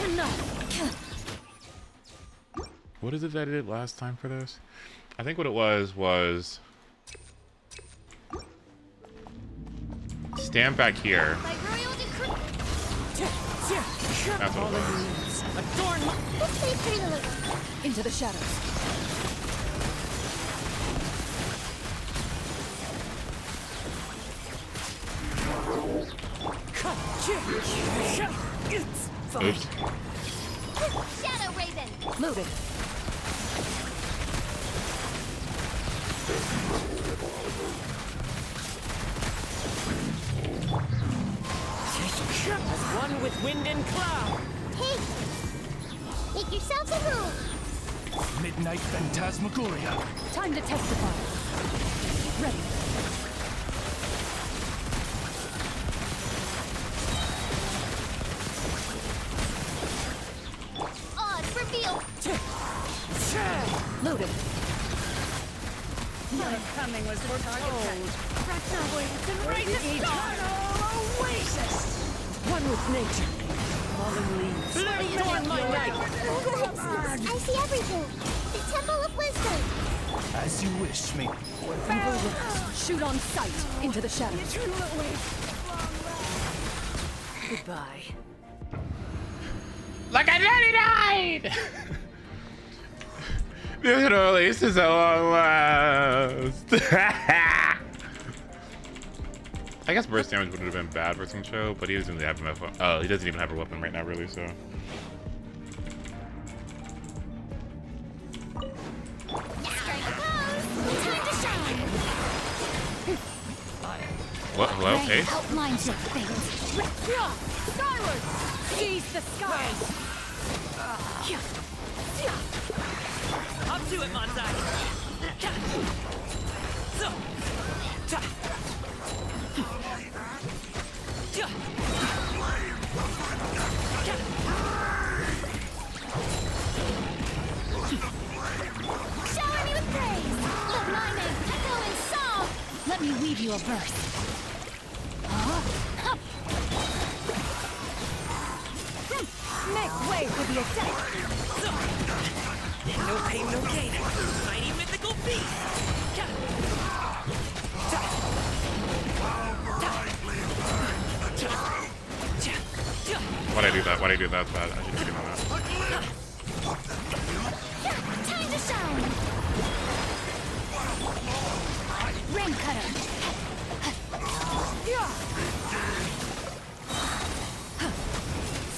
Enough. What is it that I did last time for this? I think what it was stand back here. That's what it was. Into the shadows. Oops. Shadow Raven. Loaded. As one with wind and cloud. Hey, make yourselves a room. Midnight Phantasmagoria. Time to testify. Ready. Odds reveal. Loaded. Your coming was foretold. Embrace the eternal oasis. One with nature. Falling leaves. Adorn my night. I see everything. The Temple of Wisdom. As you wish, me. Evil works. Shoot on sight into the shadows. Goodbye. Like I nearly died! This release is a long last. I guess burst damage would have been bad for Sing Cho, but he doesn't even have a weapon. Oh, he doesn't even have a weapon right now, really, so. What? Hello? Hey? Outlines your fate. Skyward! Seize the skies! Up to it, Manzai. Shower me with praise. Let my name echo in song. Let me weave you a verse. Make way for the attack! No pain, no gain. Mighty mythical beast. Why'd I do that? Why'd I do that? That's bad. I shouldn't be doing that. Time to shine. Rain cutter!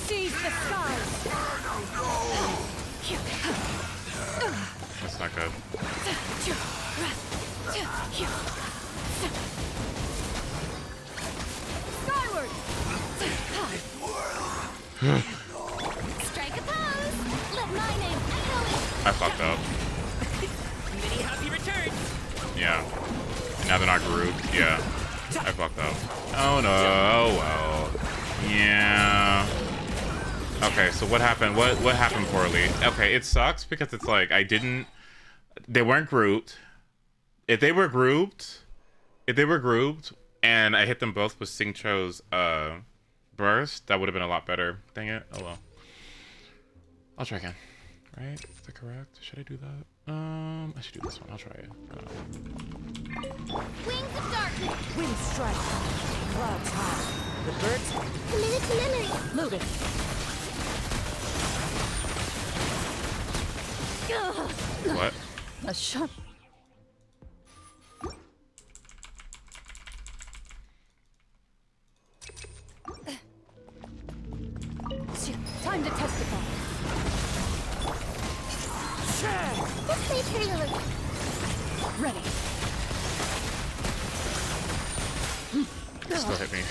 Seize the skies! That's not good. Skyward! Strike a pose. Let my name echo in. I fucked up. Many happy returns. Yeah. Now they're not grouped. Yeah. I fucked up. Oh no. Oh well. Yeah. Okay, so what happened? What happened poorly? Okay, it sucks because it's like they weren't grouped. If they were grouped, and I hit them both with Singcho's burst, that would have been a lot better. Dang it. Oh well. I'll try again. Right? Is that correct? Should I do that? I should do this one. I'll try it. Wings of darkness. Wind strike. Clouds high. The birds Committed to memory. loaded. What? A sharp. Time to testify. This way, trailer. Ready. Still hit me.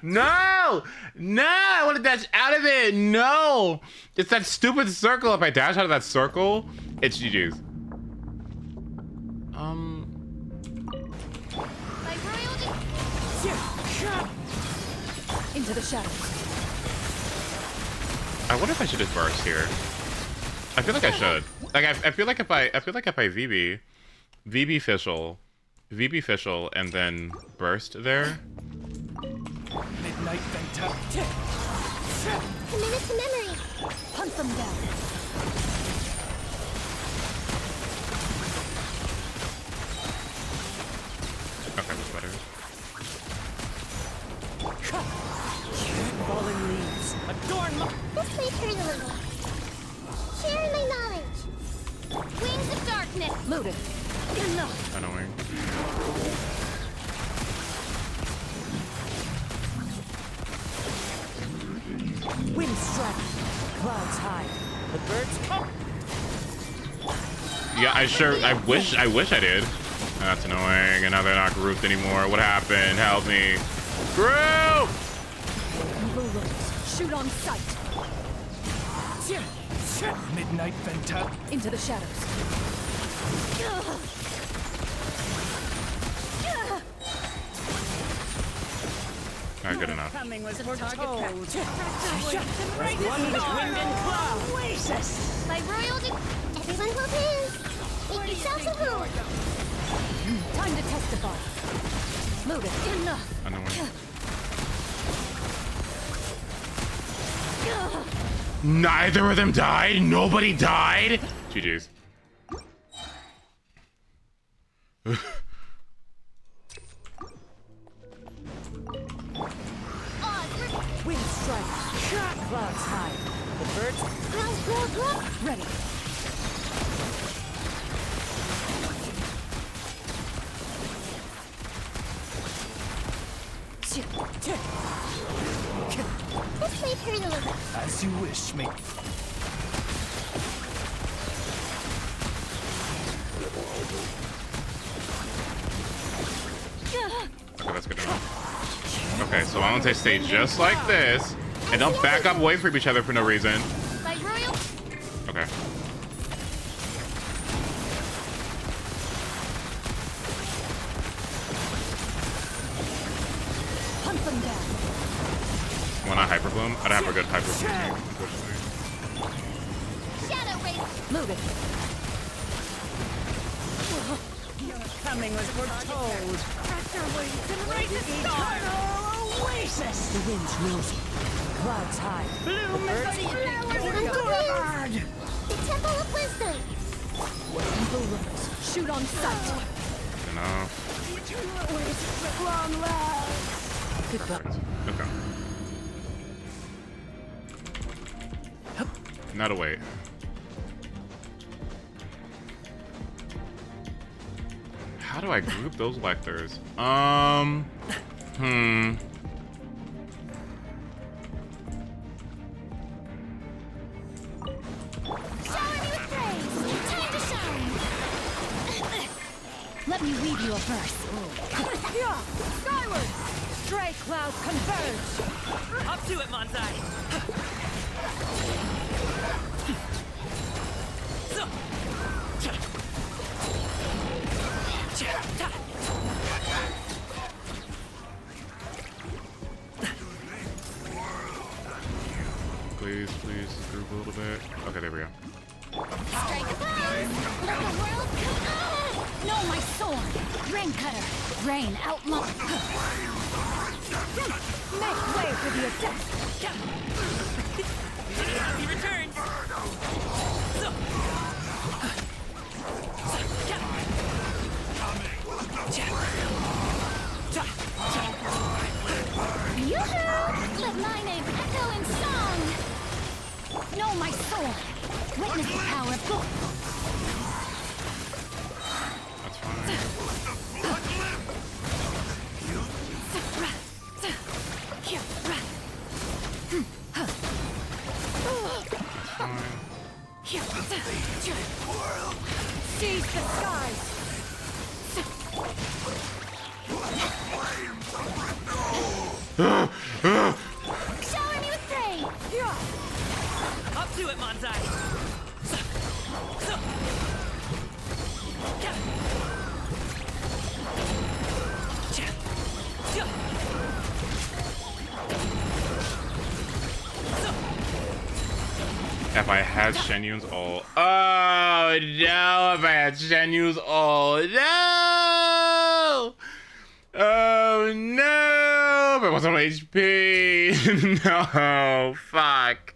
No! No! I want to dash out of it! No! It's that stupid circle. If I dash out of that circle, it's GG's. Into the shadows. I wonder if I should just burst here. I feel like I should. Like I feel like if I VB official, and then burst there. Midnight Venta. Committed to memory. Hunt them down. Okay, that's better. Falling leaves. Adorn my... This way, trailer. Share my knowledge. Wings of darkness. Loaded. Enough. Annoying. Wind strike. Clouds high. The birds come. Yeah, I wish I did. That's annoying. And now they're not grouped anymore. What happened? Help me. Group! Evil looks. Shoot on sight. Midnight Venta. Into the shadows. Not good enough. Coming was foretold. One with wind and cloud. Oasis. By royalty, everyone hold hands. Make yourselves a room. Time to testify. Loaded. Enough. Annoying. Neither of them died? Nobody died? GG's. Wind strike. Clouds high. The birds ready. This way, trailer. As you wish, mate. Okay, that's good enough. Okay, so why don't they stay just like this and don't back up away from each other for no reason? By royal. Okay. Hunt them down. Want a hyper bloom? I don't have a good hyper bloom, unfortunately. Shadow race. Loaded. Coming was foretold. Crack their wings and raise the eternal oasis. The winds rosy. Clouds high. Bloom as the flowers and bird. The temple of wisdom. Evil looks. Shoot on sight. Enough. Oasis at long last. Perfect. Okay. Not a wait. How do I group those lectors? Let me weave you a verse. Skyward! Stray clouds converge! Up to it, Manzai! Please. it. Okay, there we go. Strike a pose! Let the world come out! No, my sword! Rain cutter! Rain outline! Make way for the attack! Happy returns! Yoo-hoo! Let my name echo in song! Know my sword! Witness the power of God! That's fine. Seize the skies! Shower me with rain! Up to it, Manzai! If I had Shenyun's ult. Oh no, if I had Shenyun's ult. No! Oh no! If I wasn't on HP. No, fuck.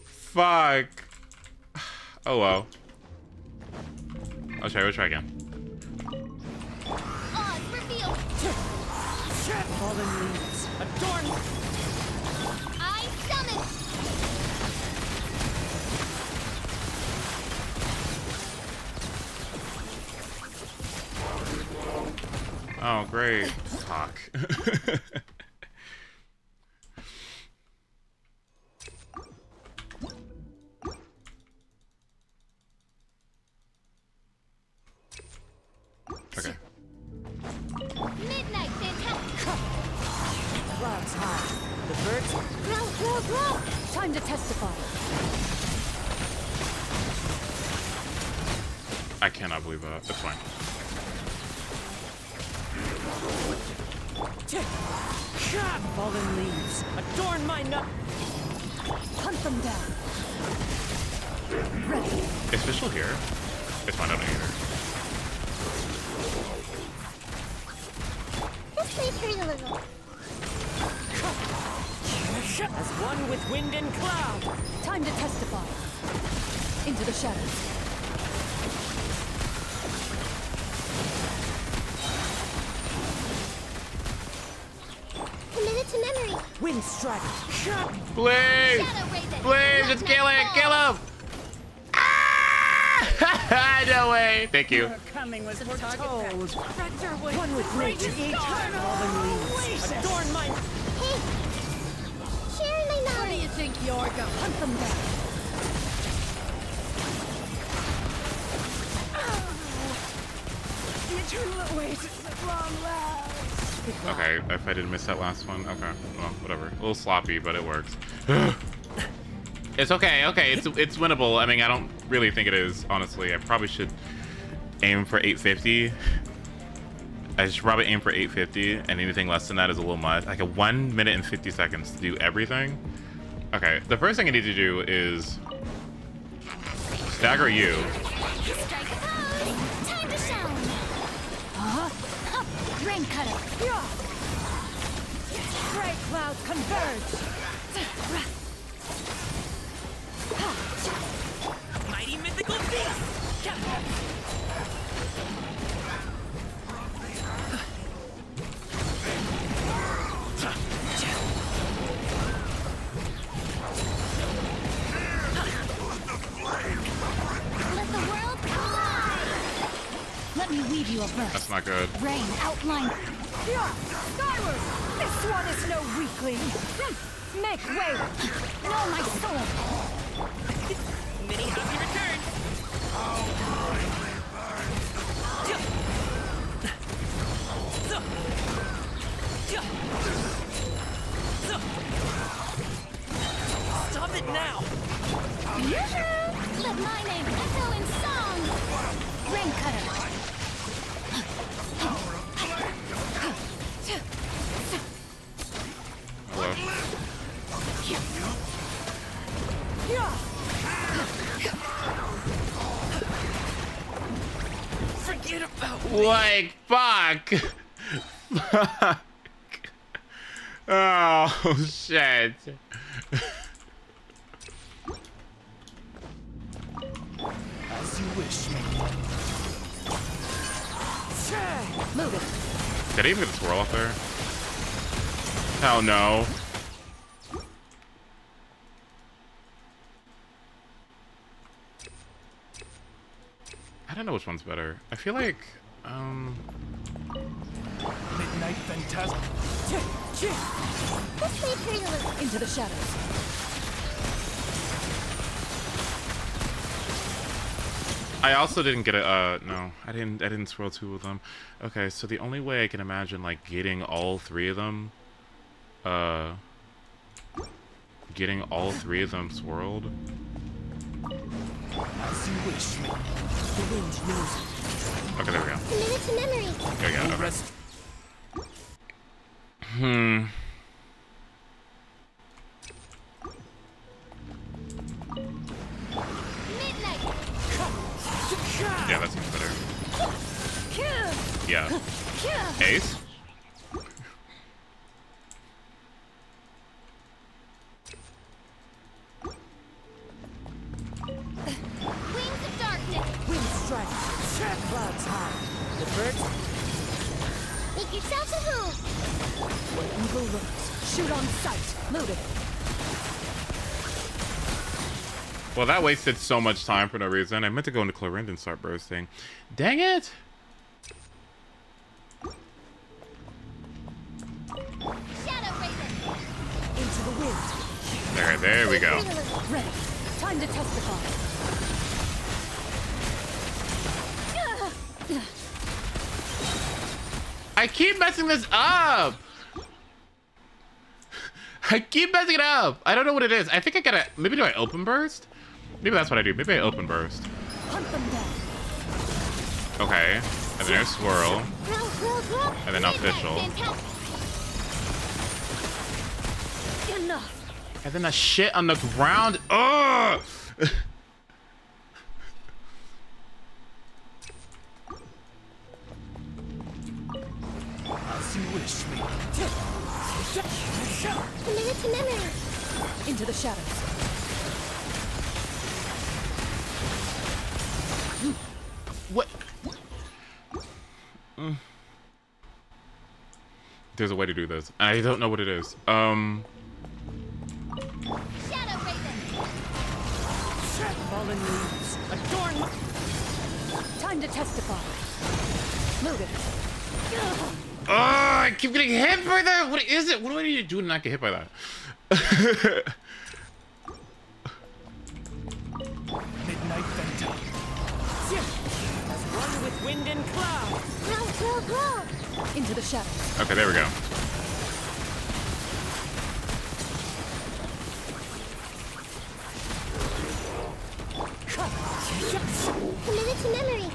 Fuck. Oh well. We'll try again. Oz, reveal! Fallen leaves, adorn! I summon! Oh, great. Fuck. Okay. Midnight fantastic! Clouds high. The birds... Grow! Time to testify. I cannot believe that. That's fine. Fallen leaves, adorn my nut! Hunt them down. Ready. Is Fischl here? It's fine, I don't need her. Just wait for you a little. As one with wind and cloud! Time to testify. Into the shadows. Commit it to memory. Wind strider! Blaze! Shadow Raven. Blaze, just kill it! Kill him! Ah! No way! Thank you. Coming was foretold. One with nature, eternal fallen leaves, adorn my... Hey! Sharing my knowledge. Where do you think you're going? Hunt them down. The eternal oasis at long last. Okay, if I didn't miss that last one, okay. Well, whatever. A little sloppy, but it works. It's okay, it's winnable. I mean, I don't really think it is, honestly. I probably should aim for 850. I should probably aim for 850, and anything less than that is a little much. Like a 1 minute and 50 seconds to do everything. Okay, the first thing I need to do is stagger you. Strike a pose! Time to shine! Rain cutter! Gray clouds converge. Mighty mythical beast! Let the world collide! Let me weave you a verse. That's not good. Rain outline. Skyward! This one is no weakling. Make way. Know my sword. Many happy returns! Stop it now! Yoo-hoo! Let my name echo in song. Rain cutter. Hello. Forget about me. Like, fuck. Fuck. Oh, shit. As you wish, Move it. Did I even get the swirl up there? Hell no. I don't know which one's better. I feel like, Midnight Phantasm. Let's play pretty little. Into the shadows. I also didn't get it. No, I didn't swirl two of them. Okay, so the only way I can imagine like getting all three of them, swirled. As you wish, the wind knows it. Okay, there we go. A minute to memory. There we go. Okay. Rest. Midnight. Yeah, that seems better. Yeah. Ace? Wings of darkness. Wind strike. Clouds high. The birds. Make yourself a home. Where evil lurks. Shoot on sight. Move it. Well, that wasted so much time for no reason. I meant to go into Clorinda and start bursting. Dang it! Shadow Raven. Into the wind. There we go. Ready. Time to testify. I keep messing this up! I keep messing it up! I don't know what it is. I think I gotta... Maybe do I open burst? Maybe that's what I do. Maybe I open burst. Hunt them down. Okay. And then there's swirl. And then official. Enough. And then a shit on the ground. Ugh! As you wish, A minute to memory. Into the shadows. What? There's a way to do this. I don't know what it is. Shadow Raven. Fallen leaves. Adorn my... Time to testify. Move it. Oh, I keep getting hit by that. What is it? What do I need to do to not get hit by that? Midnight Phantasm. As one with wind and cloud. Growl. Into the shadows. Okay, there we go. A minute to memory.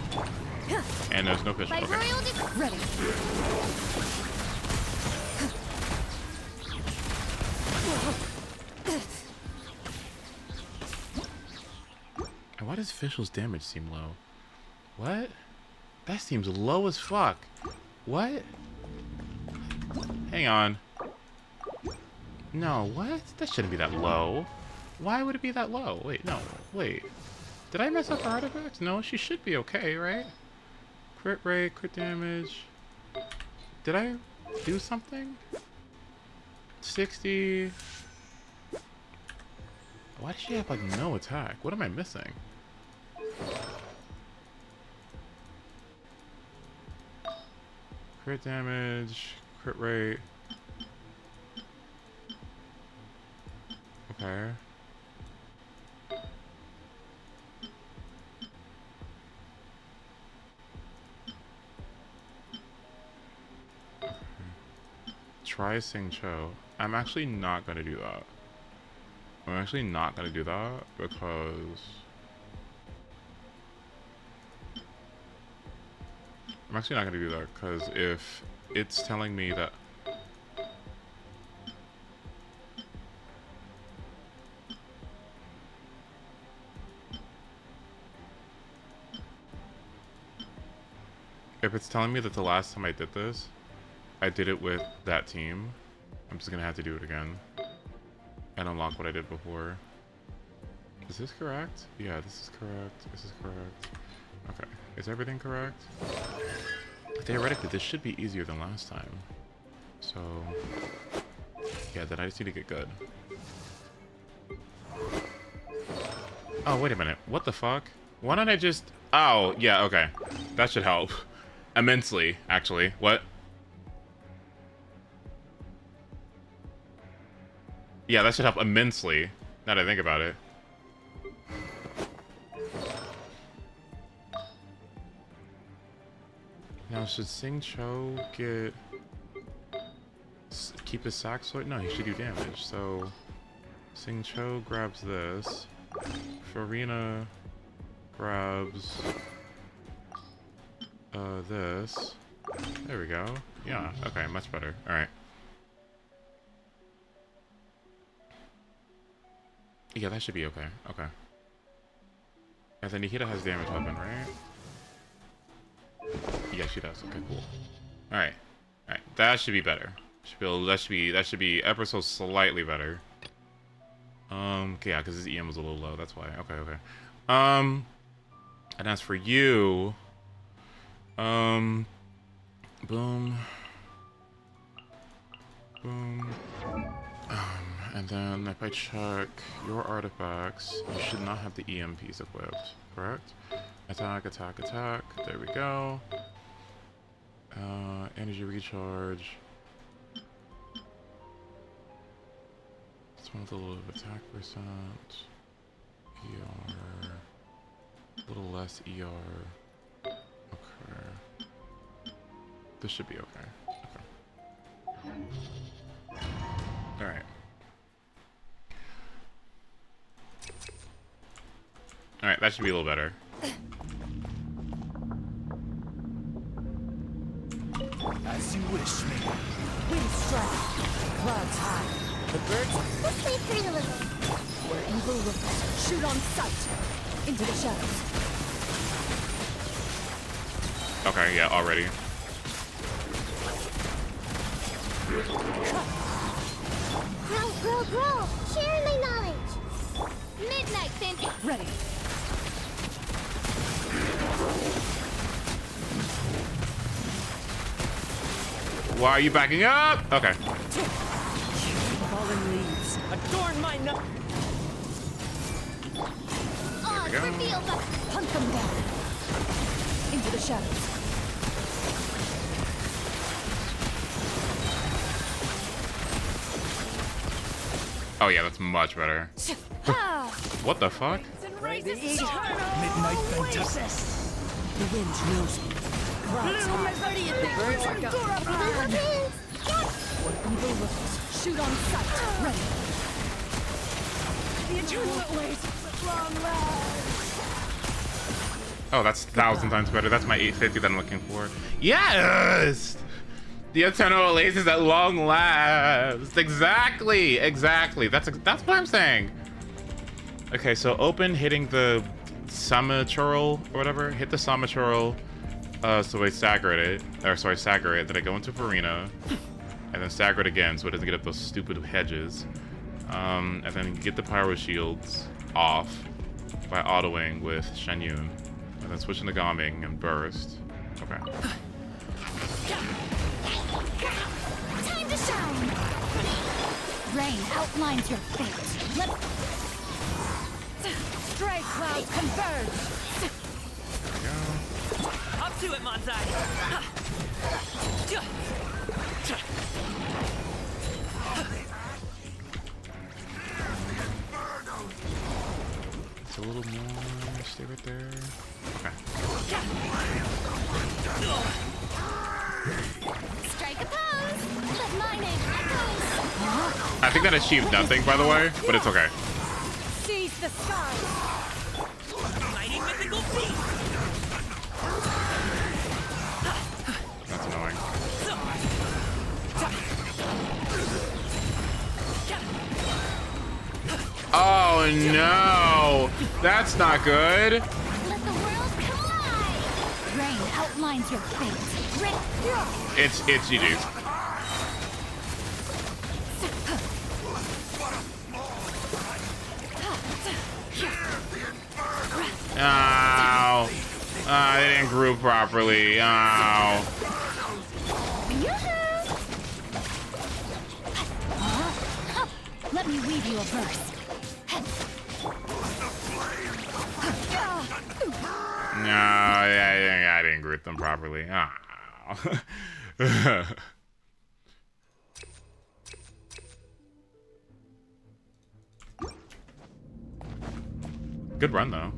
And there's no fish. By Okay. royal Ready. And why does Fischl's damage seem low? What? That seems low as fuck. What? Hang on. No, what? That shouldn't be that low. Why would it be that low? Wait, no. Wait. Did I mess up her artifacts? No, she should be okay, right? Crit rate, crit damage. Did I do something? 60. Why does she have, like, no attack? What am I missing? Crit damage, crit rate. Okay. Try Sing Cho. I'm actually not gonna do that. I'm actually not gonna do that because if it's telling me that if it's telling me that the last time I did this, I did it with that team, I'm just gonna have to do it again and unlock what I did before. Is this correct? Yeah, this is correct. This is correct. Okay, is everything correct? Theoretically, this should be easier than last time. So, yeah, then I just need to get good. Oh, wait a minute. What the fuck? Why don't I just... Oh, yeah, okay. That should help. Immensely, actually. What? Yeah, that should help immensely, now that I think about it. Now, should Sing Cho get... keep his sack sword? No, he should do damage, so... Sing Cho grabs this. Farina grabs... this. There we go. Yeah, okay, much better. Alright. Yeah, that should be okay. Okay. And then Nikita has damage weapon, right? Yeah, she does. Okay, cool. Alright. Alright. That should be better. That should be ever so slightly better. Okay, yeah, because his EM was a little low, that's why. Okay, okay. And as for you, boom. Boom. And then if I check your artifacts, you should not have the EMPs equipped, correct? Attack, attack, attack. There we go. Energy recharge. This one with a little bit of attack percent. ER. A little less ER. Okay. This should be okay. Okay. Alright. Alright, that should be a little better. As you wish, me. Wind strike. Clouds high. The birds. Let's play pretty little. We're invulnerable. Shoot on sight. Into the shadows. Okay, yeah, already. Grow. Share my knowledge. Midnight Fancy. Ready. Why are you backing up? Okay. Fallen leaves. Adorn my nut. Oh, go. reveal the... Hunt them down. Into the shadows. Oh yeah, that's much better. What the fuck? Midnight fantastic. The wind knows me. Clouds high. The birds are gone. We're invulnerable. Shoot on sight. Ready. The eternal awaits at long last. Oh, that's 1,000 times better. That's my 850 that I'm looking for. Yes! The eternal oasis at long last. Exactly. That's what I'm saying. Okay, so open hitting the Samachurl or whatever. Hit the Samachurl. So I stagger it. Or sorry, stagger it. Then I go into Farina. And then stagger it again so it doesn't get up those stupid hedges. And then get the pyro shields off by autoing with Shenyun. And then switch into Gaming and burst. Okay. Time to shine. Rain outlines your fate. Stray clouds converge. There Up to it, Manzai. It's a little more. Stay right there. Okay. Strike a pose. But my name echoes. I think that achieved nothing, by the way, but it's okay. Seize the skies. Mighty mythical beast. That's annoying. Oh no! That's not good! Let the world collide. Rain outlines your fate. It's GG's. Ow. They didn't group properly. Ow. Let me weave you a verse. No, I didn't group them properly. Ow. Good run, though.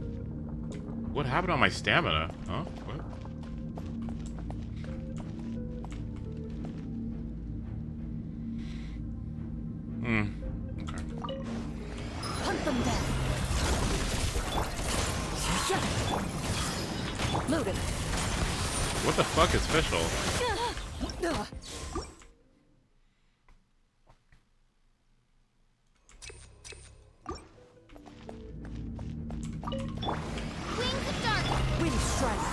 What happened on my stamina? Huh? What? Okay. Hunt them down. Loaded. What the fuck is official? Wings of dark. Wind strike.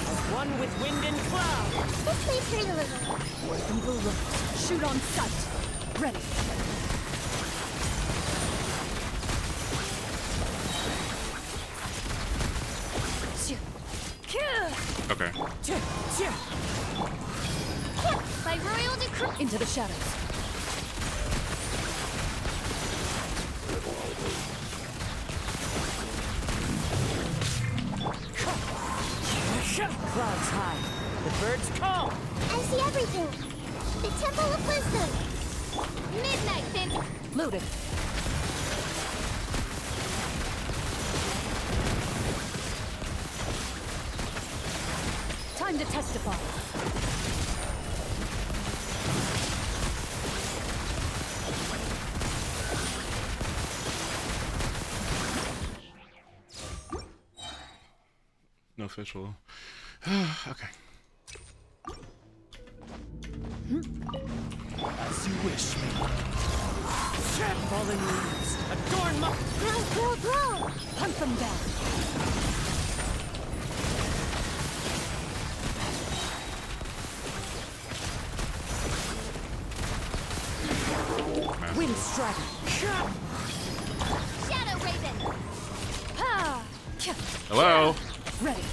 As one with wind and cloud. This way, pretty little. Where evil lurks. Shoot on sight. Ready. Okay. By royal decree. Into the shadows. Clouds high. The birds call. I see everything. The Temple of Wisdom. Midnight, then. Loaded. Time to testify. No official. Okay. As you wish, me. Fallen leaves. Adorn my... Grow. Hunt them down. Wind strike. Shadow Raven. Ah! Hello? Ready.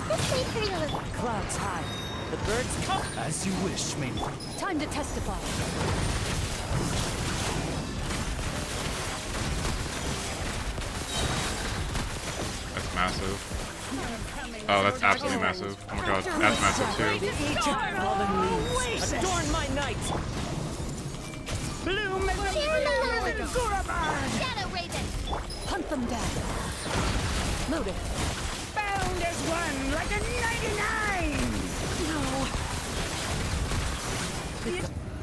This way, pretty little. Clouds high. The birds come. As you wish, me. Time to testify. That's massive. Oh, that's absolutely massive. Oh my god, that's massive too. Fallen leaves. Adorn my night. Bloom as a Shadow Raven. Hunt them down. Loaded. bound as one like a 99.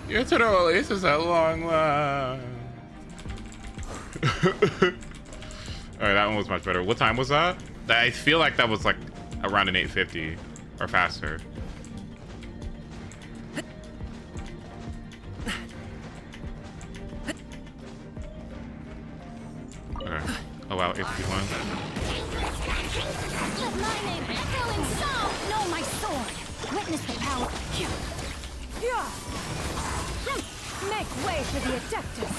You're to the releases at long last. Alright, that one was much better. What time was that? I feel like that was like around an 8:50 or faster. Okay. Oh wow, 8:51. Let my name echo in song. Know my sword. Witness the power. Make way for the Adeptus.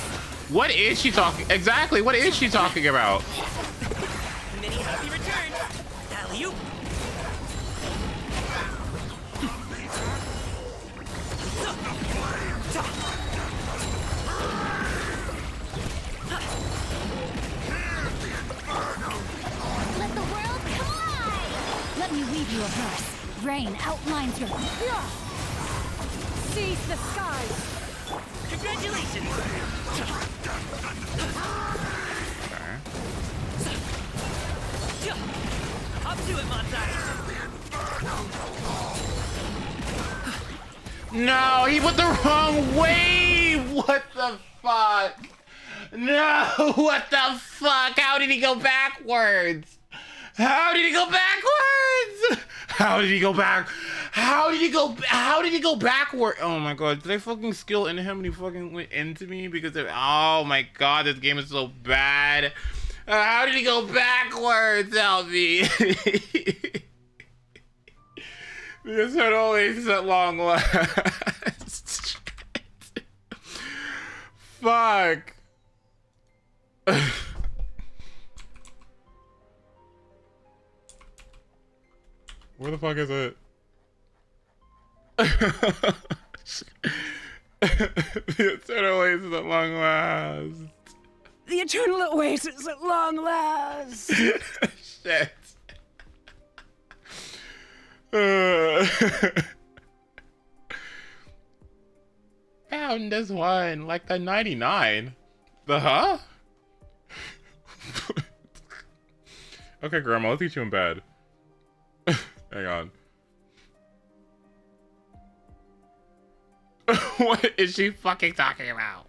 What is she talking? Exactly, what is she talking about? Many happy returns. Alley-oop. Let the world come alive. Let me weave you a verse. Rain outlines your... Seize the skies. Congratulations. Okay. Up to it, Montai. No, he went the wrong way! What the fuck? No, what the fuck? How did he go backwards? How did he go backwards? How did he go back? How did he go? How did he go backward? Oh my god! Did I fucking skill into him and he fucking went into me because of? Oh my god! This game is so bad. How did he go backwards? Help me! Because it always at long last. Fuck. Where the fuck is it? The eternal oasis at long last. The eternal oasis at long last. Shit. Found this one, like the 99. The huh? Okay, Grandma, I'll teach you in bed. Hang on. What is she fucking talking about?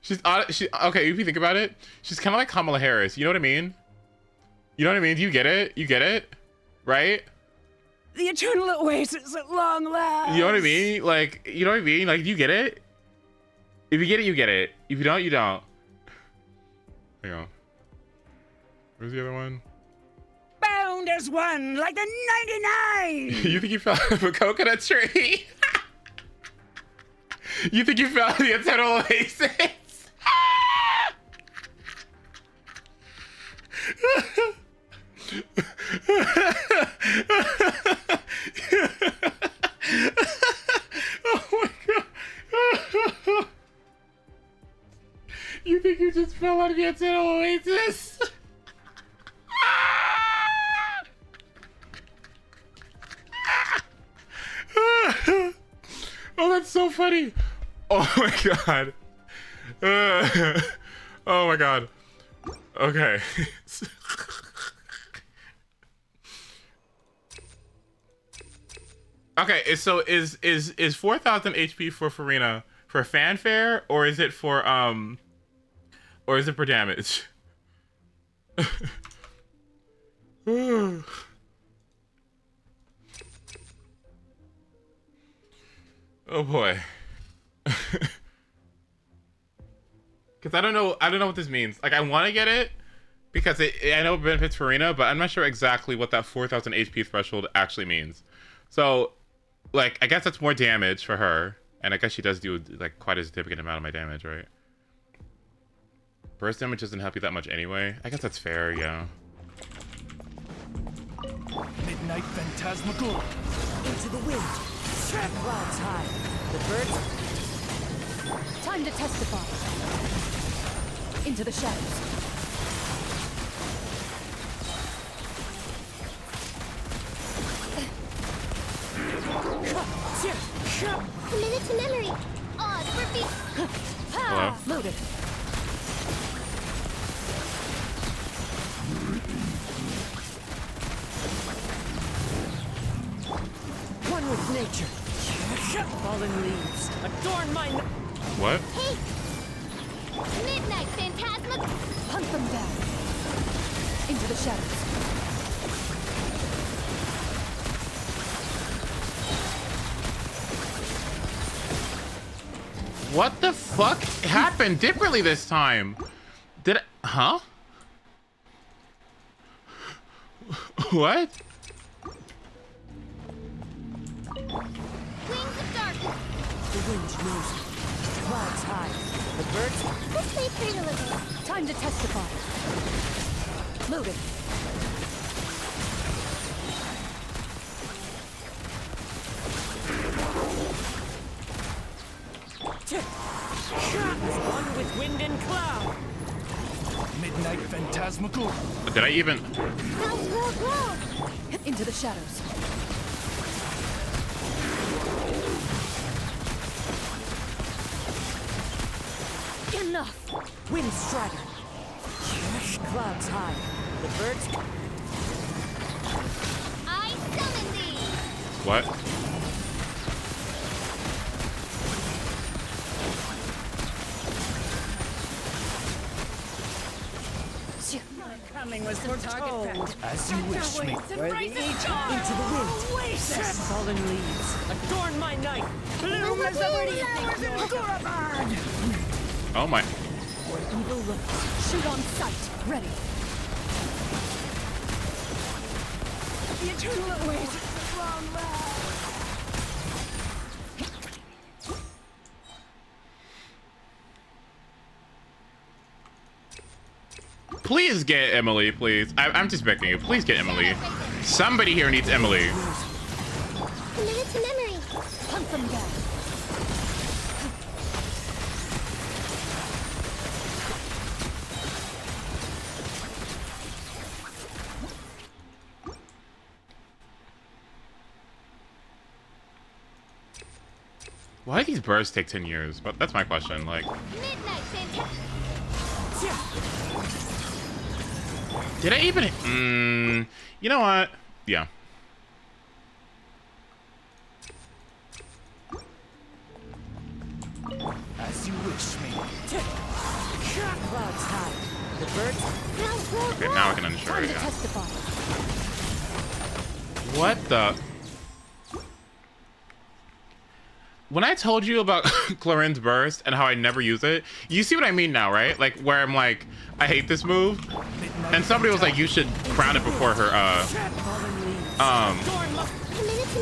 She okay, if you think about it, she's kind of like Kamala Harris. You know what I mean? You know what I mean? Do you get it? You get it? Right? The eternal oasis at long last. You know what I mean? Like, you know what I mean? Like, do you get it? If you get it, you get it. If you don't, you don't. Hang on. Where's the other one? Bound as one, like the 99. You think you fell out of a coconut tree? You think you found the eternal oasis? Oh my god. You think you just fell out of the eternal oasis? Oh, that's so funny. Oh my god. Oh my god. Okay. Okay, so is 4,000 HP for Farina for fanfare, or is it for damage? Oh boy. Because I don't know what this means. Like, I want to get it because I know it benefits Farina, but I'm not sure exactly what that 4,000 HP threshold actually means. So, like, I guess that's more damage for her, and I guess she does do like quite a significant amount of my damage, right? Burst damage doesn't help you that much anyway. I guess that's fair, yeah. Midnight Phantasmagoria. Into the wind. Clouds high. The birds. Time to testify. Into the shadows. Committed to memory. Odd for beat. Hello? Loaded. One with nature. Fallen leaves. Adorn my... What? Hey! Midnight Phantasma... Hunt them down. Into the shadows. What the fuck happened differently this time? Did I... Huh? What? Wings of darkness. The wind knows me. Clouds high. The birds... This may prove a little. Time to testify. Loaded. One with wind and cloud. Midnight Phantasmagoria. Did I even... Into the shadows. Enough. Wind strider. Clouds high. The birds... I summon thee. What? My coming was foretold. As you wish, me. Embrace the storm. Into the wind. Oasis. Fallen leaves. Adorn my night. Bloom as the flowers in Gurabard. Oh my. Where evil lurks. Shoot on sight. Ready. The eternal oasis. Please get Emily, please. I'm just begging you. Please get Emily. Somebody here needs Emily. Committed to memory. Hunt them down. Why do these bursts take 10 years? But that's my question. Like, Midnight fantastic. did I even? You know what? Yeah. As you wish, me. Clouds high. The birds. Okay, now I can unsure Time it. to Yeah. testify. What the? When I told you about Clarin's burst and how I never use it, you see what I mean now, right? Like, where I'm like, I hate this move. And somebody was like, you should crown it before her,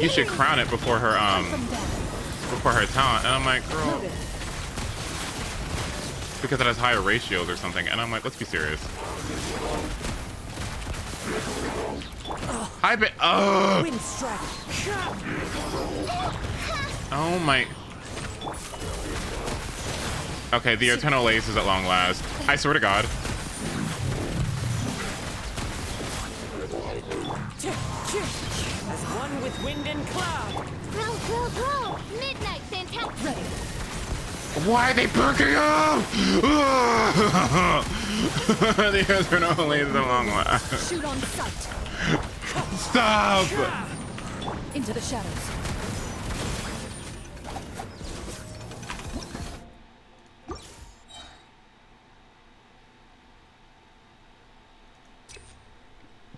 you should crown it before her, talent. And I'm like, girl, because it has higher ratios or something. And I'm like, let's be serious. Hi, oh my. Okay, the Eternal Ace is at long last. I swear to God. As one with wind and cloud. Grow. Midnight fantastic. Ready. Why are they perking up? The Eternal Ace is at long last. Shoot on sight. Stop! Into the shadows.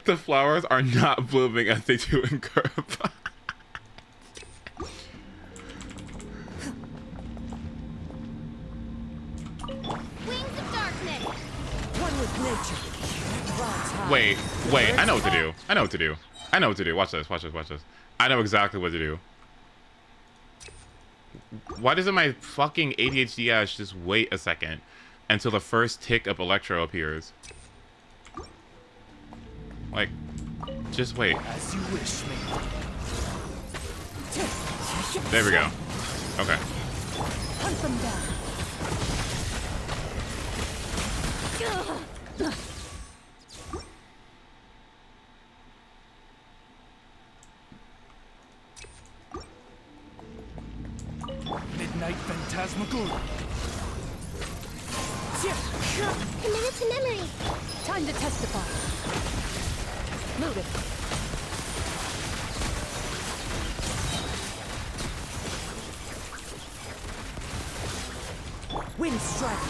The flowers are not blooming as they do in Gurabard. Wings of darkness. One with nature. Clouds high. Wait, I know what to do. I know what to do. Watch this. I know exactly what to do. Why doesn't my fucking ADHD ass just wait a second until the first tick of Electro appears? Like, just wait. As you wish, me. There we go. Okay. Hunt them down. Midnight Phantasmagoria. Committed to memory. Time to testify. Move it. Wind strike.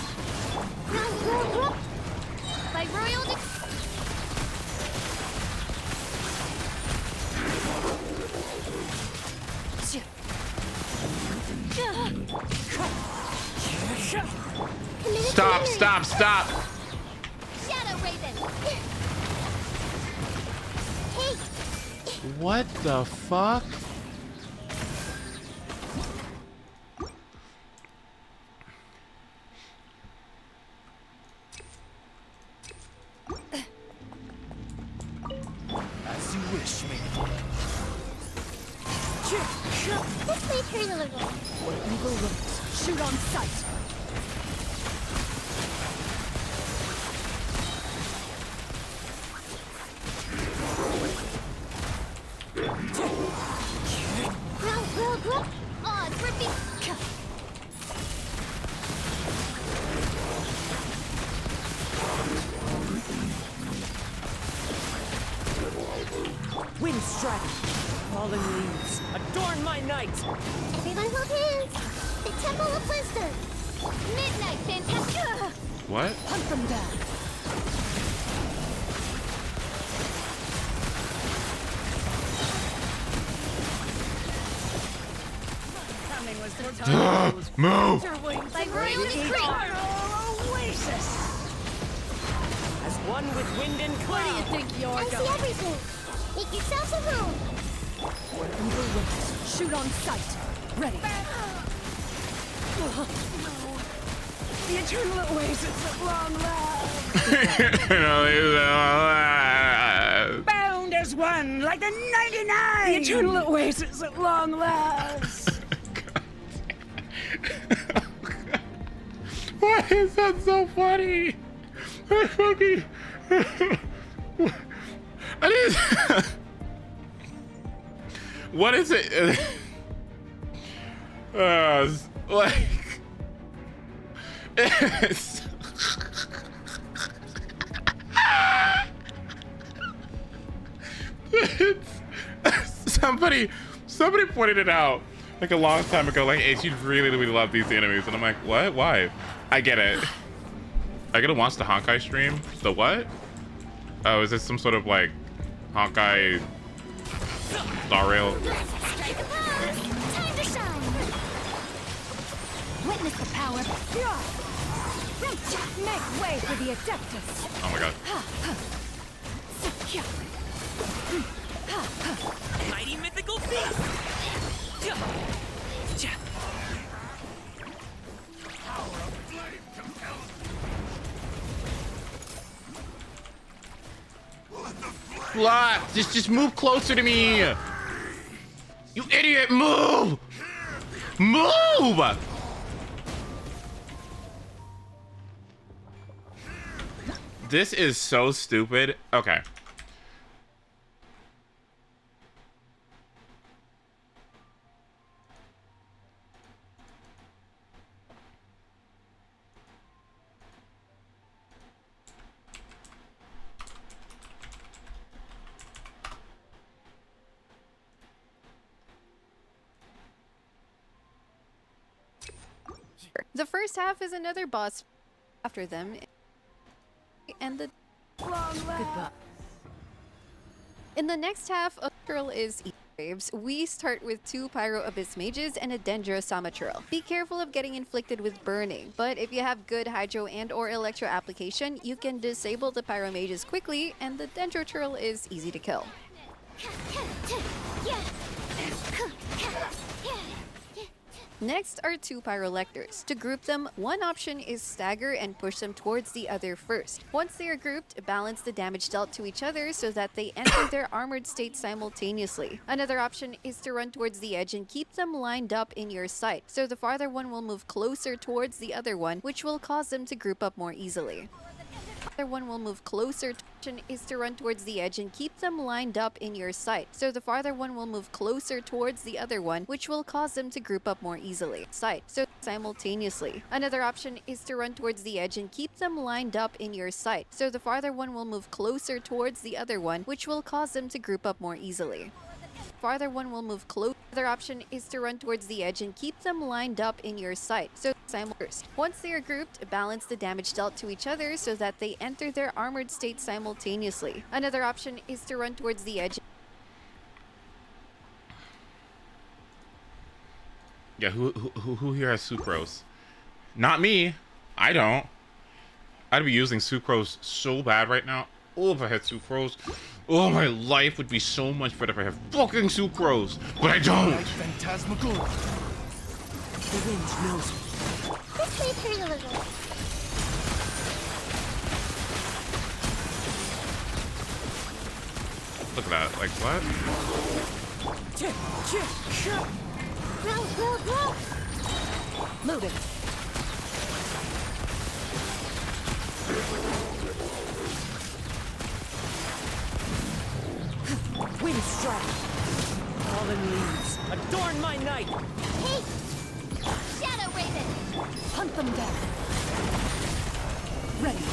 Grow. By royal Stop! Shadow Raven. Hey. What the fuck? As you wish, me. This may turn a little. Where evil lurks. Shoot on sight. Grow. Odds repeat. Wind strike. Fallen leaves. Adorn my night. Everyone hold hands. The Temple of Wisdom. Midnight fantastic. What? Hunt them down. Move! Oasis! As one with wind and cloud. Where do you think you're I going? see everything. Make yourselves a room. Welcome to Witness. Shoot on sight. Ready. The eternal oasis at long last. Bound as one, like the 99. The eternal oasis at long last. Why is that so funny? That's fucking. What is? What is it? Like. It's. Somebody pointed it out like a long time ago. Like, hey, you really love these enemies, and I'm like, what? Why? I get it. I gotta watch the Honkai stream. The what? Oh, is this some sort of like Honkai Star Rail? Strike a pose. Time to shine. Witness the power. Make way for the Adeptus. Oh my god. Mighty mythical beast. Lot, just move closer to me. You idiot, move! Move! This is so stupid. Okay. The first half is another boss after them, and the in the next half of Turtle is waves. We start with 2 Pyro Abyss Mages and a Dendro Samaturl. Be careful of getting inflicted with burning, but if you have good Hydro and or Electro application, you can disable the Pyro Mages quickly, and the Dendro Turtle is easy to kill. Next are 2 Pyrolectors. To group them, one option is stagger and push them towards the other first. Once they are grouped, balance the damage dealt to each other so that they enter their armored state simultaneously. Another option is to run towards the edge and keep them lined up in your sight, so the farther one will move closer towards the other one, which will cause them to group up more easily. The other one will move closer is to run towards the edge and keep them lined up in your sight, so the farther one will move closer towards the other one, which will cause them to group up more easily. So simultaneously. Another option is to run towards the edge and keep them lined up in your sight, so the farther one will move closer towards the other one, which will cause them to group up more easily. Farther one will move close. Other option is to run towards the edge and keep them lined up in your sight. So first. Once they are grouped, balance the damage dealt to each other so that they enter their armored state simultaneously. Another option is to run towards the edge. Yeah, who here has sucrose? Not me. I don't. I'd be using sucrose so bad right now. Oh, if I had sucrose. Oh, my life would be so much better if I had fucking sucrose. But I don't. Phantasmagoria. The wind knows me. This way, turn a little. Look at that. Like, what? Roll. Move it. Wind strike. Fallen leaves. Adorn my night. Hey! Shadow Raven! Hunt them down. Ready.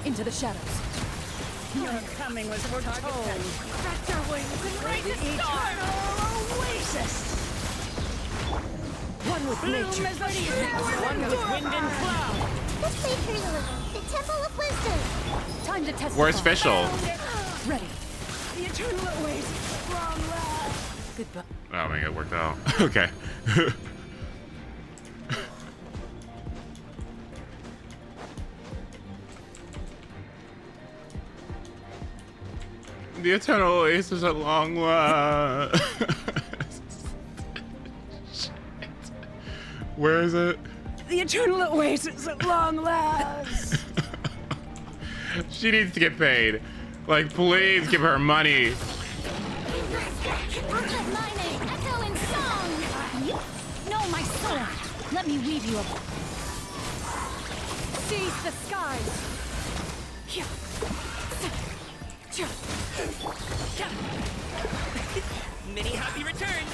Into the shadows. Your coming was foretold. Spread your wings and raise the eternal oasis. One with nature. One with wind and cloud. Let's play pretty little. The Temple of Wisdom. Time to test. Where's Fischl? Ready. The eternal awaits. Long last. Goodbye. Oh my god, it worked out. Okay. The eternal oasis at long last. Where is it? The eternal oasis at long last. She needs to get paid. Like, please give her money. My name, echo in song. No, my sword. Let me weave you a. Seize the skies. Many happy returns.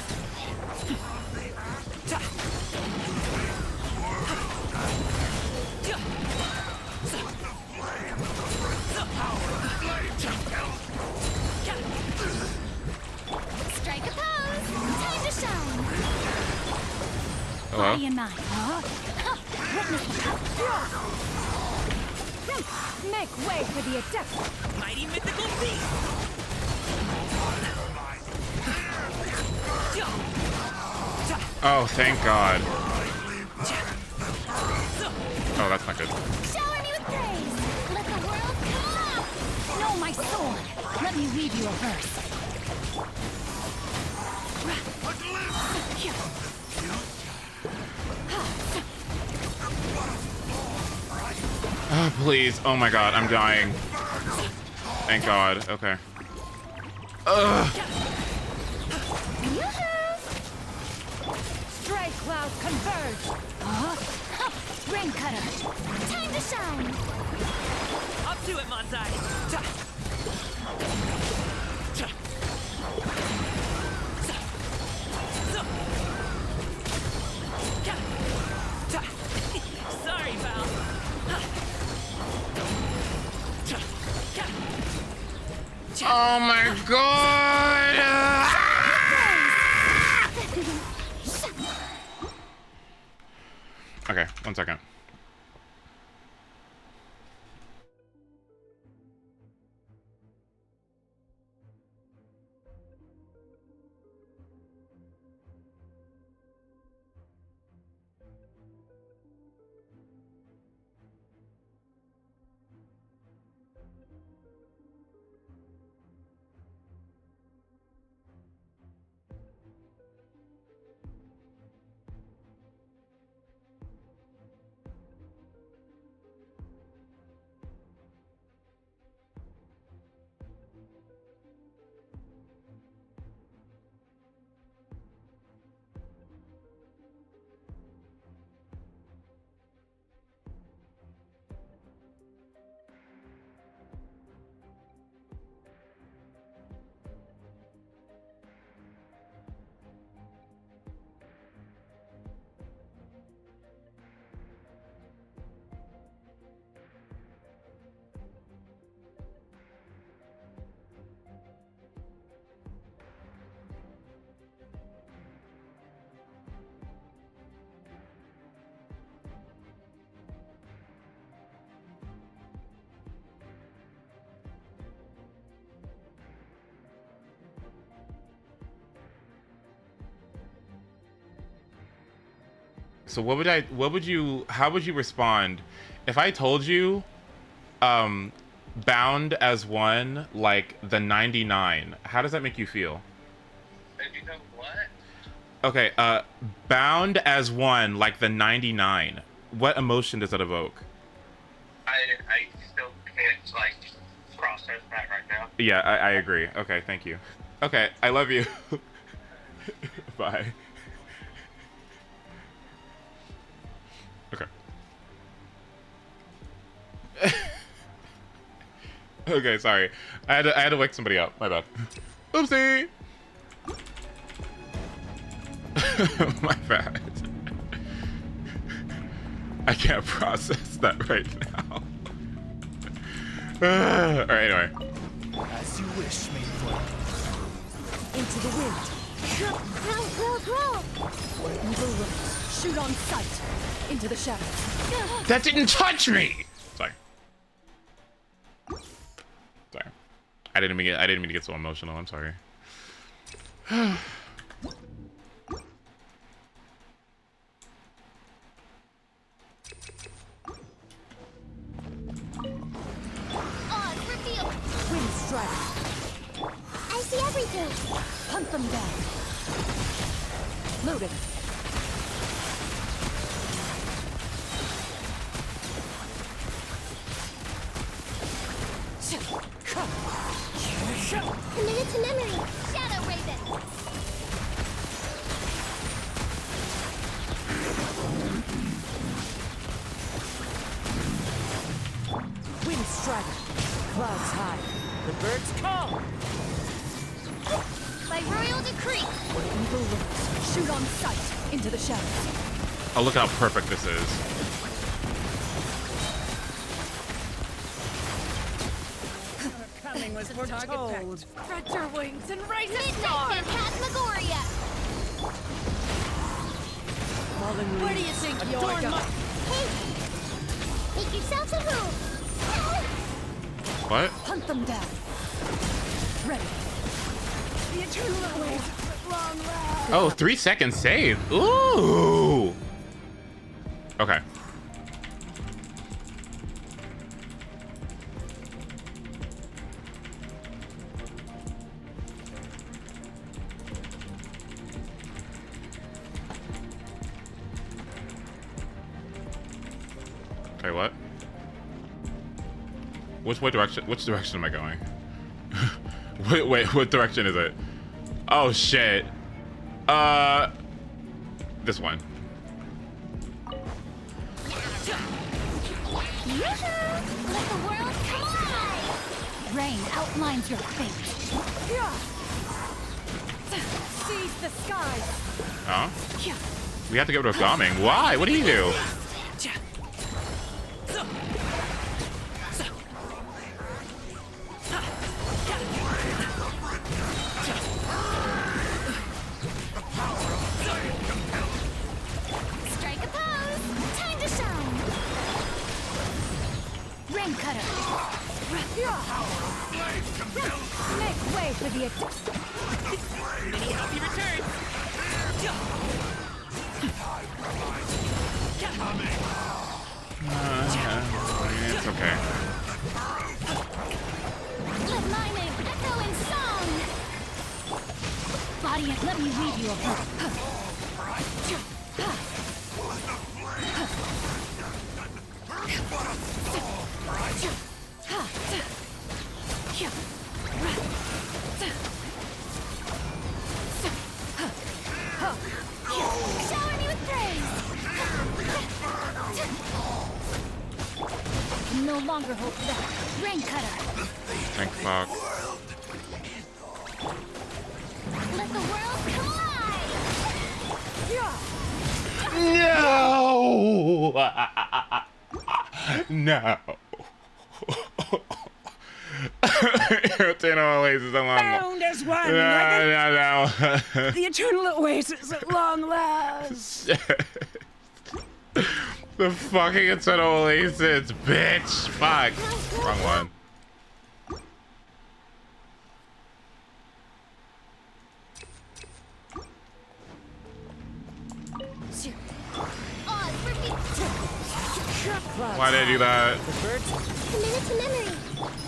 Strike a pose. Time to shine. Hello? Body and mind. Witness the Make way for the adept. Mighty mythical beast. Oh, thank God. Oh, that's not good. shower me with praise. Let the world come up. Know my sword. Let me weave you a verse. Oh, please. Oh my God, I'm dying. Thank God. Okay. Ugh. Stray clouds converge. Rain cutter. Time to shine. Up to it, Monzai. Sorry, pal. Oh my God. Okay, 1 second. So how would you respond if I told you bound as one like the 99? How does that make you feel? You know what? Okay, bound as one like the 99. What emotion does that evoke? I still can't like process that right now. Yeah, I agree. Okay, thank you. Okay, I love you. Bye. Okay. Okay, sorry. I had to wake somebody up. My bad. Oopsie. My bad. I can't process that right now. All right, anyway. As you wish, Mayflower. Into the wind. Grow, grow, grow. Evil looks. Shoot on sight. Into the shadows. That didn't touch me. Sorry. Sorry. I didn't mean to get so emotional. I'm sorry. Wind strike. I see everything. Hunt them down. Loaded. Committed to memory. Shadow Raven. Wind strike. Clouds high. The birds call. By royal decree. Where evil lurks. Shoot on sight. Into the shadows. Oh, look how perfect this is. Coming was foretold. Spread your wings and raise a Midnight storm. Phantasmagoria. Fallen leaves. Where do you think you're Adorn going? my- Hey, make yourselves a room. What? Hunt them down. Ready. The eternal ways at long last. Oh, 3 seconds save. Ooh. Okay. Okay, what? Which direction? Which direction am I going? wait, what direction is it? Oh shit. This one. Let the world collide. Rain outlines your fate. Seize the skies. Oh? We have to go to a bombing. Why? What do you do? Strike a pose. Time to shine. Rain cutter. Make way for the attack. It's okay. Let my name echo in song. Body it, let me weave you a bow. Shower me with praise. Can no longer hold back. Rain cutter. Thank fuck. Let the world collide. No. No. Eternal Oasis at long. Bound as one. No. The eternal oasis at long last. The fucking Eternal Oasis, bitch. Fuck. Wrong one. Why did I do that? Committed to memory.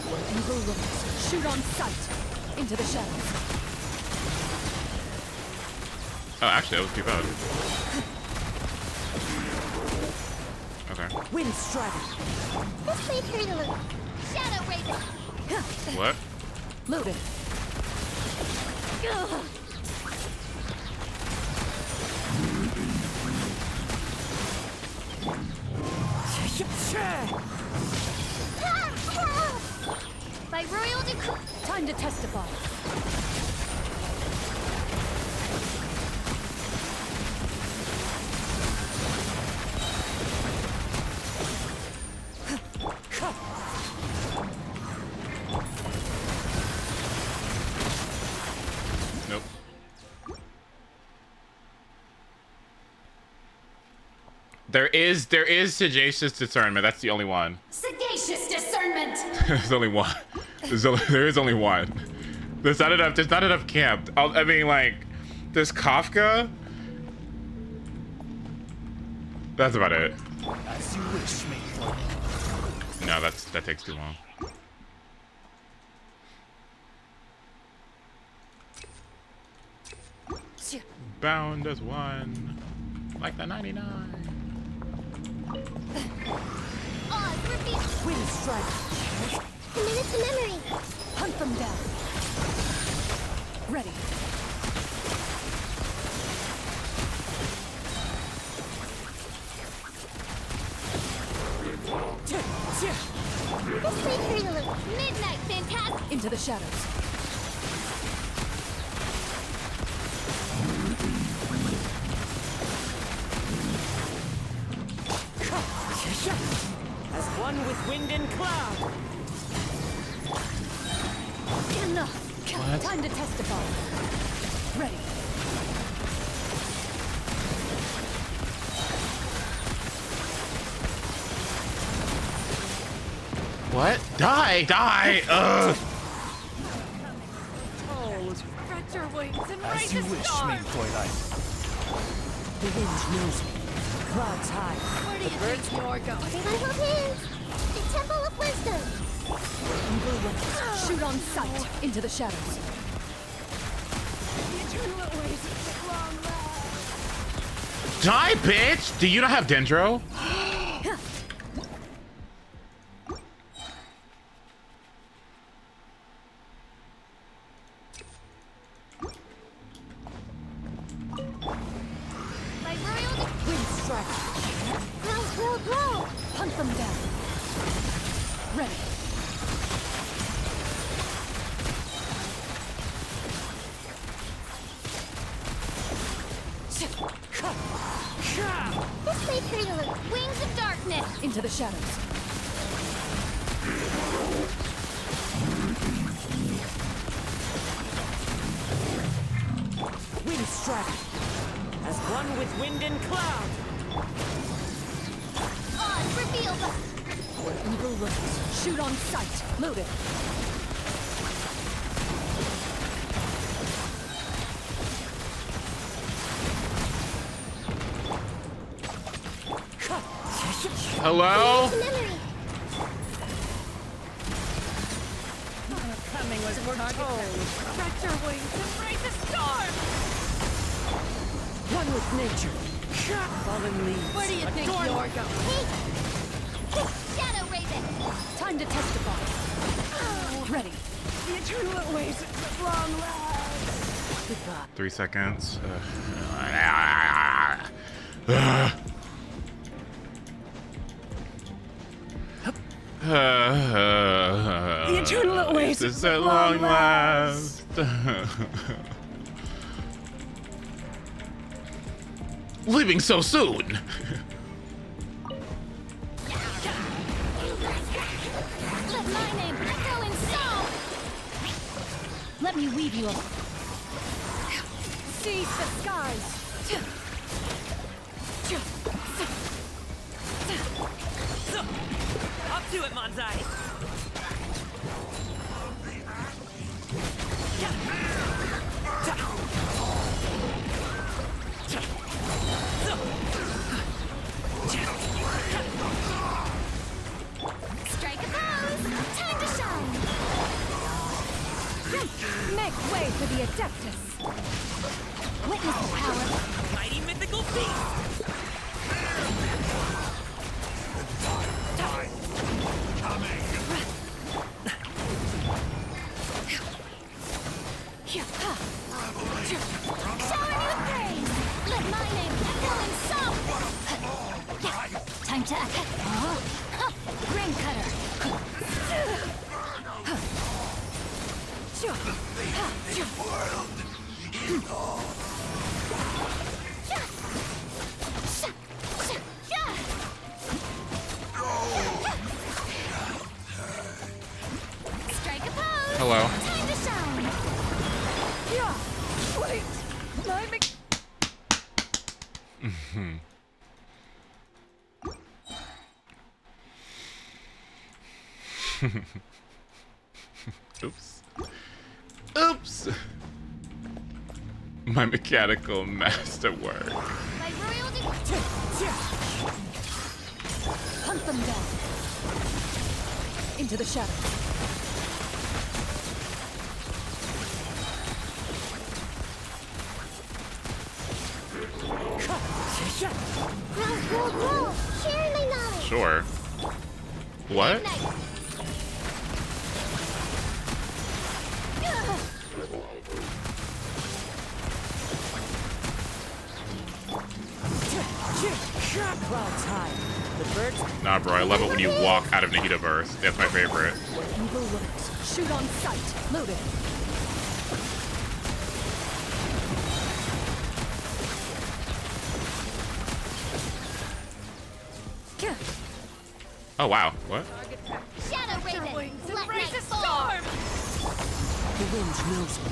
Where evil lurks. Shoot on sight. Into the shadows. Oh, actually, that was too bad. Okay. Wind strike. Let's play Prelude. Shadow Raven. What? Loaded. By royal decree. Time to testify. Nope. There is sagacious discernment. That's the only one. Sagacious discernment. There's only one. There is only one. There's not enough. There's not enough camp. I mean, like, there's Kafka. That's about it. As you wish, Mayflower. No, that takes too long. Bound as one, like the 99. Wind strike. Commit it to memory. Hunt them down. Ready. This way, Prelude. Midnight, fantastic. Into the shadows. As one with wind and cloud. Enough. Time to testify. Ready. What? Die! Ugh. Told. Stretch your wings and As raise you a wish, star. Mayflower. The wind knows me. Clouds high. Where do you think you're going? Revival hands. The Temple of Wisdom. Evil winds. Shoot on sight. Into the shadows. Die, bitch! Do you not have Dendro? Wind strike. Grow. Hunt them down. Ready. This way, Prelude. Wings of darkness. Into the shadows. Wind strike. As one with wind and cloud. Oz, reveal them. Where evil lurks. Shoot on sight. Loaded. Hello? Coming was foretold. Stretch your wings and raise a storm. One with nature. Fallen leaves. Where do you think Adorn- you're going? Shadow Raven. Time to testify. Ready. The eternal ways of long lives. Goodbye. 3 seconds. The eternal ways This is of at long last. Leaving so soon. Let my name echo in song. Let me weave you up. Seize the skies. Up to it, Manzai. Strike a pose. Time to shine. Make way for the Adeptus. Witness the power. Mighty mythical beast. Shower me with praise. Let my name echo in song. Time to attack. Grain cutter. Strike a pose. Hello. Time to shine. Yeah. Wait. Timing. Oops. Oops. My mechanical masterwork. My royal Hunt them down. Into the shadows. Roll. Share my knowledge. Sure. What? Clouds high. The birds. Nah, bro, I love it when you walk out of Nahida-verse. That's my favorite. Evil lurks. Shoot on sight. Loaded. Oh, wow. What? Shadow Raven. Let night fall. Storm. The wind knows me.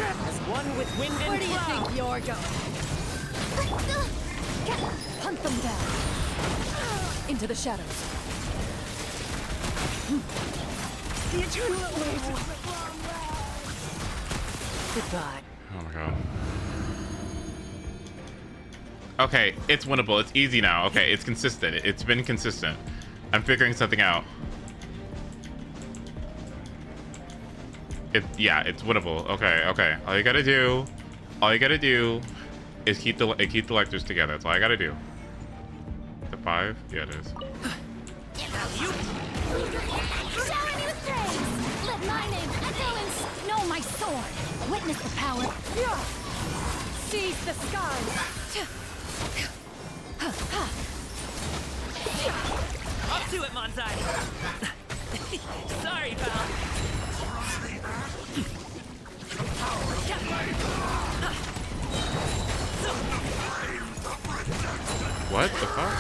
As one with wind and Where do you cloud. think you're going? Hunt them down. Into the shadows. The eternal oasis. Goodbye. Oh my god. Okay, it's winnable. It's easy now. Okay, it's consistent. It's been consistent. I'm figuring something out. Yeah, it's winnable. Okay. All you gotta do is keep the lectors together. That's all I gotta do. The 5? Yeah, it is. Shower me with praise. Let my name echo and know my sword. Witness the power. Seize the skies. Up to it, Montai. Sorry, pal. What the fuck?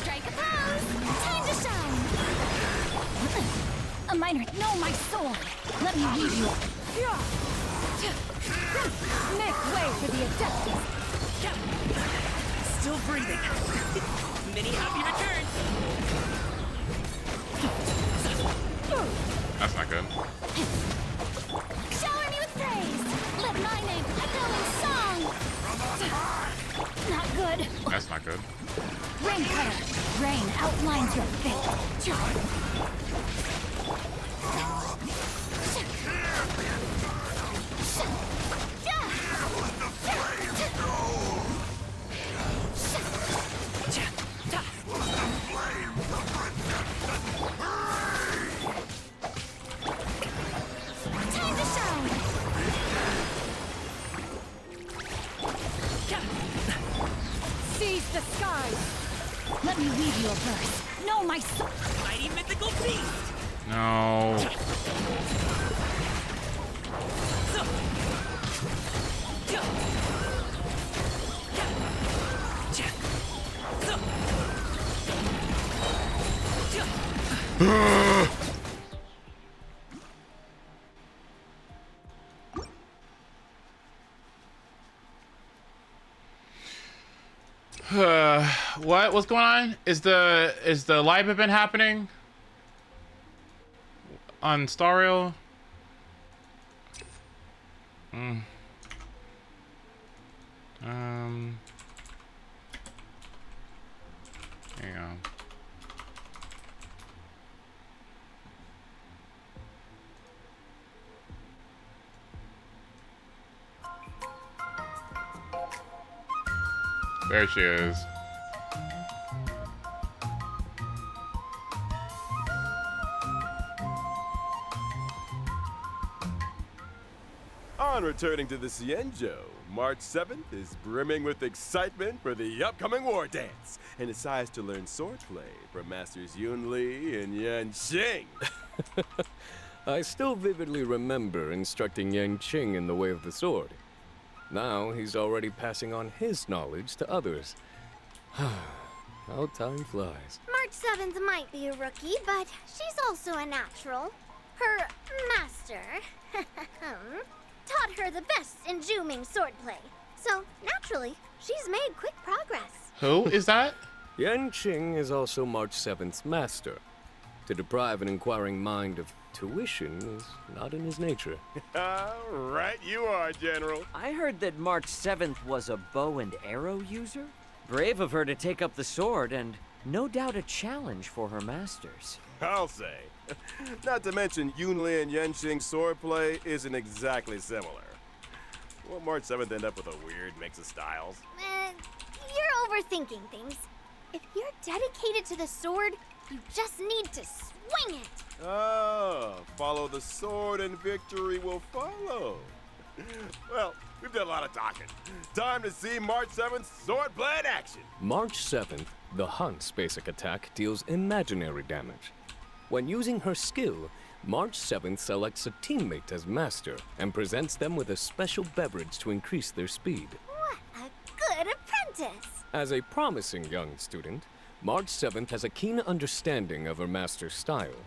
Strike a pose. Time to shine. A minor, know my sword. Let me lead you. Make way for the Adeptus. Still breathing. Many happy returns. That's not good. Shower me with praise. Let my name echo in song. Not good. That's not good. Rain cutter. Rain outlines your fate. Time to shine. Seize the skies. Let me weave you a verse. Know my sword. Mighty mythical beast. No. What's going on? Is the live event happening on Starrail? Hang on. There she is. On returning to the Cienjo, March 7th is brimming with excitement for the upcoming war dance and decides to learn swordplay from Masters Yun Li and Yan Qing. I still vividly remember instructing Yang Qing in the way of the sword. Now he's already passing on his knowledge to others. How time flies. March 7th might be a rookie, but she's also a natural. Her master taught her the best in Juming swordplay. So, naturally, she's made quick progress. Who is that? Yanqing is also March 7th's master. To deprive an inquiring mind of tuition is not in his nature. Right you are, General. I heard that March 7th was a bow and arrow user. Brave of her to take up the sword, and no doubt a challenge for her masters. I'll say. Not to mention, Yunli and Yenqing's swordplay isn't exactly similar. Won't March 7th end up with a weird mix of styles? You're overthinking things. If you're dedicated to the sword, you just need to swing it. Oh, follow the sword and victory will follow. Well, we've done a lot of talking. Time to see March 7th swordplay in action. March 7th, the Hunt's basic attack deals imaginary damage. When using her skill, March 7th selects a teammate as master and presents them with a special beverage to increase their speed. What a good apprentice! As a promising young student, March 7th has a keen understanding of her master's style.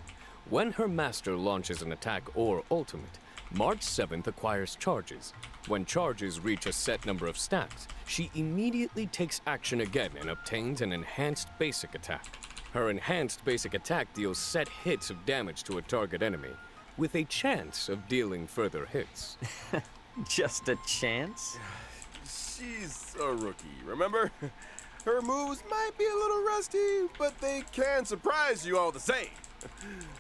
When her master launches an attack or ultimate, March 7th acquires charges. When charges reach a set number of stacks, she immediately takes action again and obtains an enhanced basic attack. Her enhanced basic attack deals set hits of damage to a target enemy, with a chance of dealing further hits. Just a chance? She's a rookie, remember? Her moves might be a little rusty, but they can surprise you all the same.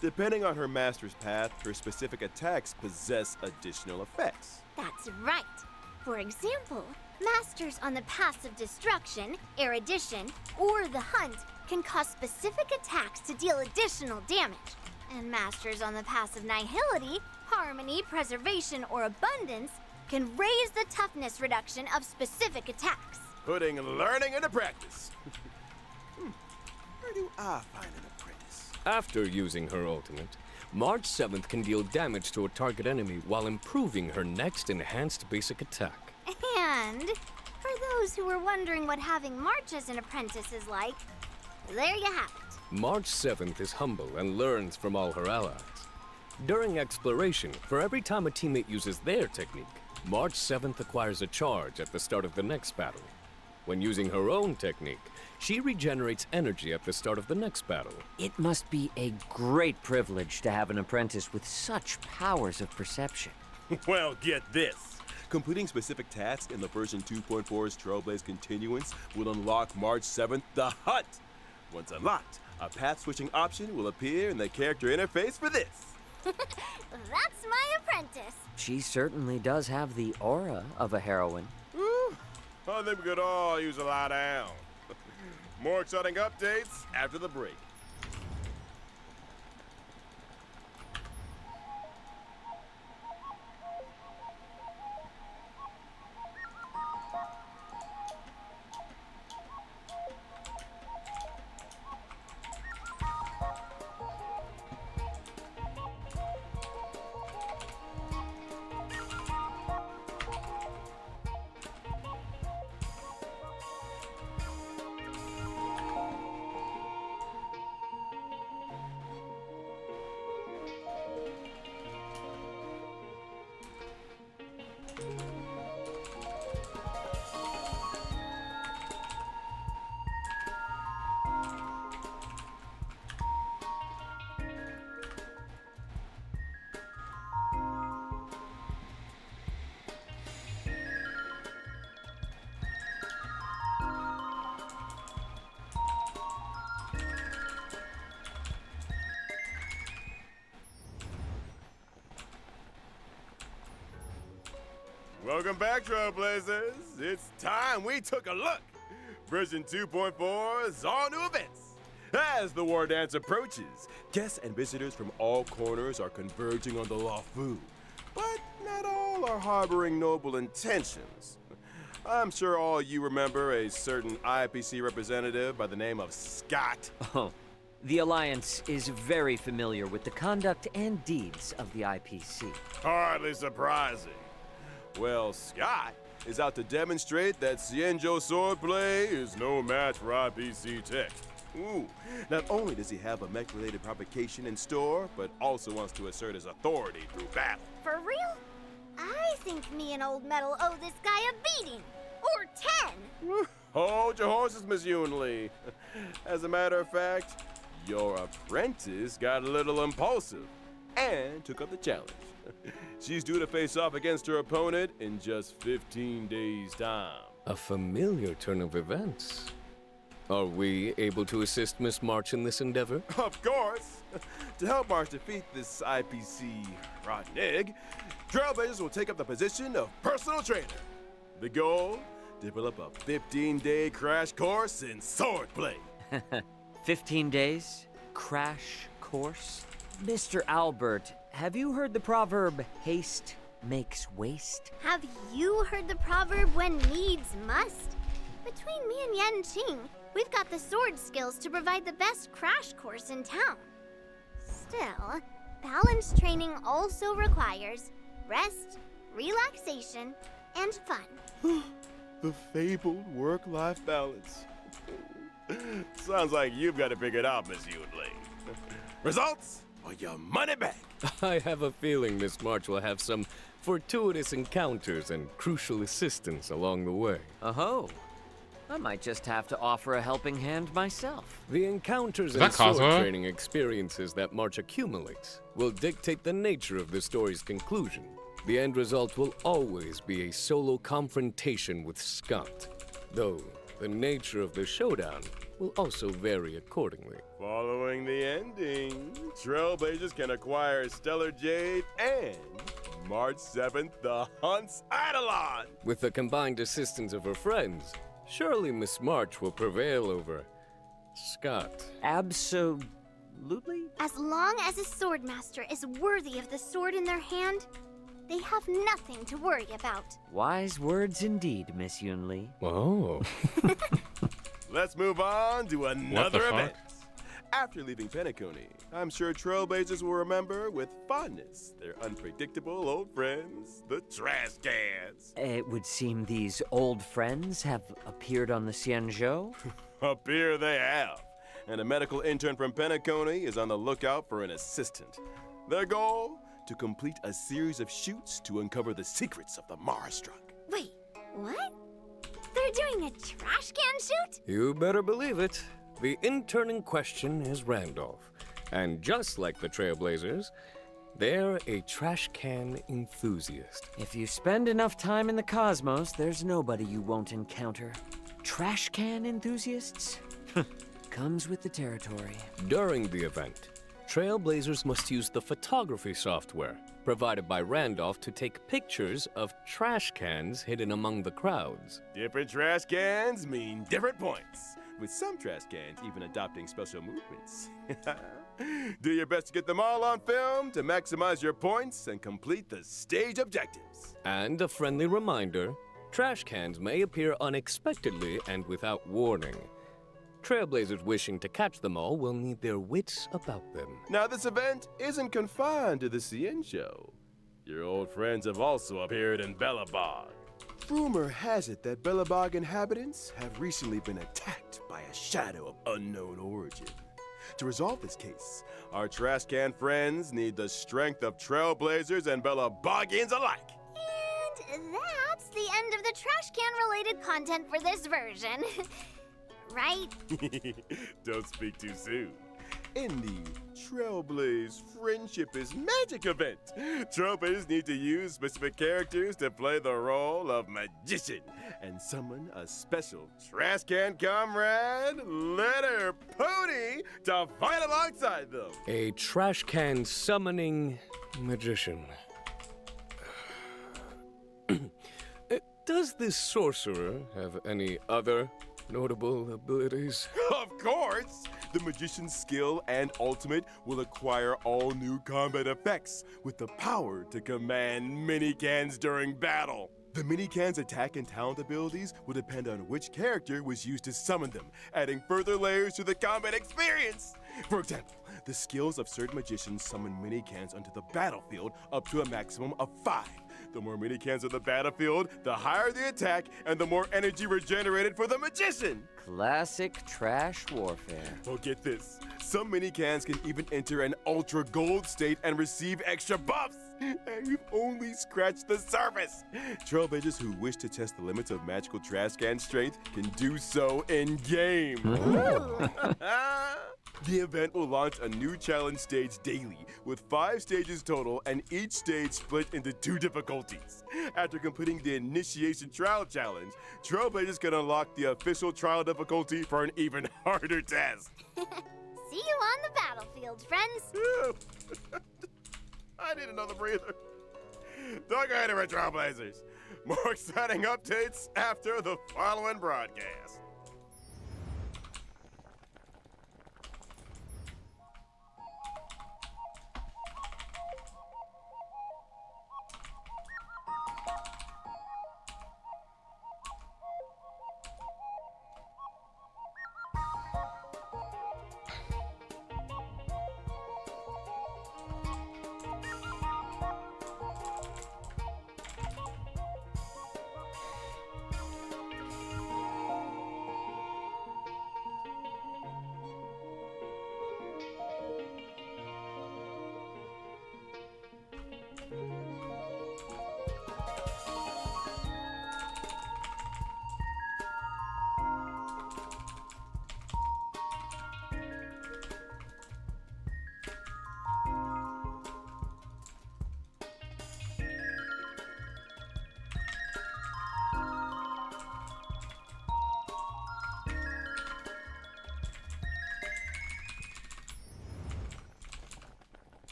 Depending on her master's path, her specific attacks possess additional effects. That's right. For example, masters on the paths of destruction, erudition, or the hunt can cause specific attacks to deal additional damage. And masters on the paths of nihility, harmony, preservation, or abundance can raise the toughness reduction of specific attacks. Putting learning into practice. Where do I find an apprentice? After using her ultimate, March 7th can deal damage to a target enemy while improving her next enhanced basic attack. And for those who were wondering what having March as an apprentice is like, there you have it. March 7th is humble and learns from all her allies. During exploration, for every time a teammate uses their technique, March 7th acquires a charge at the start of the next battle. When using her own technique, she regenerates energy at the start of the next battle. It must be a great privilege to have an apprentice with such powers of perception. Well, get this. Completing specific tasks in the version 2.4's Trailblaze Continuance will unlock March 7th the Hunt. Once unlocked, a path-switching option will appear in the character interface for this. That's my apprentice. She certainly does have the aura of a heroine. I think we could all use a lie down. More exciting updates after the break. Welcome back, Trailblazers. It's time we took a look. Version 2.4 is all new events. As the war dance approaches, guests and visitors from all corners are converging on the Luofu. But not all are harboring noble intentions. I'm sure all you remember a certain IPC representative by the name of Scott. Oh, the Alliance is very familiar with the conduct and deeds of the IPC. Hardly surprising. Well, Scott is out to demonstrate that Xianzhou swordplay is no match for IPC tech. Ooh, not only does he have a mech-related provocation in store, but also wants to assert his authority through battle. For real? I think me and Old Metal owe this guy a beating. Or 10. Hold your horses, Miss Yunli. As a matter of fact, your apprentice got a little impulsive and took up the challenge. She's due to face off against her opponent in just 15 days' time. A familiar turn of events. Are we able to assist Miss March in this endeavor? Of course! To help March defeat this IPC rotten egg, Trailblazers will take up the position of personal trainer. The goal? Develop a 15-day crash course in swordplay. 15 days? Crash course? Mr. Albert, have you heard the proverb, haste makes waste? Have you heard the proverb, when needs must? Between me and Yan Qing, we've got the sword skills to provide the best crash course in town. Still, balanced training also requires rest, relaxation, and fun. The fabled work-life balance. Sounds like you've got it figured out, Miss Yunli. Results or your money back. I have a feeling Miss March will have some fortuitous encounters and crucial assistance along the way. Oh, I might just have to offer a helping hand myself. The encounters and sword training experiences that March accumulates will dictate the nature of the story's conclusion. The end result will always be a solo confrontation with Scott, though the nature of the showdown will also vary accordingly. Following the ending, Trailblazers can acquire Stellar Jade and March 7th, the Hunt's Eidolon. With the combined assistance of her friends, surely Miss March will prevail over Scott. Absolutely? As long as a swordmaster is worthy of the sword in their hand, they have nothing to worry about. Wise words indeed, Miss Yunli. Oh. Let's move on to another event. After leaving Penacony, I'm sure Trailblazers will remember with fondness their unpredictable old friends, the trash cans. It would seem these old friends have appeared on the Xianzhou. Appear they have. And a medical intern from Penacony is on the lookout for an assistant. Their goal? To complete a series of shoots to uncover the secrets of the Marastruck. Wait, what? They're doing a trash can shoot? You better believe it. The intern in question is Randolph. And just like the Trailblazers, they're a trash can enthusiast. If you spend enough time in the cosmos, there's nobody you won't encounter. Trash can enthusiasts? Comes with the territory. During the event, Trailblazers must use the photography software provided by Randolph to take pictures of trash cans hidden among the crowds. Different trash cans mean different points, with some trash cans even adopting special movements. Do your best to get them all on film to maximize your points and complete the stage objectives. And a friendly reminder, trash cans may appear unexpectedly and without warning. Trailblazers wishing to catch them all will need their wits about them. Now, this event isn't confined to the Xianzhou. Your old friends have also appeared in Belobog. Rumor has it that Belobog inhabitants have recently been attacked by a shadow of unknown origin. To resolve this case, our trash can friends need the strength of Trailblazers and Belobogians alike. And that's the end of the trash can-related content for this version. Right? Don't speak too soon. In the Trailblaze Friendship is Magic event, Trailblazers need to use specific characters to play the role of magician and summon a special trash can comrade, Letter Pony, to fight alongside them. A trash can summoning magician. Does this sorcerer have any other notable abilities? Of course! The magician's skill and ultimate will acquire all new combat effects with the power to command mini-cans during battle. The mini-cans' attack and talent abilities will depend on which character was used to summon them, adding further layers to the combat experience. For example, the skills of certain magicians summon mini-cans onto the battlefield up to a maximum of 5. The more mini-cans on the battlefield, the higher the attack and the more energy regenerated for the magician. Classic trash warfare. Oh, get this. Some mini-cans can even enter an ultra gold state and receive extra buffs. And we've only scratched the surface. Trailblazers who wish to test the limits of magical trash can strength can do so in-game. The event will launch a new challenge stage daily, with 5 stages total, and each stage split into 2 difficulties. After completing the Initiation Trial Challenge, Trailblazers can unlock the official trial difficulty for an even harder test. See you on the battlefield, friends. I need another breather. Don't go anywhere, Trailblazers. More exciting updates after the following broadcast.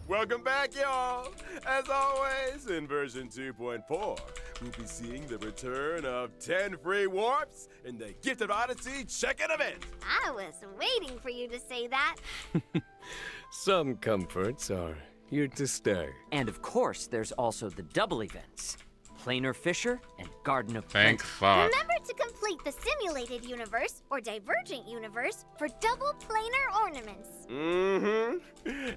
Welcome back, y'all! As always, in version 2.4, we'll be seeing the return of 10 free warps in the Gifted Odyssey check-in event! I was waiting for you to say that. Some comforts are here to stay. And of course, there's also the double events. Planar Fisher and Garden of Thank Plenty. fuck. Remember to complete the simulated universe or divergent universe for double planar ornaments.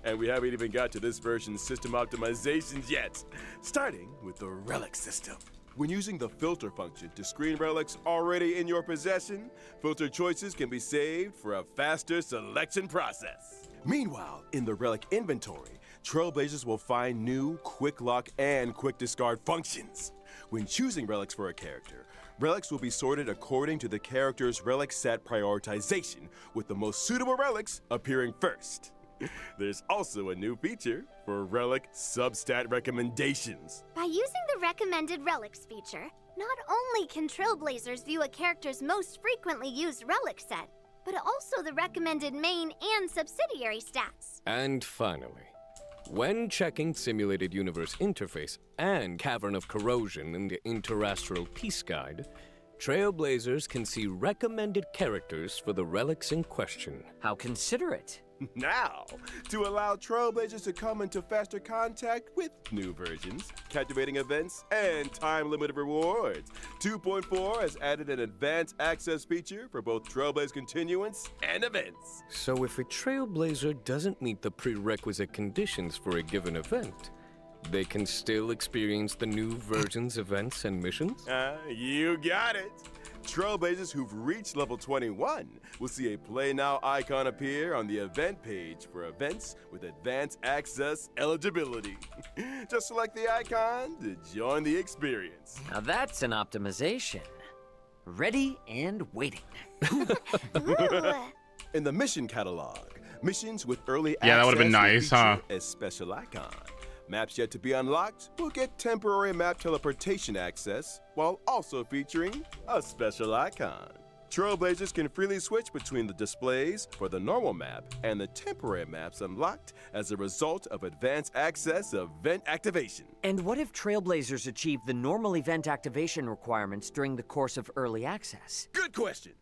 And we haven't even got to this version's system optimizations yet. Starting with the relic system. When using the filter function to screen relics already in your possession, filter choices can be saved for a faster selection process. Meanwhile, in the relic inventory, Trailblazers will find new quick lock and quick discard functions. When choosing relics for a character, relics will be sorted according to the character's relic set prioritization, with the most suitable relics appearing first. There's also a new feature for relic substat recommendations. By using the recommended relics feature, not only can Trailblazers view a character's most frequently used relic set, but also the recommended main and subsidiary stats. And finally, when checking Simulated Universe Interface and Cavern of Corrosion in the Interastral Peace Guide, Trailblazers can see recommended characters for the relics in question. How considerate. Now, to allow Trailblazers to come into faster contact with new versions, captivating events, and time-limited rewards, 2.4 has added an advanced access feature for both Trailblaze continuance and events. So if a Trailblazer doesn't meet the prerequisite conditions for a given event, they can still experience the new version's events and missions? You got it! Trailblazers who've reached level 21 will see a Play Now icon appear on the event page for events with advanced access eligibility. Just select the icon to join the experience. Now that's an optimization. Ready and waiting. In the mission catalog, missions with early Yeah, that would've been access nice, will huh? feature a special icon. Maps yet to be unlocked will get temporary map teleportation access, while also featuring a special icon. Trailblazers can freely switch between the displays for the normal map and the temporary maps unlocked as a result of advanced access event activation. And what if Trailblazers achieve the normal event activation requirements during the course of early access? Good question.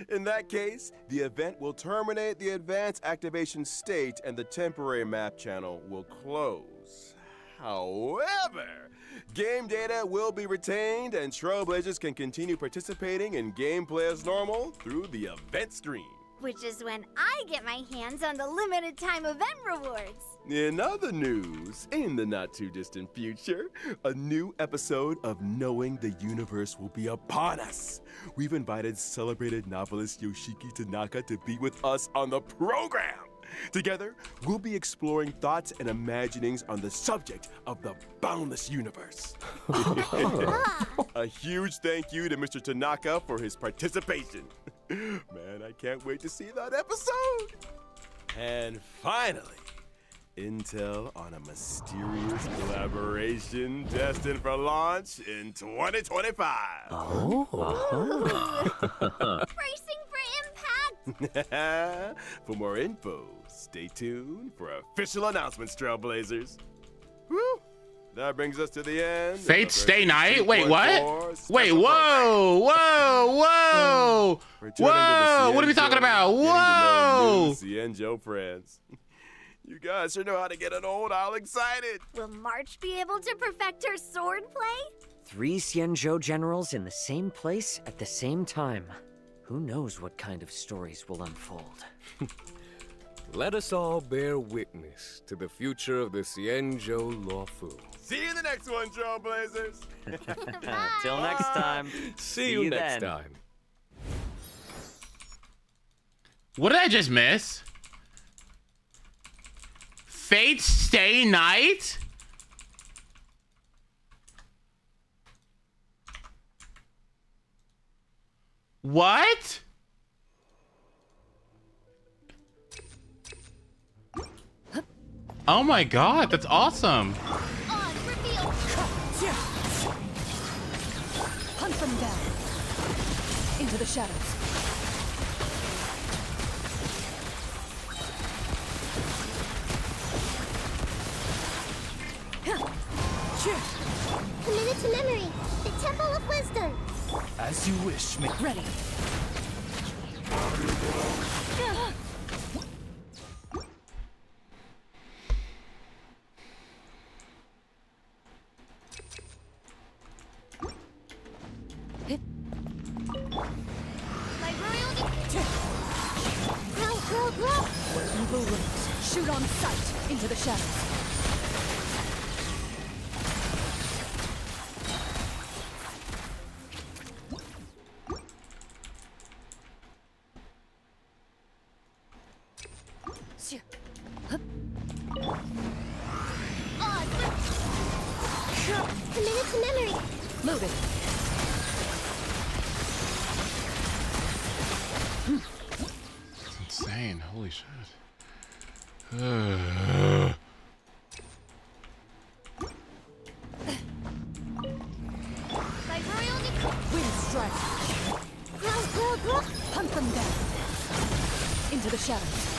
In that case, the event will terminate the advanced activation state and the temporary map channel will close. However, game data will be retained and Trailblazers can continue participating in gameplay as normal through the event screen. Which is when I get my hands on the limited time event rewards. In other news, in the not-too-distant future, a new episode of Knowing the Universe will be upon us. We've invited celebrated novelist Yoshiki Tanaka to be with us on the program. Together, we'll be exploring thoughts and imaginings on the subject of the boundless universe. A huge thank you to Mr. Tanaka for his participation. Man, I can't wait to see that episode. And finally, intel on a mysterious collaboration destined for launch in 2025. Bracing for impact! For more info, stay tuned for official announcements, Trailblazers. Woo! That brings us to the end. Fate Stay Night? Wait, what? Wait, whoa, whoa, whoa! Whoa! What are we talking about? Whoa! Cienjo friends. You guys sure know how to get an old owl excited. Will March be able to perfect her sword play? 3 Xianzhou generals in the same place at the same time. Who knows what kind of stories will unfold? Let us all bear witness to the future of the Xianzhou Luofu. See you in the next one, Trailblazers. Till next time. See you next then. time. What did I just miss? Fate Stay Night? What? Oh my god, that's awesome. Hunt them down. Into the shadows. Committed to memory. The Temple of Wisdom. As you wish, me. Ready. Where evil lurks, shoot on sight into the shadows. Committed to memory. Moving. It's insane. Holy shit. Wind strike. Hunt them down. Into the shadows.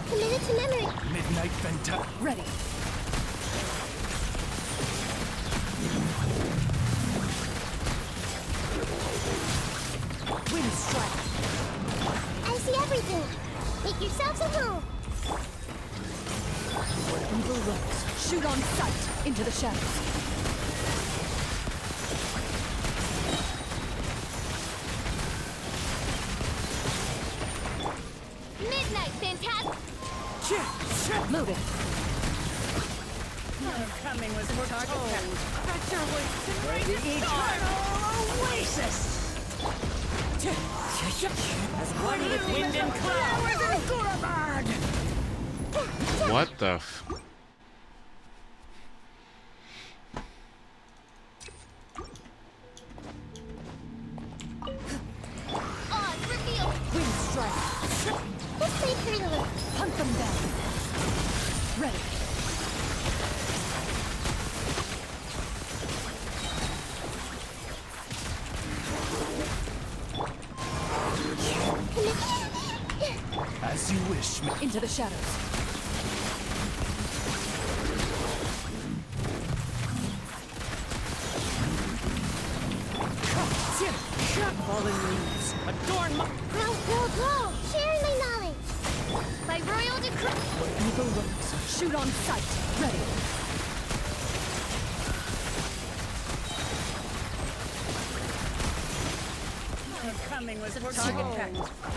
Committed to memory. Midnight Venta. Ready. Wind strike. I see everything. Make yourselves at home. Where evil lurks, shoot on sight into the shadows. Midnight Phantasm. Moving. Your coming was foretold. Stretch your wings and raise the eternal oasis. As one with wind and cloud. What the f... On reveal. Wind strike. Let's play prelude. Hunt them down. Ready. As you wish, me. Into the shadows. Fallen leaves. Adorn my... Grow. Sharing my knowledge. By royal decree. Where evil lurks, shoot on sight. Ready. Your coming was foretold.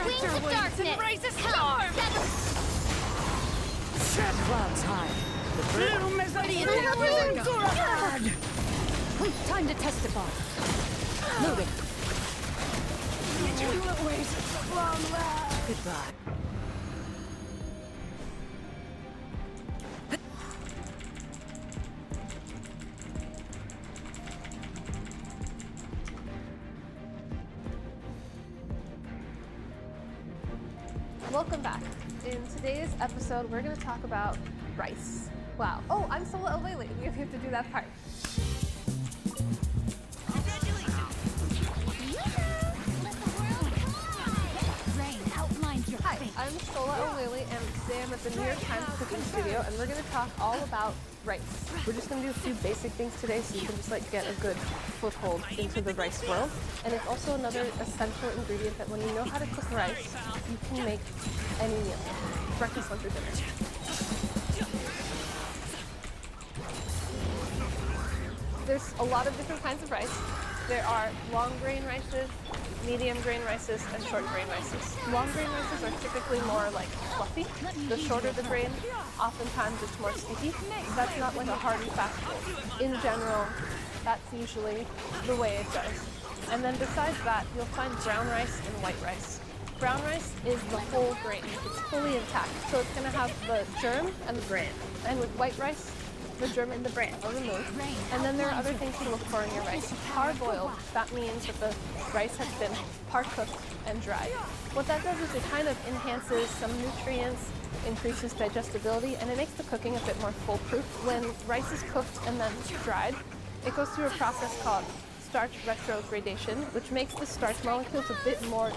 Wings of darkness. Raise a storm. Clouds high. The bloom is a Time to testify. Moving. Goodbye. Welcome back. In today's episode, we're going to talk about rice. Wow. Oh, I'm Sola Elwele. We have to do that part. Hi, I'm Sola Elwele, and today I'm at the New York Times cooking studio, and we're going to talk all about rice. We're just going to do a few basic things today so you can just like get a good foothold into the rice world. And it's also another essential ingredient that when you know how to cook rice, you can make any meal. Breakfast, lunch, or dinner. There's a lot of different kinds of rice. There are long grain rices, medium grain rices, and short grain rices. Long grain rices are typically more like fluffy. The shorter the grain, oftentimes it's more sticky. That's not like a hard and fast rule. In general, that's usually the way it goes. And then besides that, you'll find brown rice and white rice. Brown rice is the whole grain. It's fully intact. So it's going to have the germ and the bran. And with white rice, the germ and the bran are removed. And then there are other things to look for in your rice. Parboiled, that means that the rice has been par-cooked and dried. What that does is it kind of enhances some nutrients, increases digestibility, and it makes the cooking a bit more foolproof. When rice is cooked and then dried, it goes through a process called starch retrogradation, which makes the starch molecules a bit more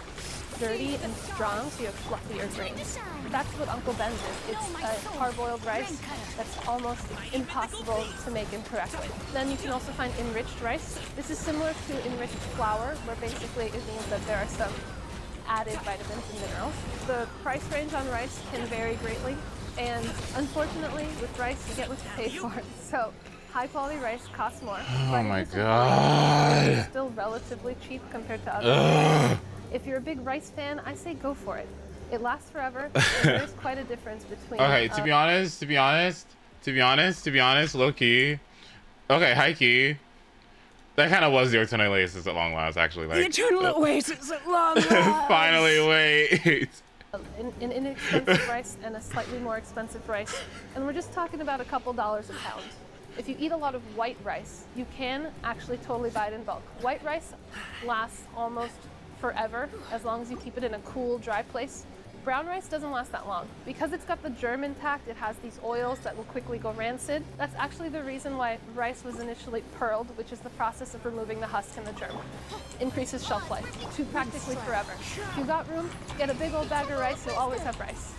sturdy and strong, so you have fluffier grains. That's what Uncle Ben's is. It's a parboiled rice that's almost impossible to make incorrectly. Then you can also find enriched rice. This is similar to enriched flour, where basically it means that there are some added vitamins and minerals. The price range on rice can vary greatly, and unfortunately, with rice, you get what you pay for. So high quality rice costs more. Oh my god. It's still relatively cheap compared to other. If you're a big rice fan, I say go for it. It lasts forever, and there's quite a difference between... Okay, to be honest, low key. Okay, high key. That kind of was the Eternal Oasis at long last, actually. Like, The Eternal Oasis at long last! Finally, wait. An inexpensive rice and a slightly more expensive rice. And we're just talking about a couple dollars a pound. If you eat a lot of white rice, you can actually totally buy it in bulk. White rice lasts almost forever, as long as you keep it in a cool, dry place. Brown rice doesn't last that long. Because it's got the germ intact, it has these oils that will quickly go rancid. That's actually the reason why rice was initially pearled, which is the process of removing the husk and the germ. Increases shelf life to practically forever. If you got room, get a big old bag of rice, you'll always have rice.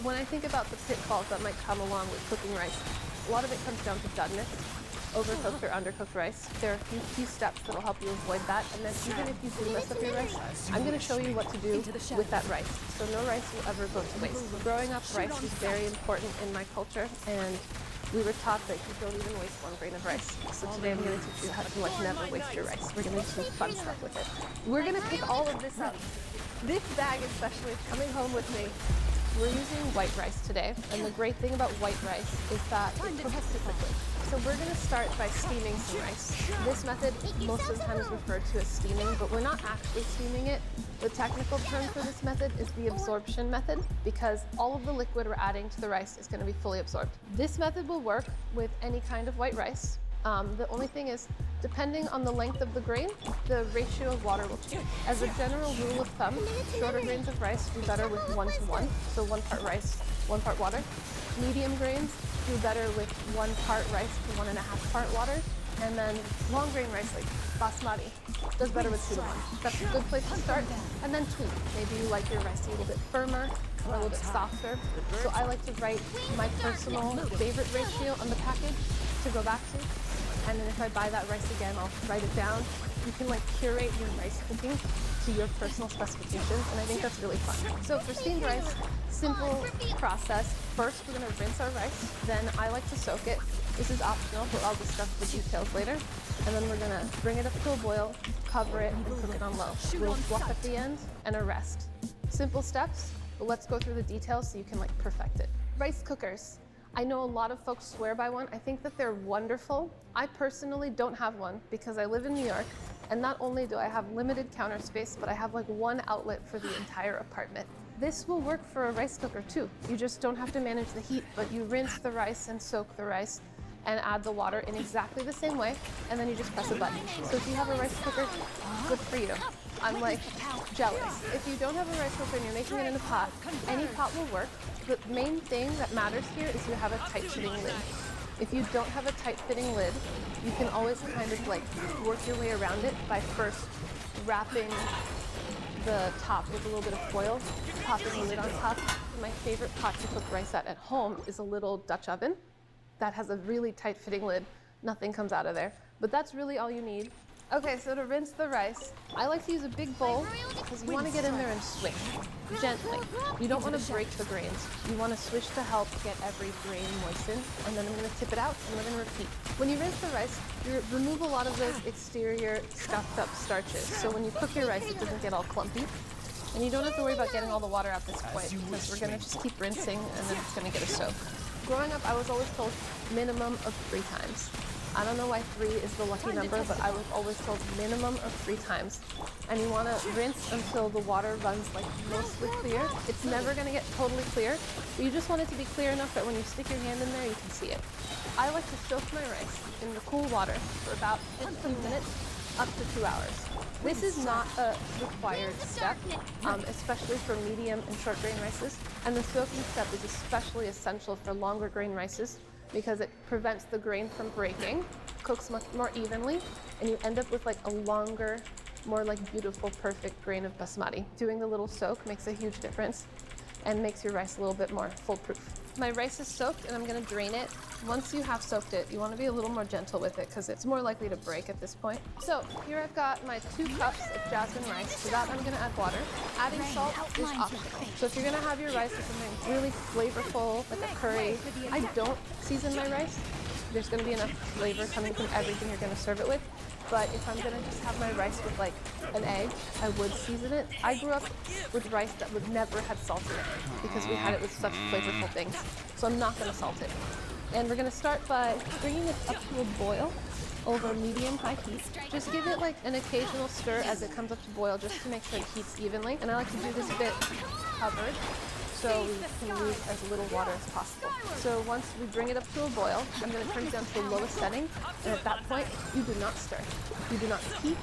When I think about the pitfalls that might come along with cooking rice, a lot of it comes down to doneness. Overcooked or undercooked rice. There are a few steps that will help you avoid that. And then even if you do mess up your rice, I'm going to show you what to do with that rice. So no rice will ever go to waste. Growing up, rice was very important in my culture, and we were taught that you don't even waste 1 grain of rice. So today I'm going to teach you how to like never waste your rice. We're going to do some fun stuff with it. We're going to pick all of this up. This bag especially is coming home with me. We're using white rice today, and the great thing about white rice is that it cooks typically. So we're going to start by steaming some rice. This method most of the time is referred to as steaming, but we're not actually steaming it. The technical term for this method is the absorption method, because all of the liquid we're adding to the rice is going to be fully absorbed. This method will work with any kind of white rice. The only thing is, depending on the length of the grain, the ratio of water will change. As a general rule of thumb, shorter grains of rice do better with 1:1, so 1 part rice, 1 part water. Medium grains do better with 1 part rice to 1.5 part water. And then long grain rice, like basmati, does better with 2:1. That's a good place to start. And then tweak. Maybe you like your rice a little bit firmer or a little bit softer. So I like to write my personal favorite ratio on the package to go back to. And then if I buy that rice again, I'll write it down. You can like curate your rice cooking to your personal specifications, and I think that's really fun. So for steamed rice, simple process. First, we're gonna rinse our rice. Then I like to soak it. This is optional, but I'll discuss the details later. And then we're gonna bring it up to a boil, cover it, and cook it on low. We'll fluff at the end and a rest. Simple steps, but let's go through the details so you can like perfect it. Rice cookers. I know a lot of folks swear by one. I think that they're wonderful. I personally don't have one because I live in New York, and not only do I have limited counter space, but I have like one outlet for the entire apartment. This will work for a rice cooker too. You just don't have to manage the heat, but you rinse the rice and soak the rice and add the water in exactly the same way, and then you just press a button. So if you have a rice cooker, good for you. I'm like jealous. If you don't have a rice cooker and you're making it in a pot, any pot will work. The main thing that matters here is you have a tight fitting lid. If you don't have a tight fitting lid, you can always kind of like work your way around it by first wrapping the top with a little bit of foil, popping the lid on top. My favorite pot to cook rice at home is a little Dutch oven that has a really tight fitting lid. Nothing comes out of there, but that's really all you need. Okay, so to rinse the rice, I like to use a big bowl because you want to get in there and swish gently. You don't want to break the grains. You want to swish to help get every grain moistened, and then I'm going to tip it out and we're going to repeat. When you rinse the rice, you remove a lot of those exterior scuffed up starches. So when you cook your rice, it doesn't get all clumpy. And you don't have to worry about getting all the water out this point because we're going to just keep rinsing and then it's going to get a soak. Growing up, I was always told minimum of 3 times. I don't know why 3 is the lucky number, but I was always told minimum of 3 times. And you want to rinse until the water runs like mostly clear. It's never going to get totally clear, but you just want it to be clear enough that when you stick your hand in there, you can see it. I like to soak my rice in the cool water for about 15 minutes, up to 2 hours. This is not a required step, especially for medium and short grain rices. And the soaking step is especially essential for longer grain rices because it prevents the grain from breaking, cooks much more evenly, and you end up with like a longer, more like beautiful, perfect grain of basmati. Doing the little soak makes a huge difference and makes your rice a little bit more foolproof. My rice is soaked and I'm gonna drain it. Once you have soaked it, you wanna be a little more gentle with it because it's more likely to break at this point. So here I've got my 2 cups of jasmine rice. To that I'm gonna add water. Adding salt is optional. So if you're gonna have your rice with something really flavorful, like a curry, I don't season my rice. There's gonna be enough flavor coming from everything you're gonna serve it with. But if I'm gonna just have my rice with like an egg, I would season it. I grew up with rice that would never have salt in it because we had it with such flavorful things. So I'm not gonna salt it. And we're gonna start by bringing it up to a boil over medium-high heat. Just give it like an occasional stir as it comes up to boil just to make sure it heats evenly. And I like to do this a bit covered so we can lose as little water as possible. So once we bring it up to a boil, I'm going to turn it down to the lowest setting, and at that point, you do not stir. You do not peek.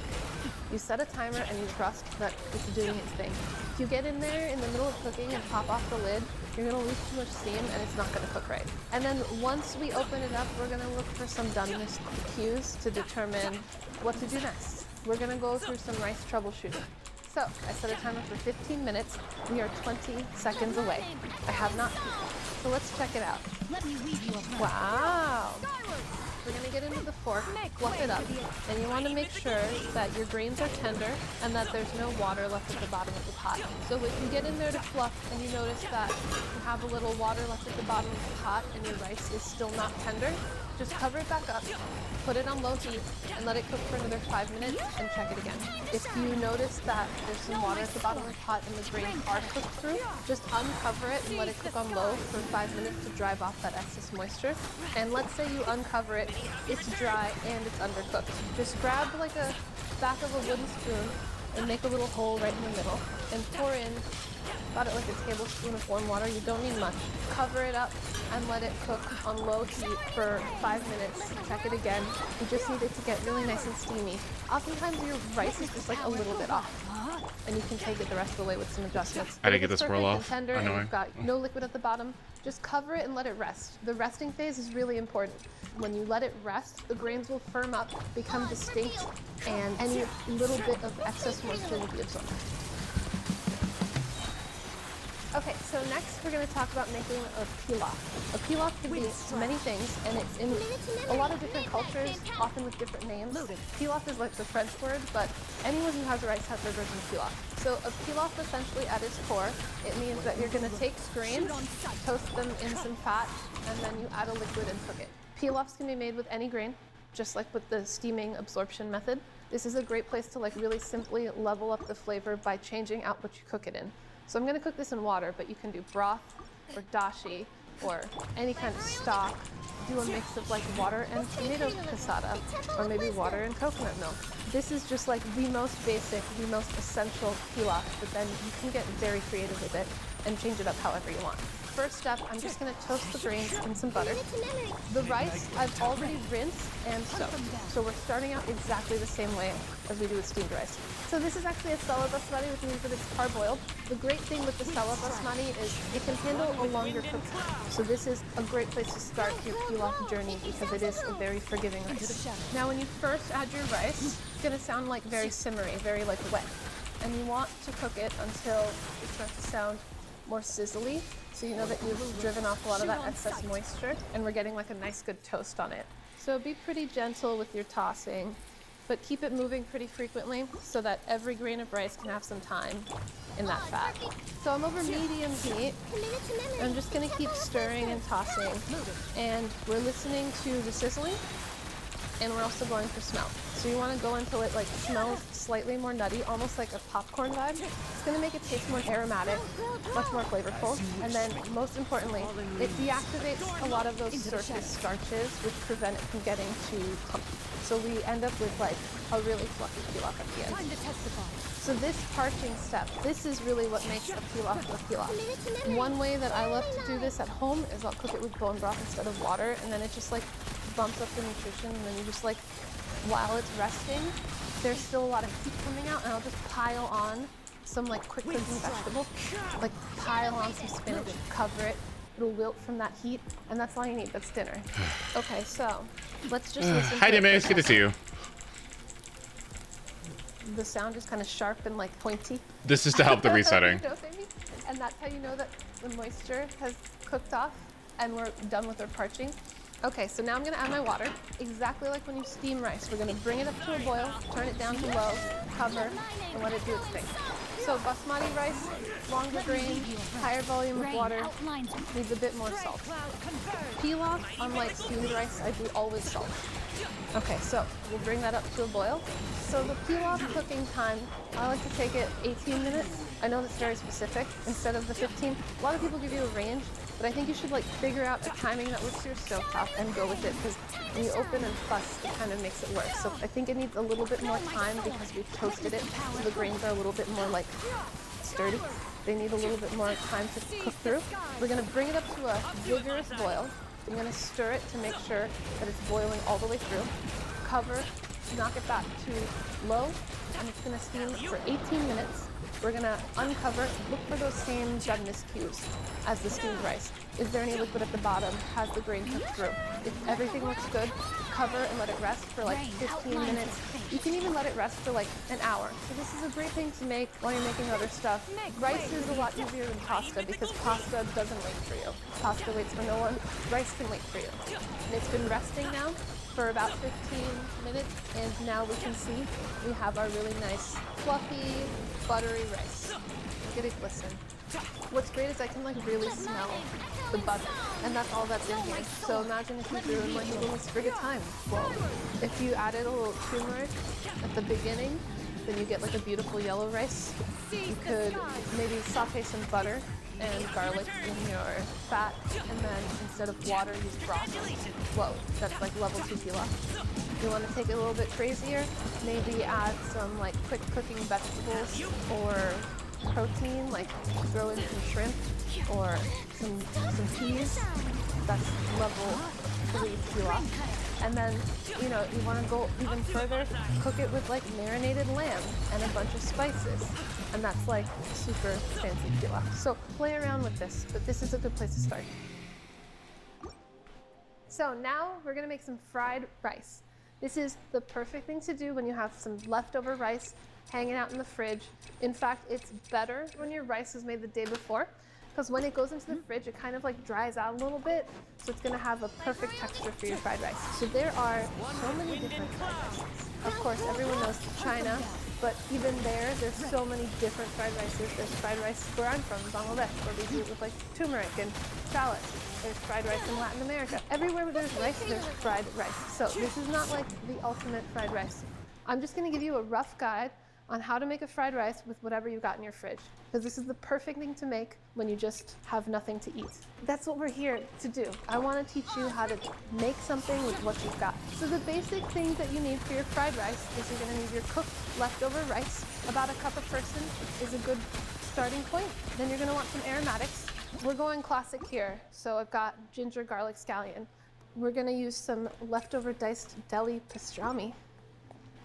You set a timer and you trust that it's doing its thing. If you get in there in the middle of cooking and pop off the lid, you're going to lose too much steam and it's not going to cook right. And then once we open it up, we're going to look for some doneness cues to determine what to do next. We're going to go through some rice troubleshooting. So, I set a timer for 15 minutes. We are 20 seconds away. I have not peeked. So let's check it out. Wow! We're gonna get into the fork, fluff it up, and you want to make sure that your grains are tender and that there's no water left at the bottom of the pot. So if you get in there to fluff and you notice that you have a little water left at the bottom of the pot and your rice is still not tender, just cover it back up, put it on low heat, and let it cook for another 5 minutes and check it again. If you notice that there's some water at the bottom of the pot and the grains are cooked through, just uncover it and let it cook on low for 5 minutes to drive off that excess moisture. And let's say you uncover it, it's dry and it's undercooked. Just grab like a back of a wooden spoon and make a little hole right in the middle and pour in about it like a tablespoon of warm water. You don't need much. Cover it up and let it cook on low heat for 5 minutes. Check it again. You just need it to get really nice and steamy. Oftentimes your rice is just like a little bit off, and you can take it the rest of the way with some adjustments. I didn't get the swirl off. Tender and you've got no liquid at the bottom, just cover it and let it rest. The resting phase is really important. When you let it rest, the grains will firm up, become distinct, and any little bit of excess moisture will be absorbed. Okay, so next we're going to talk about making a pilaf. A pilaf can be many things, and it's in a lot of different cultures, often with different names. Pilaf is like the French word, but anyone who has rice has their version of pilaf. So a pilaf essentially at its core, it means that you're going to take grains, toast them in some fat, and then you add a liquid and cook it. Pilafs can be made with any grain, just like with the steaming absorption method. This is a great place to like really simply level up the flavor by changing out what you cook it in. So I'm going to cook this in water, but you can do broth or dashi or any kind of stock, do a mix of like water and tomato passata, or maybe water and coconut milk. This is just like the most basic, the most essential pilaf, but then you can get very creative with it and change it up however you want. First step, I'm just gonna toast the grains in some butter. The rice I've already rinsed and soaked, so we're starting out exactly the same way as we do with steamed rice. So this is actually a Stella basmati, which means that it's parboiled. The great thing with the Stella basmati is it can handle a longer cooking. So this is a great place to start your pilaf journey because it is a very forgiving rice. Now when you first add your rice, it's gonna sound like very simmery, very like wet. And you want to cook it until it starts to sound more sizzly, so you know that you've driven off a lot of that excess moisture and we're getting like a nice good toast on it. So be pretty gentle with your tossing, but keep it moving pretty frequently so that every grain of rice can have some time in that fat. So I'm over medium heat. I'm just gonna keep stirring and tossing, and we're listening to the sizzling, and we're also going for smell. So you want to go until it like smells slightly more nutty, almost like a popcorn vibe. It's going to make it taste more aromatic, much more flavorful. And then most importantly, it deactivates a lot of those surface starches which prevent it from getting too clumpy. So we end up with like a really fluffy pilaf at the end. So this parching step, this is really what makes a pilaf a pilaf. One way that I love to do this at home is I'll cook it with bone broth instead of water, and then it just like bumps up the nutrition, and then you just like, while it's resting, there's still a lot of heat coming out, and I'll just pile on some like quick cooking vegetable, like pile on some spinach, cover it, it'll wilt from that heat, and that's all you need, that's dinner. Okay, so let's just listen Hi, to it. Dime, it's good to see you. The sound is kind of sharp and like pointy. This is to help the resetting. And that's how you know that the moisture has cooked off and we're done with our parching. Okay, so now I'm gonna add my water, exactly like when you steam rice. We're gonna bring it up to a boil, turn it down to low, cover, and let it do its thing. So basmati rice, longer grain, higher volume of water, needs a bit more salt. Pilaf, unlike steamed rice, I do always salt. Okay, so we'll bring that up to a boil. So the pilaf cooking time, I like to take it 18 minutes. I know that's very specific instead of the 15. A lot of people give you a range, but I think you should like figure out a timing that works for your stovetop and go with it, because when you open and fuss, it kind of makes it work. So I think it needs a little bit more time because we've toasted it, so the grains are a little bit more like sturdy. They need a little bit more time to cook through. We're gonna bring it up to a vigorous boil. I'm gonna stir it to make sure that it's boiling all the way through. Cover, knock it back to low, and it's gonna steam for 18 minutes. We're gonna uncover, look for those same doneness cues as the steamed rice. Is there any liquid at the bottom? Has the grain cooked through? If everything looks good, cover and let it rest for like 15 minutes. You can even let it rest for like an hour. So this is a great thing to make while you're making other stuff. Rice is a lot easier than pasta because pasta doesn't wait for you. Pasta waits for no one. Rice can wait for you. And it's been resting now for about 15 minutes, and now we can see we have our really nice, fluffy, buttery rice. Look at it glisten. What's great is I can like really smell the butter, and that's all that's in here. So imagine if you threw in like a little sprig of thyme. Well, if you added a little turmeric at the beginning, then you get like a beautiful yellow rice. You could maybe saute some butter and garlic in your fat, and then instead of water, use broth. Whoa, that's like level 2 pilaf. You want to take it a little bit crazier, maybe add some like quick cooking vegetables or protein, like throw in some shrimp or some peas. That's level 3 pilaf. And then, you know, you want to go even further, cook it with like marinated lamb and a bunch of spices. And that's like super fancy pilaf. So play around with this, but this is a good place to start. So now we're gonna make some fried rice. This is the perfect thing to do when you have some leftover rice hanging out in the fridge. In fact, it's better when your rice is made the day before, because when it goes into the fridge, it kind of like dries out a little bit, so it's gonna have a perfect texture for your fried rice. So there are so many different fried rices. Of course, everyone knows China, but even there's so many different fried rices. There's fried rice where I'm from, Bangladesh, where we do it with like turmeric and shallot. There's fried rice in Latin America. Everywhere where there's rice, there's fried rice. So this is not like the ultimate fried rice. I'm just gonna give you a rough guide on how to make a fried rice with whatever you got in your fridge. Because this is the perfect thing to make when you just have nothing to eat. That's what we're here to do. I want to teach you how to make something with what you've got. So the basic things that you need for your fried rice is you're going to need your cooked leftover rice. About a cup a person is a good starting point. Then you're going to want some aromatics. We're going classic here. So I've got ginger, garlic, scallion. We're going to use some leftover diced deli pastrami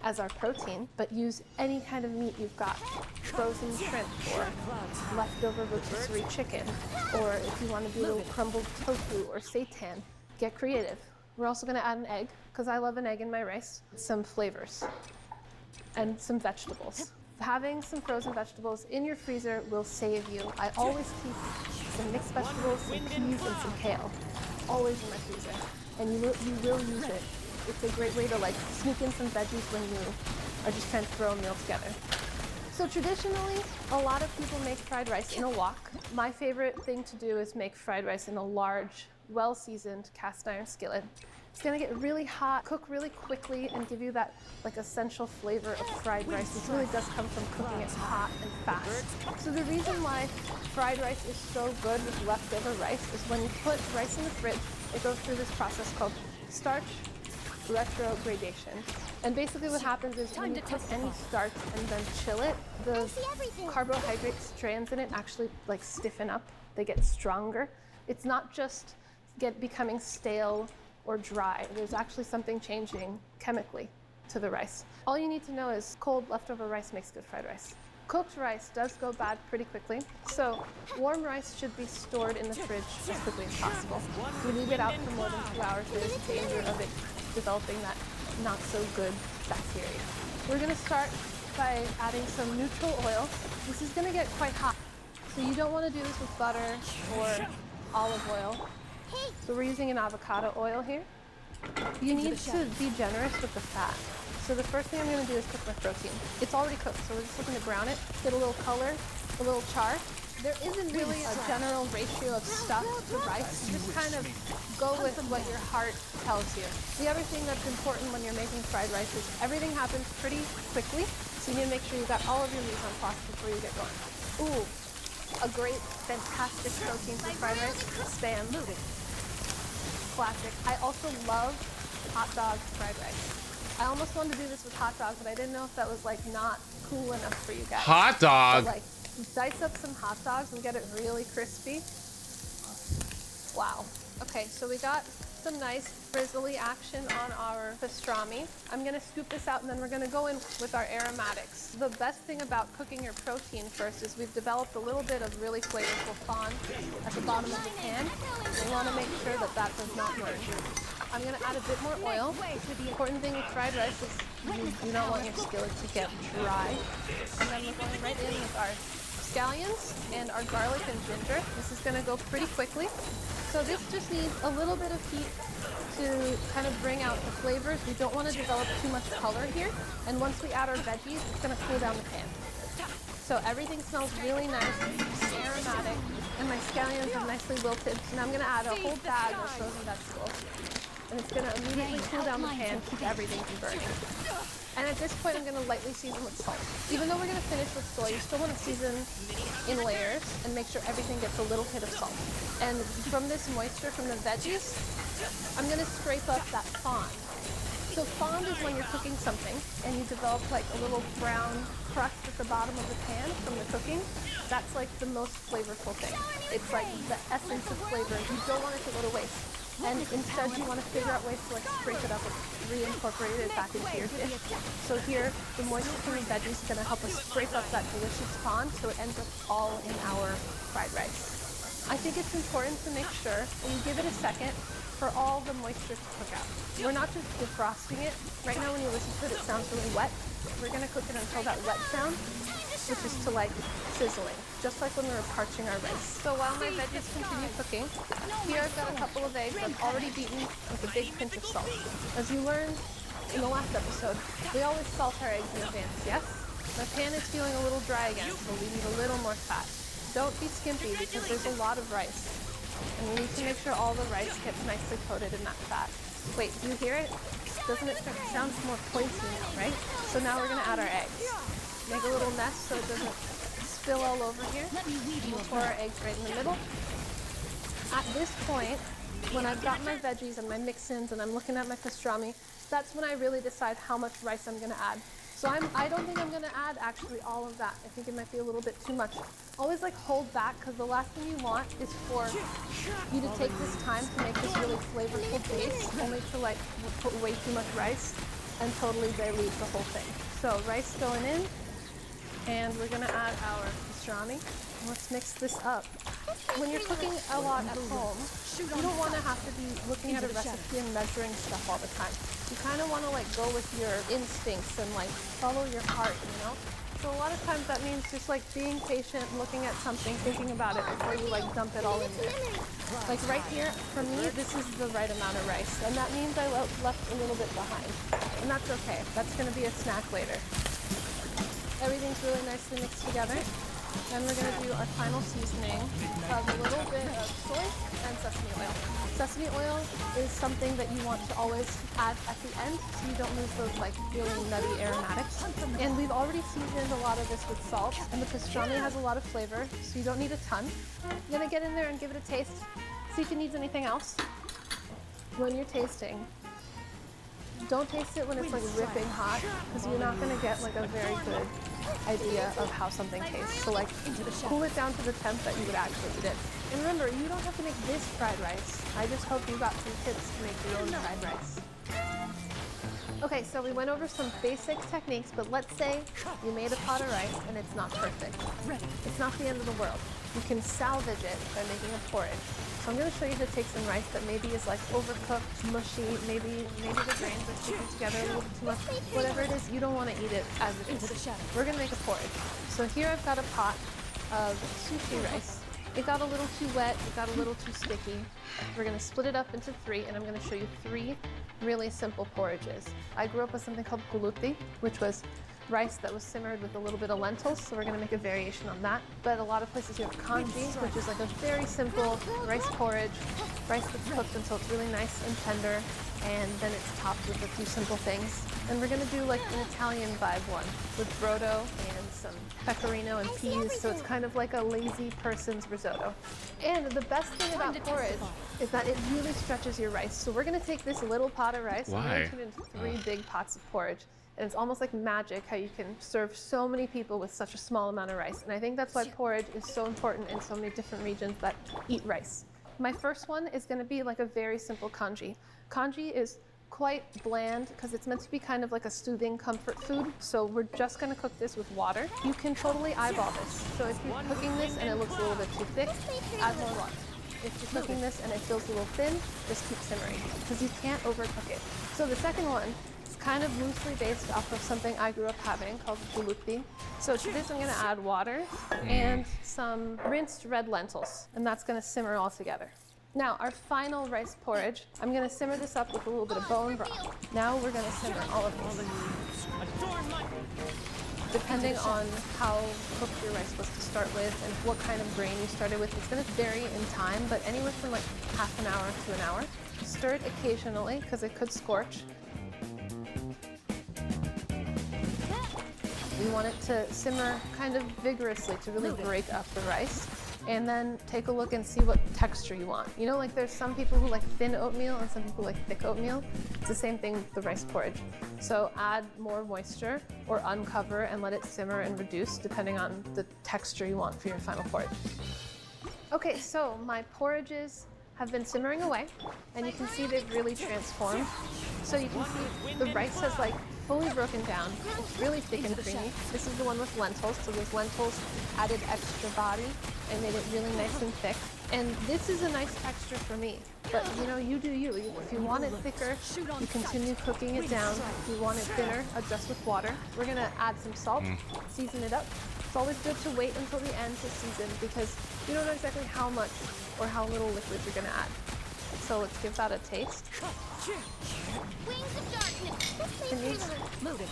as our protein, but use any kind of meat you've got. Frozen shrimp or leftover rotisserie chicken, or if you want to do a little crumbled tofu or seitan, get creative. We're also going to add an egg, because I love an egg in my rice, some flavors, and some vegetables. Having some frozen vegetables in your freezer will save you. I always keep some mixed vegetables, some peas, and some kale, always in my freezer, and you will use it. It's a great way to like sneak in some veggies when you are just trying to throw a meal together. So traditionally, a lot of people make fried rice in a wok. My favorite thing to do is make fried rice in a large, well-seasoned cast iron skillet. It's gonna get really hot, cook really quickly, and give you that like essential flavor of fried rice, which really does come from cooking it hot and fast. So the reason why fried rice is so good with leftover rice is when you put rice in the fridge, it goes through this process called starch retrogradation. And basically what happens is when you cook any starch and then chill it, the carbohydrate strands in it actually like stiffen up. They get stronger. It's not just becoming stale or dry. There's actually something changing chemically to the rice. All you need to know is cold leftover rice makes good fried rice. Cooked rice does go bad pretty quickly, so warm rice should be stored in the fridge as quickly as possible. If you leave it out for more than 2 hours, there's a danger of it developing that not so good bacteria. We're gonna start by adding some neutral oil. This is gonna get quite hot, so you don't wanna do this with butter or olive oil. So we're using an avocado oil here. You need to be generous with the fat. So the first thing I'm gonna do is cook my protein. It's already cooked, so we're just looking to brown it, get a little color, a little char. There isn't really a general ratio of stuff to rice. Just kind of go with what your heart tells you. The other thing that's important when you're making fried rice is everything happens pretty quickly, so you need to make sure you've got all of your meat on place before you get going. Ooh, a great, fantastic protein for fried rice, Spam. Classic. I also love hot dog fried rice. I almost wanted to do this with hot dog, but I didn't know if that was like not cool enough for you guys. Hot dog? But, like, dice up some hot dogs and get it really crispy. Wow. Okay, so we got some nice frizzly action on our pastrami. I'm gonna scoop this out and then we're gonna go in with our aromatics. The best thing about cooking your protein first is we've developed a little bit of really flavorful fond at the bottom of the pan. We wanna make sure that that does not burn. I'm gonna add a bit more oil. The important thing with fried rice is you do not want your skillet to get dry. And then we're going right in with our scallions and our garlic and ginger. This is gonna go pretty quickly. So this just needs a little bit of heat to kind of bring out the flavors. We don't want to develop too much color here. And once we add our veggies, it's gonna cool down the pan. So everything smells really nice, aromatic, and my scallions are nicely wilted. So now I'm gonna add a whole bag of frozen vegetables. And it's gonna immediately cool down the pan, keep everything from burning. And at this point, I'm gonna lightly season with salt. Even though we're gonna finish with soy, you still wanna season in layers and make sure everything gets a little hit of salt. And from this moisture from the veggies, I'm gonna scrape up that fond. So fond is when you're cooking something and you develop like a little brown crust at the bottom of the pan from the cooking. That's like the most flavorful thing. It's like the essence of flavor. You don't want it to go to waste. And instead you want to figure out ways to like scrape it up and reincorporate it back into your dish. So here, the moisture from the veggies is going to help us scrape up that delicious fond so it ends up all in our fried rice. I think it's important to make sure when you give it a second for all the moisture to cook out. We're not just defrosting it. Right now when you listen to it, it sounds really wet. We're going to cook it until that wet sound, which is to like sizzling, just like when we were parching our rice. So while my veggies continue cooking, here I've got a couple of eggs I've already beaten with a big pinch of salt. As you learned in the last episode, we always salt our eggs in advance, yes? My pan is feeling a little dry again, so we need a little more fat. Don't be skimpy because there's a lot of rice. And we need to make sure all the rice gets nicely coated in that fat. Wait, do you hear it? Doesn't it sound more pointy now, right? So now we're gonna add our eggs. make a little nest so it doesn't spill all over here. We'll pour our eggs right in the middle. At this point, when I've got my veggies and my mix-ins and I'm looking at my pastrami, that's when I really decide how much rice I'm gonna add. So I don't think I'm gonna add actually all of that. I think it might be a little bit too much. Always like hold back, because the last thing you want is for you to take this time to make this really flavorful base, only to like put way too much rice and totally dilute the whole thing. So rice going in, and we're gonna add our pastrami. Let's mix this up. When you're cooking a lot at home, you don't want to have to be looking at a recipe and measuring stuff all the time. You kind of want to like go with your instincts and like follow your heart, you know? So a lot of times that means just like being patient, looking at something, thinking about it before you like dump it all in there. Like right here, for me, this is the right amount of rice. And that means I left a little bit behind. And that's okay. That's going to be a snack later. Everything's really nicely mixed together. Then we're going to do our final seasoning of a little bit of soy and sesame oil. Sesame oil is something that you want to always add at the end so you don't lose those like really nutty aromatics. And we've already seasoned a lot of this with salt, and the pastrami has a lot of flavor, so you don't need a ton. You're going to get in there and give it a taste, see if it needs anything else. When you're tasting, don't taste it when it's like ripping hot, because you're not going to get like a very good idea of how something tastes. So like cool it down to the temp that you would actually eat it. And remember, you don't have to make this fried rice. I just hope you got some tips to make your own fried rice. Okay, so we went over some basic techniques, but let's say you made a pot of rice and it's not perfect. It's not the end of the world. You can salvage it by making a porridge. So I'm going to show you to take some rice that maybe is like overcooked, mushy, maybe the grains are sticking together a little bit too much. Whatever it is, you don't want to eat it as it is. We're going to make a porridge. So here I've got a pot of sushi rice. It got a little too wet, it got a little too sticky. We're going to split it up into 3, and I'm going to show you 3 really simple porridges. I grew up with something called guluti, which was rice that was simmered with a little bit of lentils, so we're going to make a variation on that. But a lot of places you have kanji, which is like a very simple rice porridge, rice that's cooked until it's really nice and tender, and then it's topped with a few simple things. And we're going to do like an Italian vibe one with brodo and some pecorino and peas, so it's kind of like a lazy person's risotto. And the best thing about porridge is that it really stretches your rice. So we're going to take this little pot of rice and turn it into 3 big pots of porridge. And it's almost like magic how you can serve so many people with such a small amount of rice. And I think that's why porridge is so important in so many different regions that eat rice. My first one is going to be like a very simple kanji. Kanji is quite bland because it's meant to be kind of like a soothing comfort food. So we're just going to cook this with water. You can totally eyeball this. So if you're cooking this and it looks a little bit too thick, add more water. If you're cooking this and it feels a little thin, just keep simmering because you can't overcook it. So the second one is kind of loosely based off of something I grew up having called guluti. So to this I'm going to add water and some rinsed red lentils, and that's going to simmer all together. Now, our final rice porridge, I'm going to simmer this up with a little bit of bone broth. Now we're going to simmer all of these. Depending on how cooked your rice was to start with and what kind of grain you started with, it's going to vary in time, but anywhere from like half an hour to an hour. Stir it occasionally because it could scorch. We want it to simmer kind of vigorously to really break up the rice. And then take a look and see what texture you want. You know, like there's some people who like thin oatmeal and some people like thick oatmeal. It's the same thing with the rice porridge. So add more moisture or uncover and let it simmer and reduce depending on the texture you want for your final porridge. Okay, so my porridges have been simmering away and you can see they've really transformed. So you can see the rice has like fully broken down. It's really thick and creamy. This is the one with lentils, so those lentils added extra body and made it really nice and thick. And this is a nice texture for me, but you know, you do you. If you want it thicker, you continue cooking it down. If you want it thinner, adjust with water. We're gonna add some salt, season it up. It's always good to wait until the end to season because you don't know exactly how much or how little liquid you're gonna add. So let's give that a taste. It needs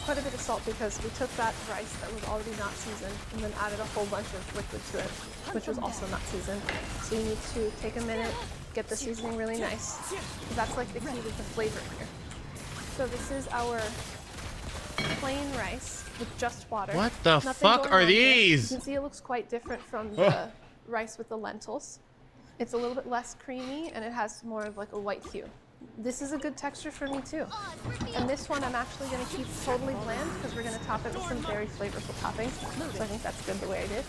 quite a bit of salt because we took that rice that was already not seasoned and then added a whole bunch of liquid to it, which was also not seasoned. So you need to take a minute, get the seasoning really nice, because that's like the key to the flavor here. So this is our plain rice. with just water. What the Nothing fuck going are on here. these? You can see it looks quite different from the rice with the lentils. It's a little bit less creamy and it has more of like a white hue. This is a good texture for me too. And this one I'm actually going to keep totally bland because we're going to top it with some very flavorful toppings. So I think that's good the way it is.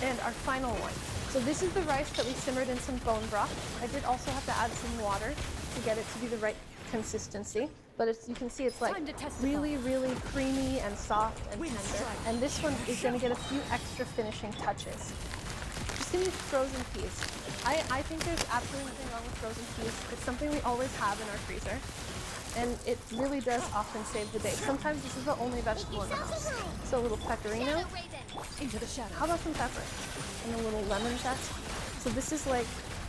And our final one. So this is the rice that we simmered in some bone broth. I did also have to add some water to get it to be the right consistency. But as you can see, it's like really, really creamy and soft and tender. And this one is going to get a few extra finishing touches. Just give me frozen peas. I think there's absolutely nothing wrong with frozen peas. It's something we always have in our freezer. And it really does often save the day. Sometimes this is the only vegetable in the house. So a little pecorino. Into the shadow. How about some pepper? And a little lemon zest. So this is like,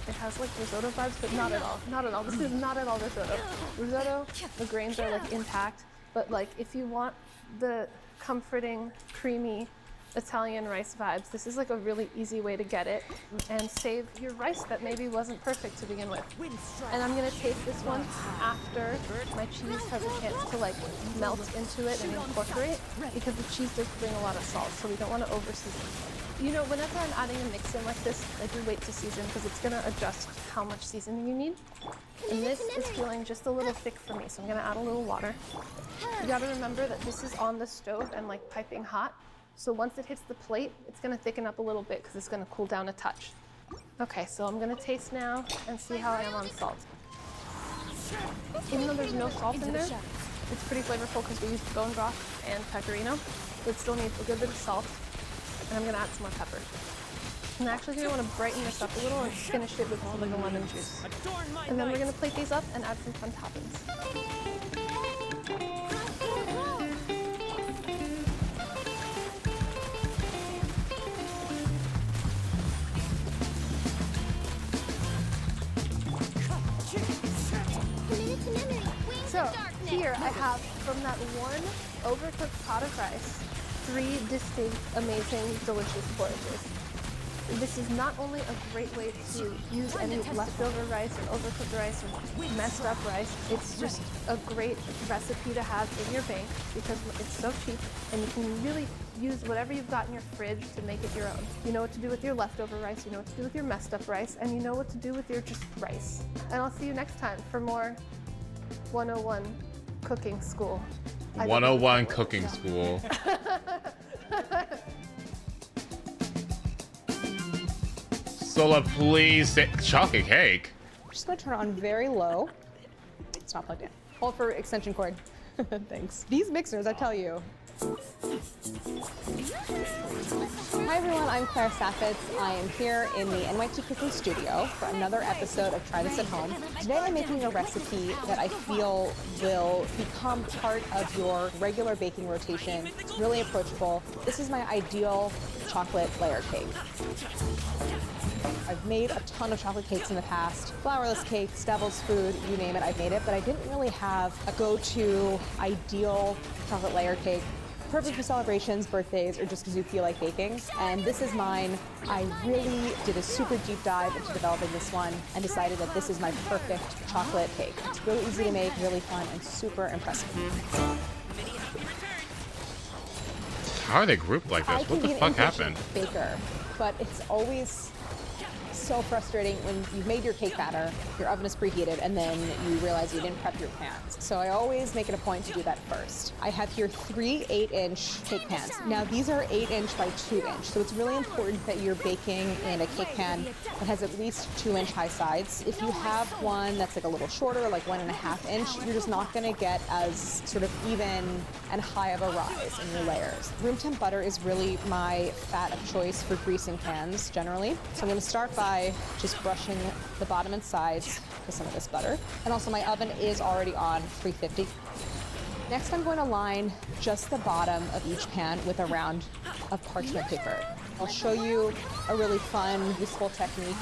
it has like risotto vibes, but not at all. Not at all. This is not at all risotto. Risotto, the grains are like intact. But like if you want the comforting, creamy, Italian rice vibes, this is like a really easy way to get it and save your rice that maybe wasn't perfect to begin with. And I'm gonna taste this one after my cheese has a chance to like melt into it and incorporate, because the cheese does bring a lot of salt, so we don't want to over season. You know, whenever I'm adding a mix in like this, I do wait to season because it's gonna adjust how much seasoning you need. And this is feeling just a little thick for me, so I'm gonna add a little water. You gotta remember that this is on the stove and like piping hot. So once it hits the plate, it's gonna thicken up a little bit because it's gonna cool down a touch. Okay, so I'm gonna taste now and see how I am on salt. Even though there's no salt in there, it's pretty flavorful because we used bone broth and pecorino. But it still needs a good bit of salt. And I'm gonna add some more pepper. I'm actually gonna wanna brighten this up a little and finish it with some like a lemon juice. And then we're gonna plate these up and add some fun toppings. So here I have, from that one overcooked pot of rice, 3 distinct, amazing, delicious porridges. This is not only a great way to use any leftover rice or overcooked rice or messed up rice, it's just a great recipe to have in your bank because it's so cheap and you can really use whatever you've got in your fridge to make it your own. You know what to do with your leftover rice, you know what to do with your messed up rice, and you know what to do with your just rice. And I'll see you next time for more 101 cooking school. 101 cooking school. Sola, please say chocolate cake. I'm just gonna turn it on very low. It's not plugged in. Hold for extension cord. Thanks. These mixers, I tell you. Hi everyone, I'm Claire Saffitz. I am here in the NYT Cooking Studio for another episode of Try This at Home. Today I'm making a recipe that I feel will become part of your regular baking rotation. It's really approachable. This is my ideal chocolate layer cake. I've made a ton of chocolate cakes in the past. Flourless cakes, devil's food, you name it, I've made it, but I didn't really have a go-to ideal chocolate layer cake. Perfect for celebrations, birthdays, or just because you feel like baking. And this is mine. I really did a super deep dive into developing this one and decided that this is my perfect chocolate cake. It's really easy to make, really fun, and super impressive. How are they grouped like this? What the fuck happened? Baker, but it's always so frustrating when you've made your cake batter, your oven is preheated, and then you realize you didn't prep your pans. So I always make it a point to do that first. I have here 3 8-inch cake pans. Now these are 8-inch by 2-inch, so it's really important that you're baking in a cake pan that has at least 2-inch high sides. If you have one that's like a little shorter, like 1.5 inch, you're just not gonna get as sort of even and high of a rise in your layers. Room temp butter is really my fat of choice for greasing pans generally. So I'm gonna start by just brushing the bottom and sides with some of this butter. And also my oven is already on 350. Next I'm going to line just the bottom of each pan with a round of parchment paper. I'll show you a really fun, useful technique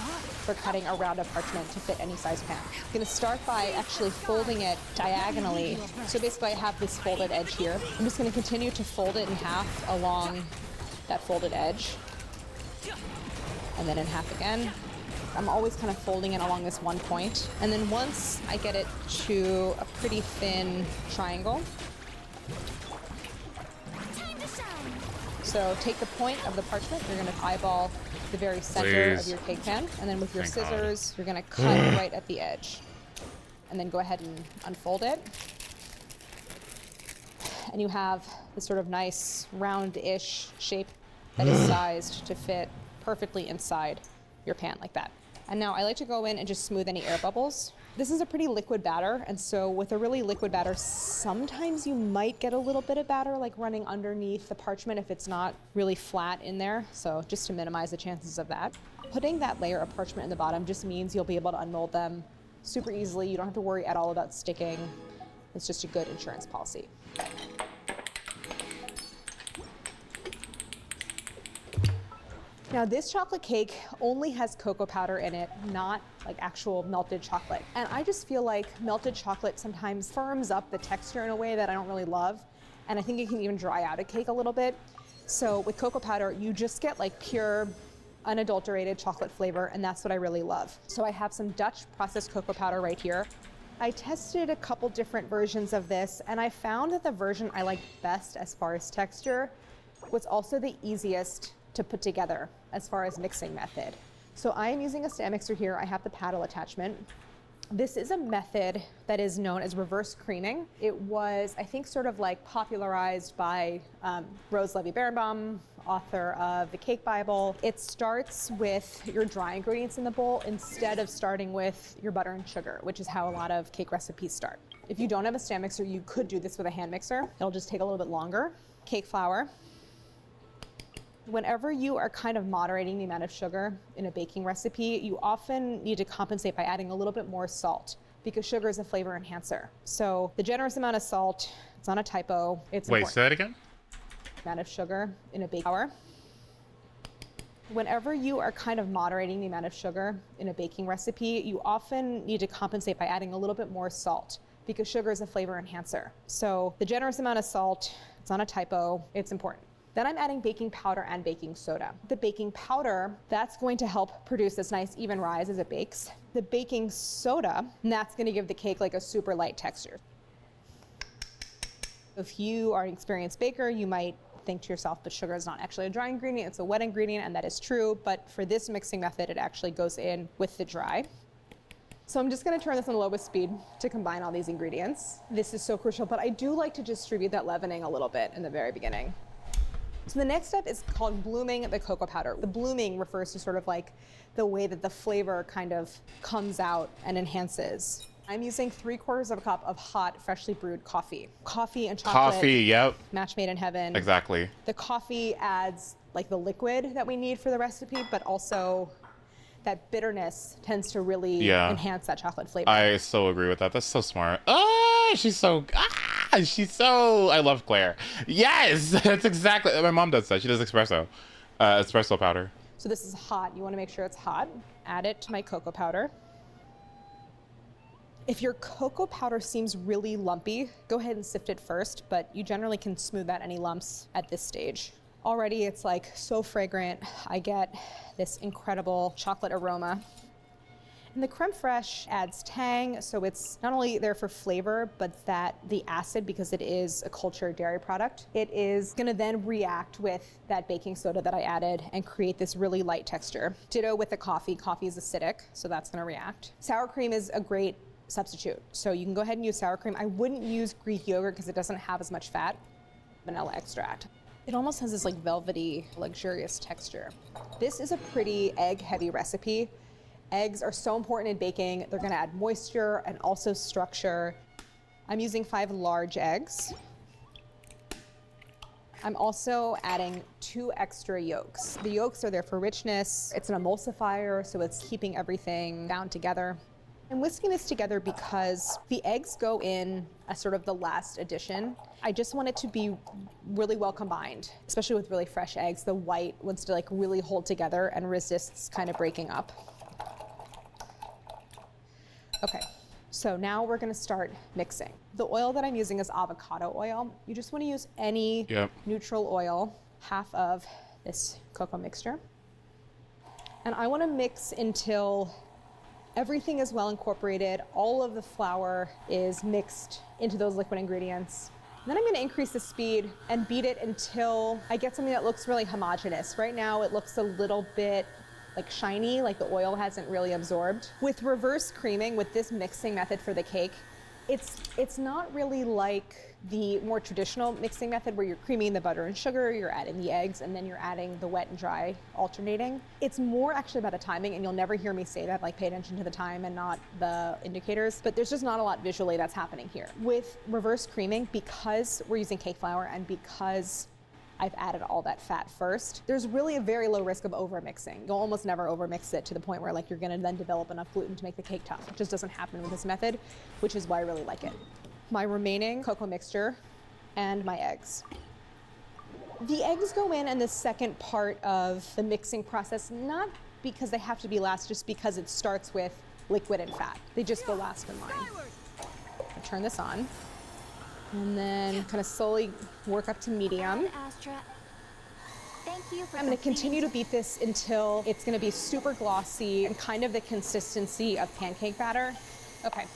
for cutting a round of parchment to fit any size pan. I'm gonna start by actually folding it diagonally. So basically I have this folded edge here. I'm just gonna continue to fold it in half along that folded edge. And then in half again. I'm always kind of folding it along this one point. And then once I get it to a pretty thin triangle, So take the point of the parchment, you're going to eyeball the very center of your cake pan, and then with your scissors, you're going to cut right at the edge. And then go ahead and unfold it. And you have this sort of nice round-ish shape that is sized to fit perfectly inside your pan like that. And now I like to go in and just smooth any air bubbles. This is a pretty liquid batter, and so with a really liquid batter, sometimes you might get a little bit of batter like running underneath the parchment if it's not really flat in there, so just to minimize the chances of that. Putting that layer of parchment in the bottom just means you'll be able to unmold them super easily. You don't have to worry at all about sticking. It's just a good insurance policy. Now this chocolate cake only has cocoa powder in it, not like actual melted chocolate. And I just feel like melted chocolate sometimes firms up the texture in a way that I don't really love. And I think it can even dry out a cake a little bit. So with cocoa powder, you just get like pure, unadulterated chocolate flavor, and that's what I really love. So I have some Dutch processed cocoa powder right here. I tested a couple different versions of this, and I found that the version I liked best as far as texture was also the easiest to put together as far as mixing method. So I am using a stand mixer here. I have the paddle attachment. This is a method that is known as reverse creaming. It was, I think, sort of like popularized by Rose Levy-Berenbaum, author of the Cake Bible. It starts with your dry ingredients in the bowl instead of starting with your butter and sugar, which is how a lot of cake recipes start. If you don't have a stand mixer, you could do this with a hand mixer. It'll just take a little bit longer. Cake flour. Whenever you are kind of moderating the amount of sugar in a baking recipe, you often need to compensate by adding a little bit more salt because sugar is a flavor enhancer. So the generous amount of salt, it's not a typo, it's Wait, important. say that again? Amount of sugar in a baking flour. Whenever you are kind of moderating the amount of sugar in a baking recipe, you often need to compensate by adding a little bit more salt because sugar is a flavor enhancer. So the generous amount of salt, it's not a typo, it's important. Then I'm adding baking powder and baking soda. The baking powder, that's going to help produce this nice even rise as it bakes. The baking soda, that's gonna give the cake like a super light texture. If you are an experienced baker, you might think to yourself, but sugar is not actually a dry ingredient, it's a wet ingredient, and that is true, but for this mixing method, it actually goes in with the dry. So I'm just gonna turn this on the lowest speed to combine all these ingredients. This is so crucial, but I do like to distribute that leavening a little bit in the very beginning. So the next step is called blooming the cocoa powder. The blooming refers to sort of like the way that the flavor kind of comes out and enhances. I'm using 3/4 cup of hot, freshly brewed coffee. Coffee and chocolate. Coffee, yep. Match made in heaven. Exactly. The coffee adds like the liquid that we need for the recipe, but also that bitterness tends to really enhance that chocolate flavor. I so agree with that. That's so smart. She's so, I love Claire. Yes, that's exactly, my mom does that. She does espresso powder. So this is hot. You want to make sure it's hot. Add it to my cocoa powder. If your cocoa powder seems really lumpy, go ahead and sift it first, but you generally can smooth out any lumps at this stage. Already it's like so fragrant. I get this incredible chocolate aroma. And the creme fraiche adds tang, so it's not only there for flavor, but that the acid, because it is a cultured dairy product, it is gonna then react with that baking soda that I added and create this really light texture. Ditto with the coffee. Coffee is acidic, so that's gonna react. Sour cream is a great substitute, so you can go ahead and use sour cream. I wouldn't use Greek yogurt because it doesn't have as much fat. Vanilla extract. It almost has this like velvety, luxurious texture. This is a pretty egg-heavy recipe. Eggs are so important in baking. They're gonna add moisture and also structure. I'm using 5 large eggs. I'm also adding 2 extra yolks. The yolks are there for richness. It's an emulsifier, so it's keeping everything bound together. I'm whisking this together because the eggs go in as sort of the last addition. I just want it to be really well combined, especially with really fresh eggs. The white wants to like really hold together and resists kind of breaking up. Okay, so now we're gonna start mixing. The oil that I'm using is avocado oil. You just wanna use any neutral oil, half of this cocoa mixture. And I wanna mix until everything is well incorporated. All of the flour is mixed into those liquid ingredients. Then I'm gonna increase the speed and beat it until I get something that looks really homogeneous. Right now it looks a little bit like shiny, like the oil hasn't really absorbed. With reverse creaming, with this mixing method for the cake, it's not really like the more traditional mixing method where you're creaming the butter and sugar, you're adding the eggs, and then you're adding the wet and dry alternating. It's more actually about a timing, and you'll never hear me say that, like pay attention to the time and not the indicators, but there's just not a lot visually that's happening here. With reverse creaming, because we're using cake flour and because I've added all that fat first, there's really a very low risk of over-mixing. You'll almost never over-mix it to the point where like you're gonna then develop enough gluten to make the cake tough. It just doesn't happen with this method, which is why I really like it. My remaining cocoa mixture and my eggs. The eggs go in the second part of the mixing process, not because they have to be last, just because it starts with liquid and fat. They just go last in line. I'll turn this on. And then kind of slowly work up to medium. Thank you for I'm going to continue to beat this until it's going to be super glossy and kind of the consistency of pancake batter. Okay.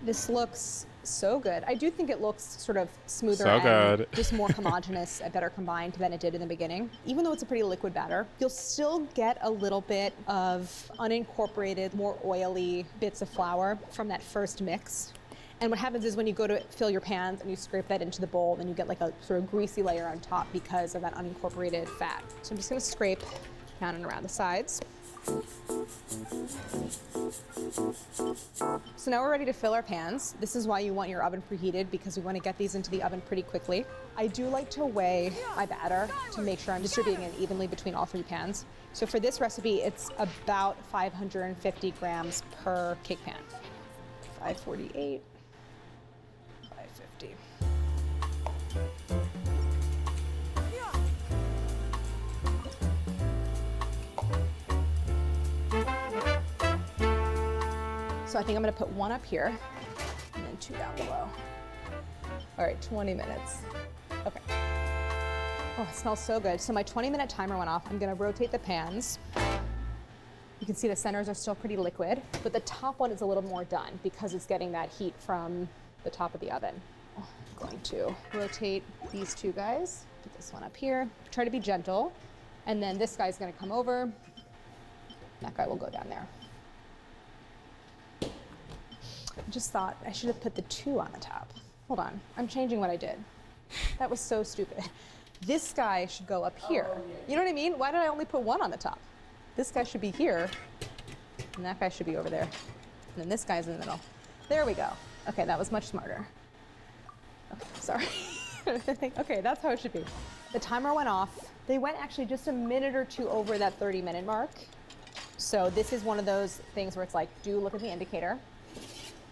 This looks so good. I do think it looks sort of smoother So and good. just more homogeneous and better combined than it did in the beginning. Even though it's a pretty liquid batter, you'll still get a little bit of unincorporated, more oily bits of flour from that first mix. And what happens is when you go to fill your pans and you scrape that into the bowl, then you get like a sort of greasy layer on top because of that unincorporated fat. So I'm just gonna scrape down and around the sides. So now we're ready to fill our pans. This is why you want your oven preheated, because we want to get these into the oven pretty quickly. I do like to weigh my batter to make sure I'm distributing it evenly between all three pans. So for this recipe, it's about 550 grams per cake pan. 548. 550. So I think I'm gonna put one up here and then two down below. All right, 20 minutes. Okay. Oh, it smells so good. So my 20-minute timer went off. I'm gonna rotate the pans. You can see the centers are still pretty liquid, but the top one is a little more done because it's getting that heat from the top of the oven. I'm going to rotate these two guys. Put this one up here. Try to be gentle. And then this guy's gonna come over. That guy will go down there. I just thought I should have put the two on the top. Hold on, I'm changing what I did. That was so stupid. This guy should go up here. You know what I mean? Why did I only put one on the top? This guy should be here, and that guy should be over there. And then this guy's in the middle. There we go. Okay, that was much smarter. Okay, sorry. Okay, that's how it should be. The timer went off. They went actually just a minute or two over that 30-minute mark. So this is one of those things where it's like, do look at the indicator,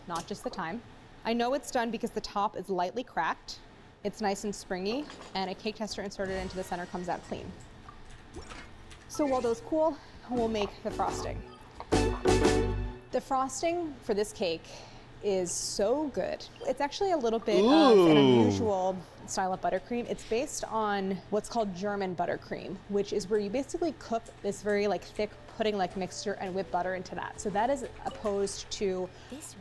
not just the time. I know it's done because the top is lightly cracked. It's nice and springy, and a cake tester inserted into the center comes out clean. So while those cool, we'll make the frosting. The frosting for this cake is so good. It's actually a little bit of an unusual style of buttercream. It's based on what's called German buttercream, which is where you basically cook this very like thick pudding-like mixture and whip butter into that. So that is opposed to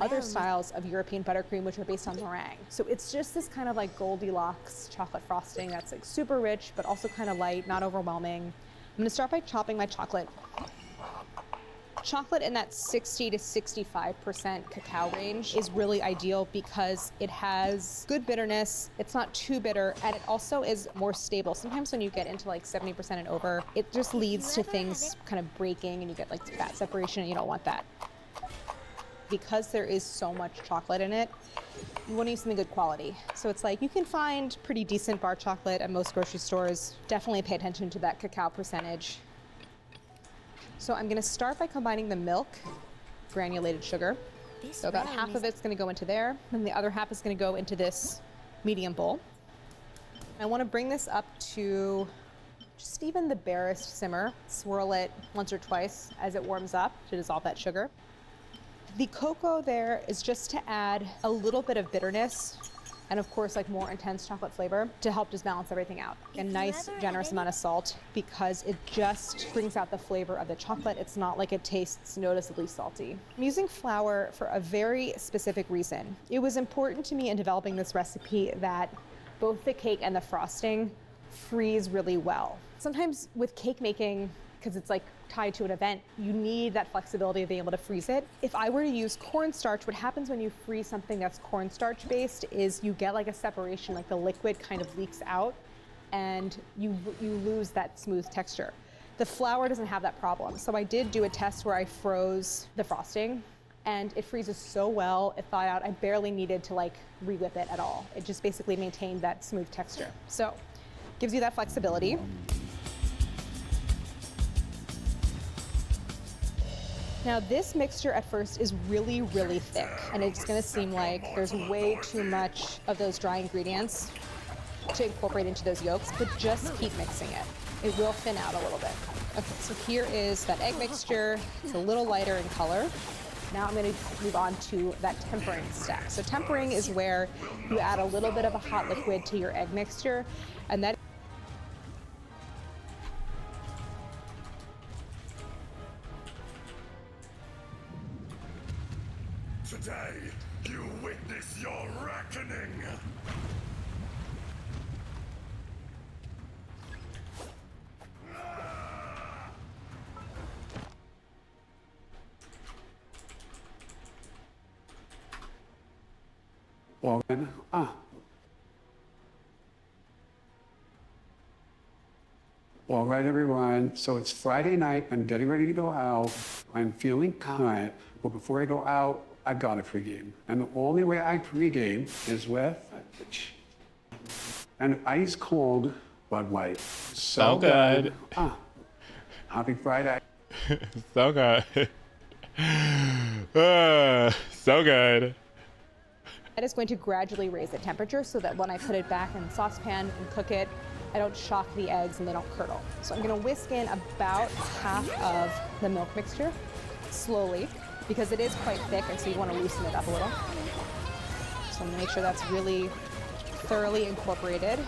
other styles of European buttercream, which are based on meringue. So it's just this kind of like Goldilocks chocolate frosting that's like super rich, but also kind of light, not overwhelming. I'm gonna start by chopping my chocolate. Chocolate in that 60 to 65% cacao range is really ideal because it has good bitterness, it's not too bitter, and it also is more stable. Sometimes when you get into like 70% and over, it just leads to things kind of breaking and you get like fat separation, and you don't want that. Because there is so much chocolate in it, you want to use something good quality. So it's like you can find pretty decent bar chocolate at most grocery stores. Definitely pay attention to that cacao percentage. So I'm gonna start by combining the milk, granulated sugar. So about half of it's gonna go into there, and the other half is gonna go into this medium bowl. I wanna bring this up to just even the barest simmer. Swirl it once or twice as it warms up to dissolve that sugar. The cocoa there is just to add a little bit of bitterness and of course like more intense chocolate flavor to help just balance everything out. A nice generous amount of salt because it just brings out the flavor of the chocolate. It's not like it tastes noticeably salty. I'm using flour for a very specific reason. It was important to me in developing this recipe that both the cake and the frosting freeze really well. Sometimes with cake making, because it's like tied to an event, you need that flexibility of being able to freeze it. If I were to use cornstarch, what happens when you freeze something that's cornstarch based is you get like a separation, like the liquid kind of leaks out and you lose that smooth texture. The flour doesn't have that problem. So I did do a test where I froze the frosting and it freezes so well, it thawed out. I barely needed to like re-whip it at all. It just basically maintained that smooth texture. So gives you that flexibility. Now this mixture at first is really, really thick, and it's gonna seem like there's way too much of those dry ingredients to incorporate into those yolks, but just keep mixing it. It will thin out a little bit. Okay, so here is that egg mixture. It's a little lighter in color. Now I'm gonna move on to that tempering step. So tempering is where you add a little bit of a hot liquid to your egg mixture, and that Today, you witness your reckoning! Morgan, All right, everyone. So it's Friday night. I'm getting ready to go out. I'm feeling tired, but before I go out, I got a pregame. And the only way I pregame is with an ice cold Bud Light. So good. Happy Friday. So good. So good. That is going to gradually raise the temperature so that when I put it back in the saucepan and cook it, I don't shock the eggs and they don't curdle. So I'm gonna whisk in about half of the milk mixture slowly because it is quite thick and so you wanna loosen it up a little. So I'm gonna make sure that's really thoroughly incorporated.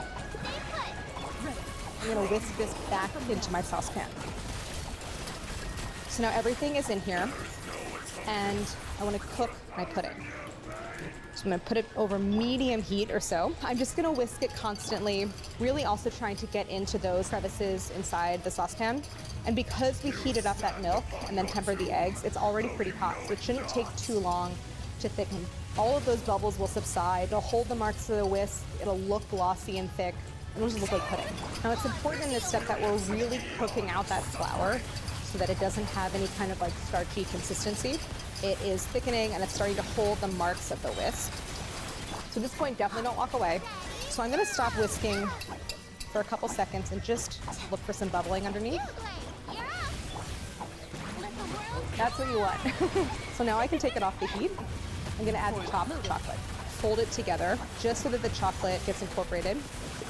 I'm gonna whisk this back into my saucepan. So now everything is in here and I wanna cook my pudding. So I'm gonna put it over medium heat or so. I'm just gonna whisk it constantly, really also trying to get into those crevices inside the saucepan. And because we heated up that milk and then tempered the eggs, it's already pretty hot, so it shouldn't take too long to thicken. All of those bubbles will subside. It'll hold the marks of the whisk. It'll look glossy and thick. It'll just look like pudding. Now it's important in this step that we're really cooking out that flour so that it doesn't have any kind of like starchy consistency. It is thickening and it's starting to hold the marks of the whisk. So at this point, definitely don't walk away. So I'm gonna stop whisking for a couple seconds and just look for some bubbling underneath. That's what you want. So now I can take it off the heat. I'm gonna add the chopped chocolate. Fold it together just so that the chocolate gets incorporated.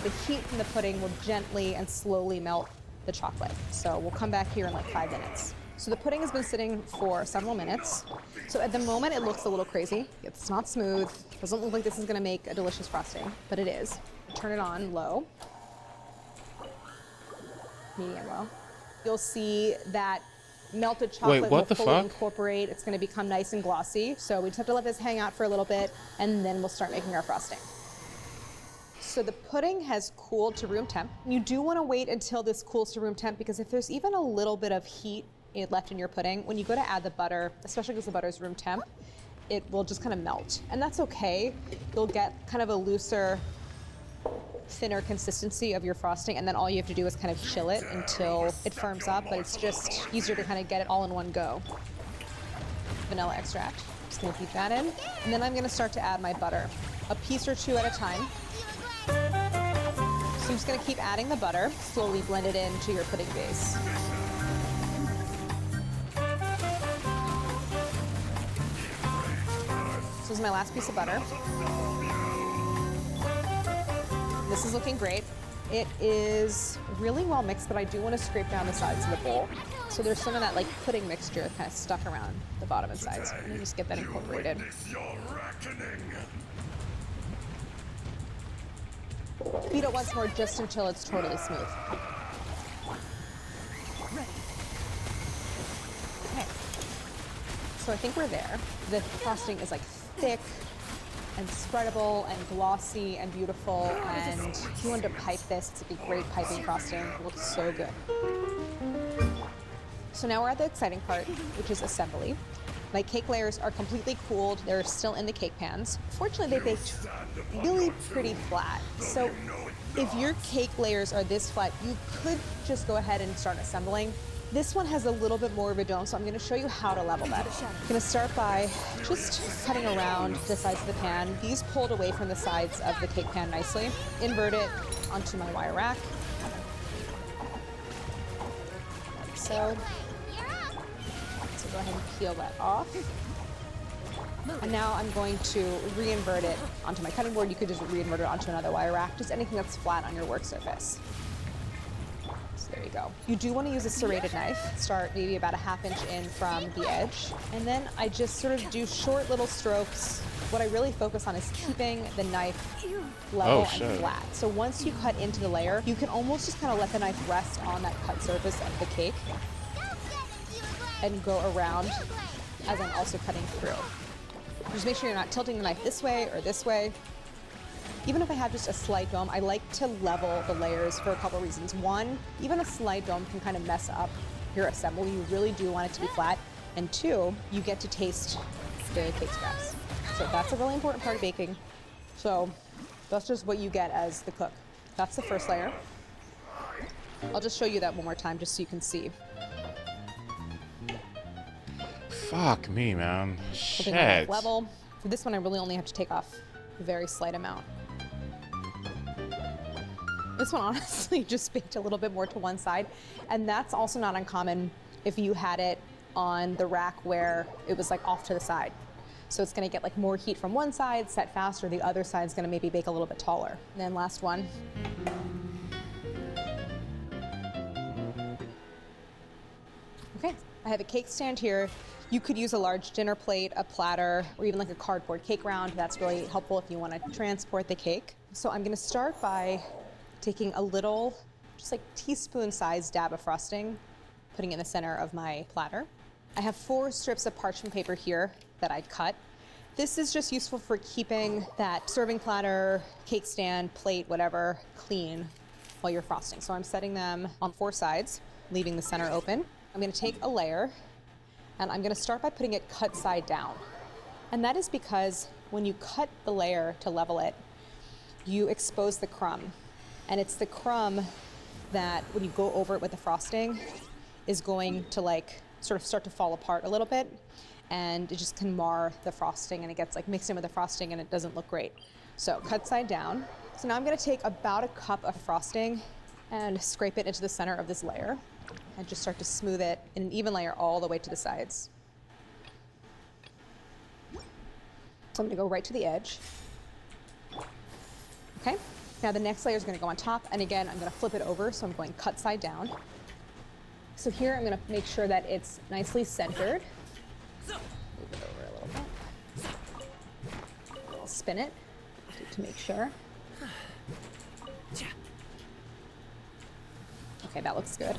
The heat from the pudding will gently and slowly melt the chocolate. So we'll come back here in like 5 minutes. So the pudding has been sitting for several minutes. So at the moment it looks a little crazy. It's not smooth. Doesn't look like this is gonna make a delicious frosting, but it is. Turn it on low. Medium low. You'll see that melted chocolate will fully incorporate. It's gonna become nice and glossy. So we just have to let this hang out for a little bit and then we'll start making our frosting. So the pudding has cooled to room temp. You do wanna wait until this cools to room temp because if there's even a little bit of heat left in your pudding, when you go to add the butter, especially because the butter is room temp, it will just kind of melt. And that's okay. You'll get kind of a looser, thinner consistency of your frosting, and then all you have to do is kind of chill it until it firms up, but it's just easier to kind of get it all in one go. Vanilla extract. Just gonna keep that in. And then I'm gonna start to add my butter, a piece or two at a time. So I'm just gonna keep adding the butter, slowly blend it into your pudding base. So this is my last piece of butter. This is looking great. It is really well mixed, but I do want to scrape down the sides of the bowl. So there's some of that like pudding mixture kind of stuck around the bottom and sides. I'm gonna just get that incorporated. beat it once more just until it's totally smooth. Okay. So I think we're there. The frosting is like thick and spreadable and glossy and beautiful, and if you wanted to pipe this, it's a great piping frosting. It looks so good. So now we're at the exciting part, which is assembly. My cake layers are completely cooled. They're still in the cake pans. Fortunately, they baked really pretty flat. So if your cake layers are this flat, you could just go ahead and start assembling. This one has a little bit more of a dome, so I'm going to show you how to level that. I'm going to start by just cutting around the sides of the pan. These pulled away from the sides of the cake pan nicely. Invert it onto my wire rack. Like so. So go ahead and peel that off. And now I'm going to re-invert it onto my cutting board. You could just re-invert it onto another wire rack, just anything that's flat on your work surface. So there you go. You do want to use a serrated knife. Start maybe about a ½ inch in from the edge. And then I just sort of do short little strokes. What I really focus on is keeping the knife level and flat. So once you cut into the layer, you can almost just kind of let the knife rest on that cut surface of the cake and go around as I'm also cutting through. Just make sure you're not tilting the knife this way or this way. Even if I have just a slight dome, I like to level the layers for a couple reasons. One, even a slight dome can kind of mess up your assembly. You really do want it to be flat. And two, you get to taste the cake scraps. So that's a really important part of baking. So that's just what you get as the cook. That's the first layer. I'll just show you that one more time just so you can see. Fuck me, man. Holding my knife Shit. level. For this one, I really only have to take off a very slight amount. This one honestly just baked a little bit more to one side, and that's also not uncommon if you had it on the rack where it was like off to the side. So it's gonna get like more heat from one side, set faster, the other side's gonna maybe bake a little bit taller. And then last one. Okay, I have a cake stand here. You could use a large dinner plate, a platter, or even like a cardboard cake round. That's really helpful if you want to transport the cake. So I'm going to start by taking a little, just like teaspoon-sized dab of frosting, putting it in the center of my platter. I have 4 strips of parchment paper here that I'd cut. This is just useful for keeping that serving platter, cake stand, plate, whatever, clean while you're frosting. So I'm setting them on 4 sides, leaving the center open. I'm going to take a layer, and I'm gonna start by putting it cut side down. And that is because when you cut the layer to level it, you expose the crumb. And it's the crumb that, when you go over it with the frosting, is going to like sort of start to fall apart a little bit, and it just can mar the frosting, and it gets like mixed in with the frosting and it doesn't look great. So cut side down. So now I'm gonna take about a cup of frosting and scrape it into the center of this layer. And just start to smooth it in an even layer all the way to the sides. So I'm gonna go right to the edge. Okay, now the next layer is gonna go on top, and again, I'm gonna flip it over, so I'm going cut side down. So here I'm gonna make sure that it's nicely centered. Move it over a little bit. I'll spin it to make sure. Okay, that looks good.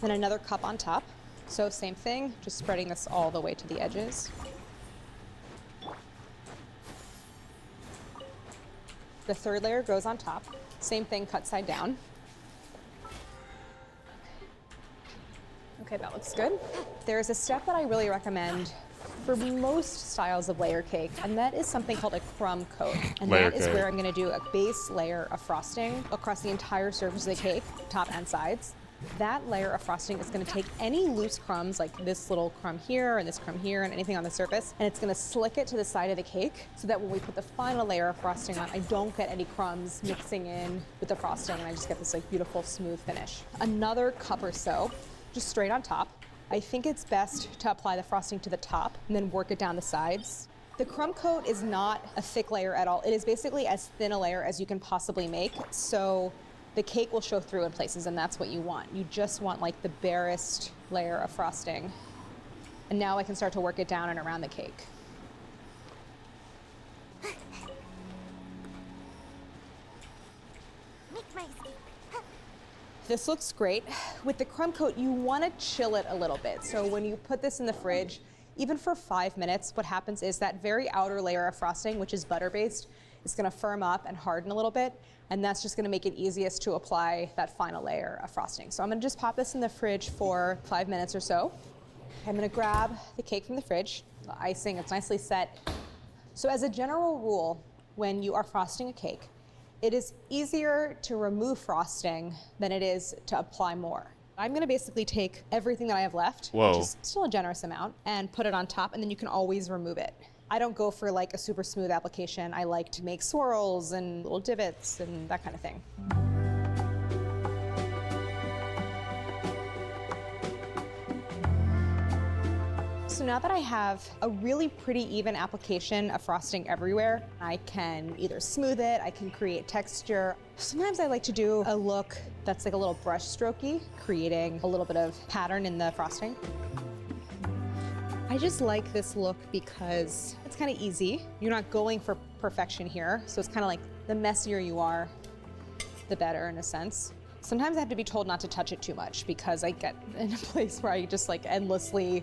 Then another cup on top. So same thing, just spreading this all the way to the edges. The third layer goes on top. Same thing, cut side down. Okay, that looks good. There's a step that I really recommend for most styles of layer cake, and that is something called a crumb coat. And that is where I'm gonna do a base layer of frosting across the entire surface of the cake, top and sides. That layer of frosting is gonna take any loose crumbs, like this little crumb here and this crumb here and anything on the surface, and it's gonna slick it to the side of the cake so that when we put the final layer of frosting on, I don't get any crumbs mixing in with the frosting, and I just get this like beautiful smooth finish. Another cup or so, just straight on top. I think it's best to apply the frosting to the top and then work it down the sides. The crumb coat is not a thick layer at all. It is basically as thin a layer as you can possibly make, so the cake will show through in places, and that's what you want. You just want like the barest layer of frosting. And now I can start to work it down and around the cake. This looks great. With the crumb coat, you want to chill it a little bit. So when you put this in the fridge, even for 5 minutes, what happens is that very outer layer of frosting, which is butter-based, is going to firm up and harden a little bit, and that's just going to make it easiest to apply that final layer of frosting. So I'm going to just pop this in the fridge for 5 minutes or so. I'm going to grab the cake from the fridge, the icing, it's nicely set. So as a general rule, when you are frosting a cake, it is easier to remove frosting than it is to apply more. I'm gonna basically take everything that I have left, which is still a generous amount, and put it on top, and then you can always remove it. I don't go for like a super smooth application. I like to make swirls and little divots and that kind of thing. So now that I have a really pretty even application of frosting everywhere, I can either smooth it, I can create texture. Sometimes I like to do a look that's like a little brush strokey, creating a little bit of pattern in the frosting. I just like this look because it's kind of easy. You're not going for perfection here, so it's kind of like the messier you are, the better in a sense. Sometimes I have to be told not to touch it too much because I get in a place where I just like endlessly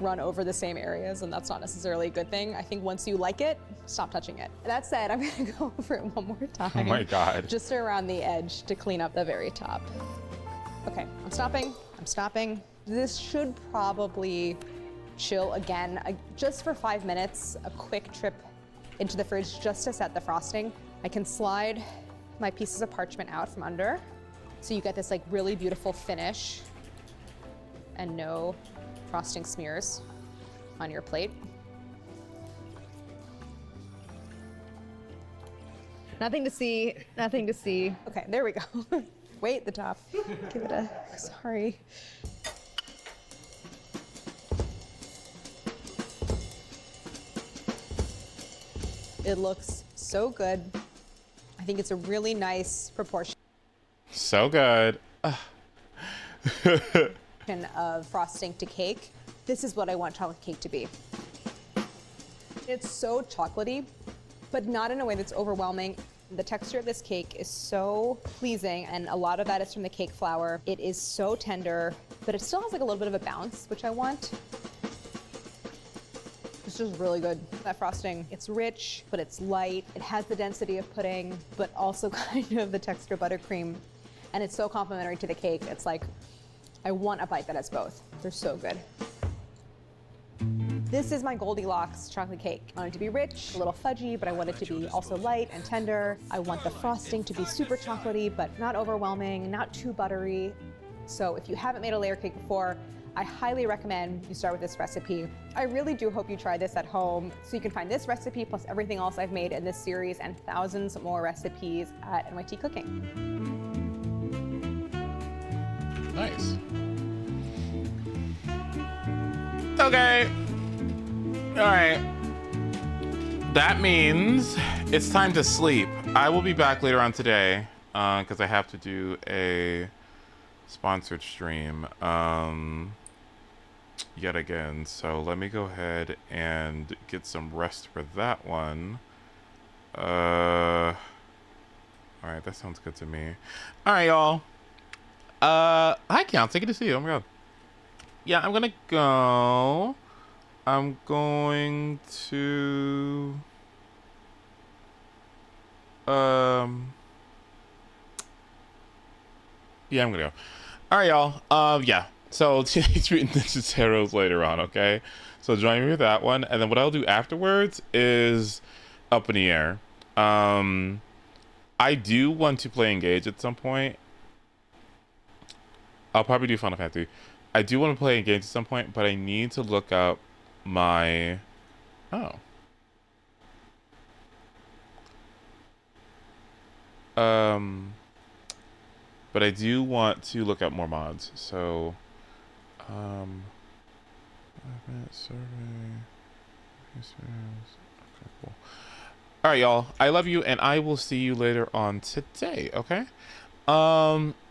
run over the same areas, and that's not necessarily a good thing. I think once you like it, stop touching it. That said, I'm gonna go over it one more time. Oh my God. Just around the edge to clean up the very top. Okay, I'm stopping. This should probably chill again, just for 5 minutes, a quick trip into the fridge just to set the frosting. I can slide my pieces of parchment out from under, so you get this like really beautiful finish and no frosting smears on your plate. Nothing to see, nothing to see. Okay, there we go. Wait, the top. Give it a, sorry. It looks so good. I think it's a really nice proportion. So good. Of frosting to cake. This is what I want chocolate cake to be. It's so chocolatey, but not in a way that's overwhelming. The texture of this cake is so pleasing, and a lot of that is from the cake flour. It is so tender, but it still has like a little bit of a bounce, which I want. It's just really good. That frosting, it's rich, but it's light. It has the density of pudding, but also kind of the texture of buttercream. And it's so complimentary to the cake. It's like, I want a bite that has both. They're so good. This is my Goldilocks chocolate cake. I want it to be rich, a little fudgy, but I want it to be also light and tender. I want the frosting to be super chocolatey, but not overwhelming, not too buttery. So if you haven't made a layer cake before, I highly recommend you start with this recipe. I really do hope you try this at home. So you can find this recipe plus everything else I've made in this series and thousands more recipes at NYT Cooking. Nice. Okay. All right. That means it's time to sleep. I will be back later on today because I have to do a sponsored stream yet again. So let me go ahead and get some rest for that one. All right, that sounds good to me. All right, y'all. Hi, Count. Good to see you. Oh my God. Yeah, I'm gonna go. I'm going to. Yeah, I'm gonna go. All right, y'all. Yeah. So Teenage Mutant Ninja Turtles later on. Okay. So join me with that one, and then what I'll do afterwards is up in the air. I do want to play Engage at some point. I'll probably do Final Fantasy. I do want to play Engage at some point, but I need to look up my... Oh. But I do want to look up more mods. So, 5-minute survey. Okay, cool. All right, y'all. I love you, and I will see you later on today. Okay.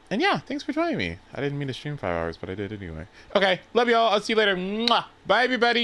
And yeah, thanks for joining me. I didn't mean to stream 5 hours, but I did anyway. Okay, love y'all. I'll see you later. Mwah. Bye, everybody.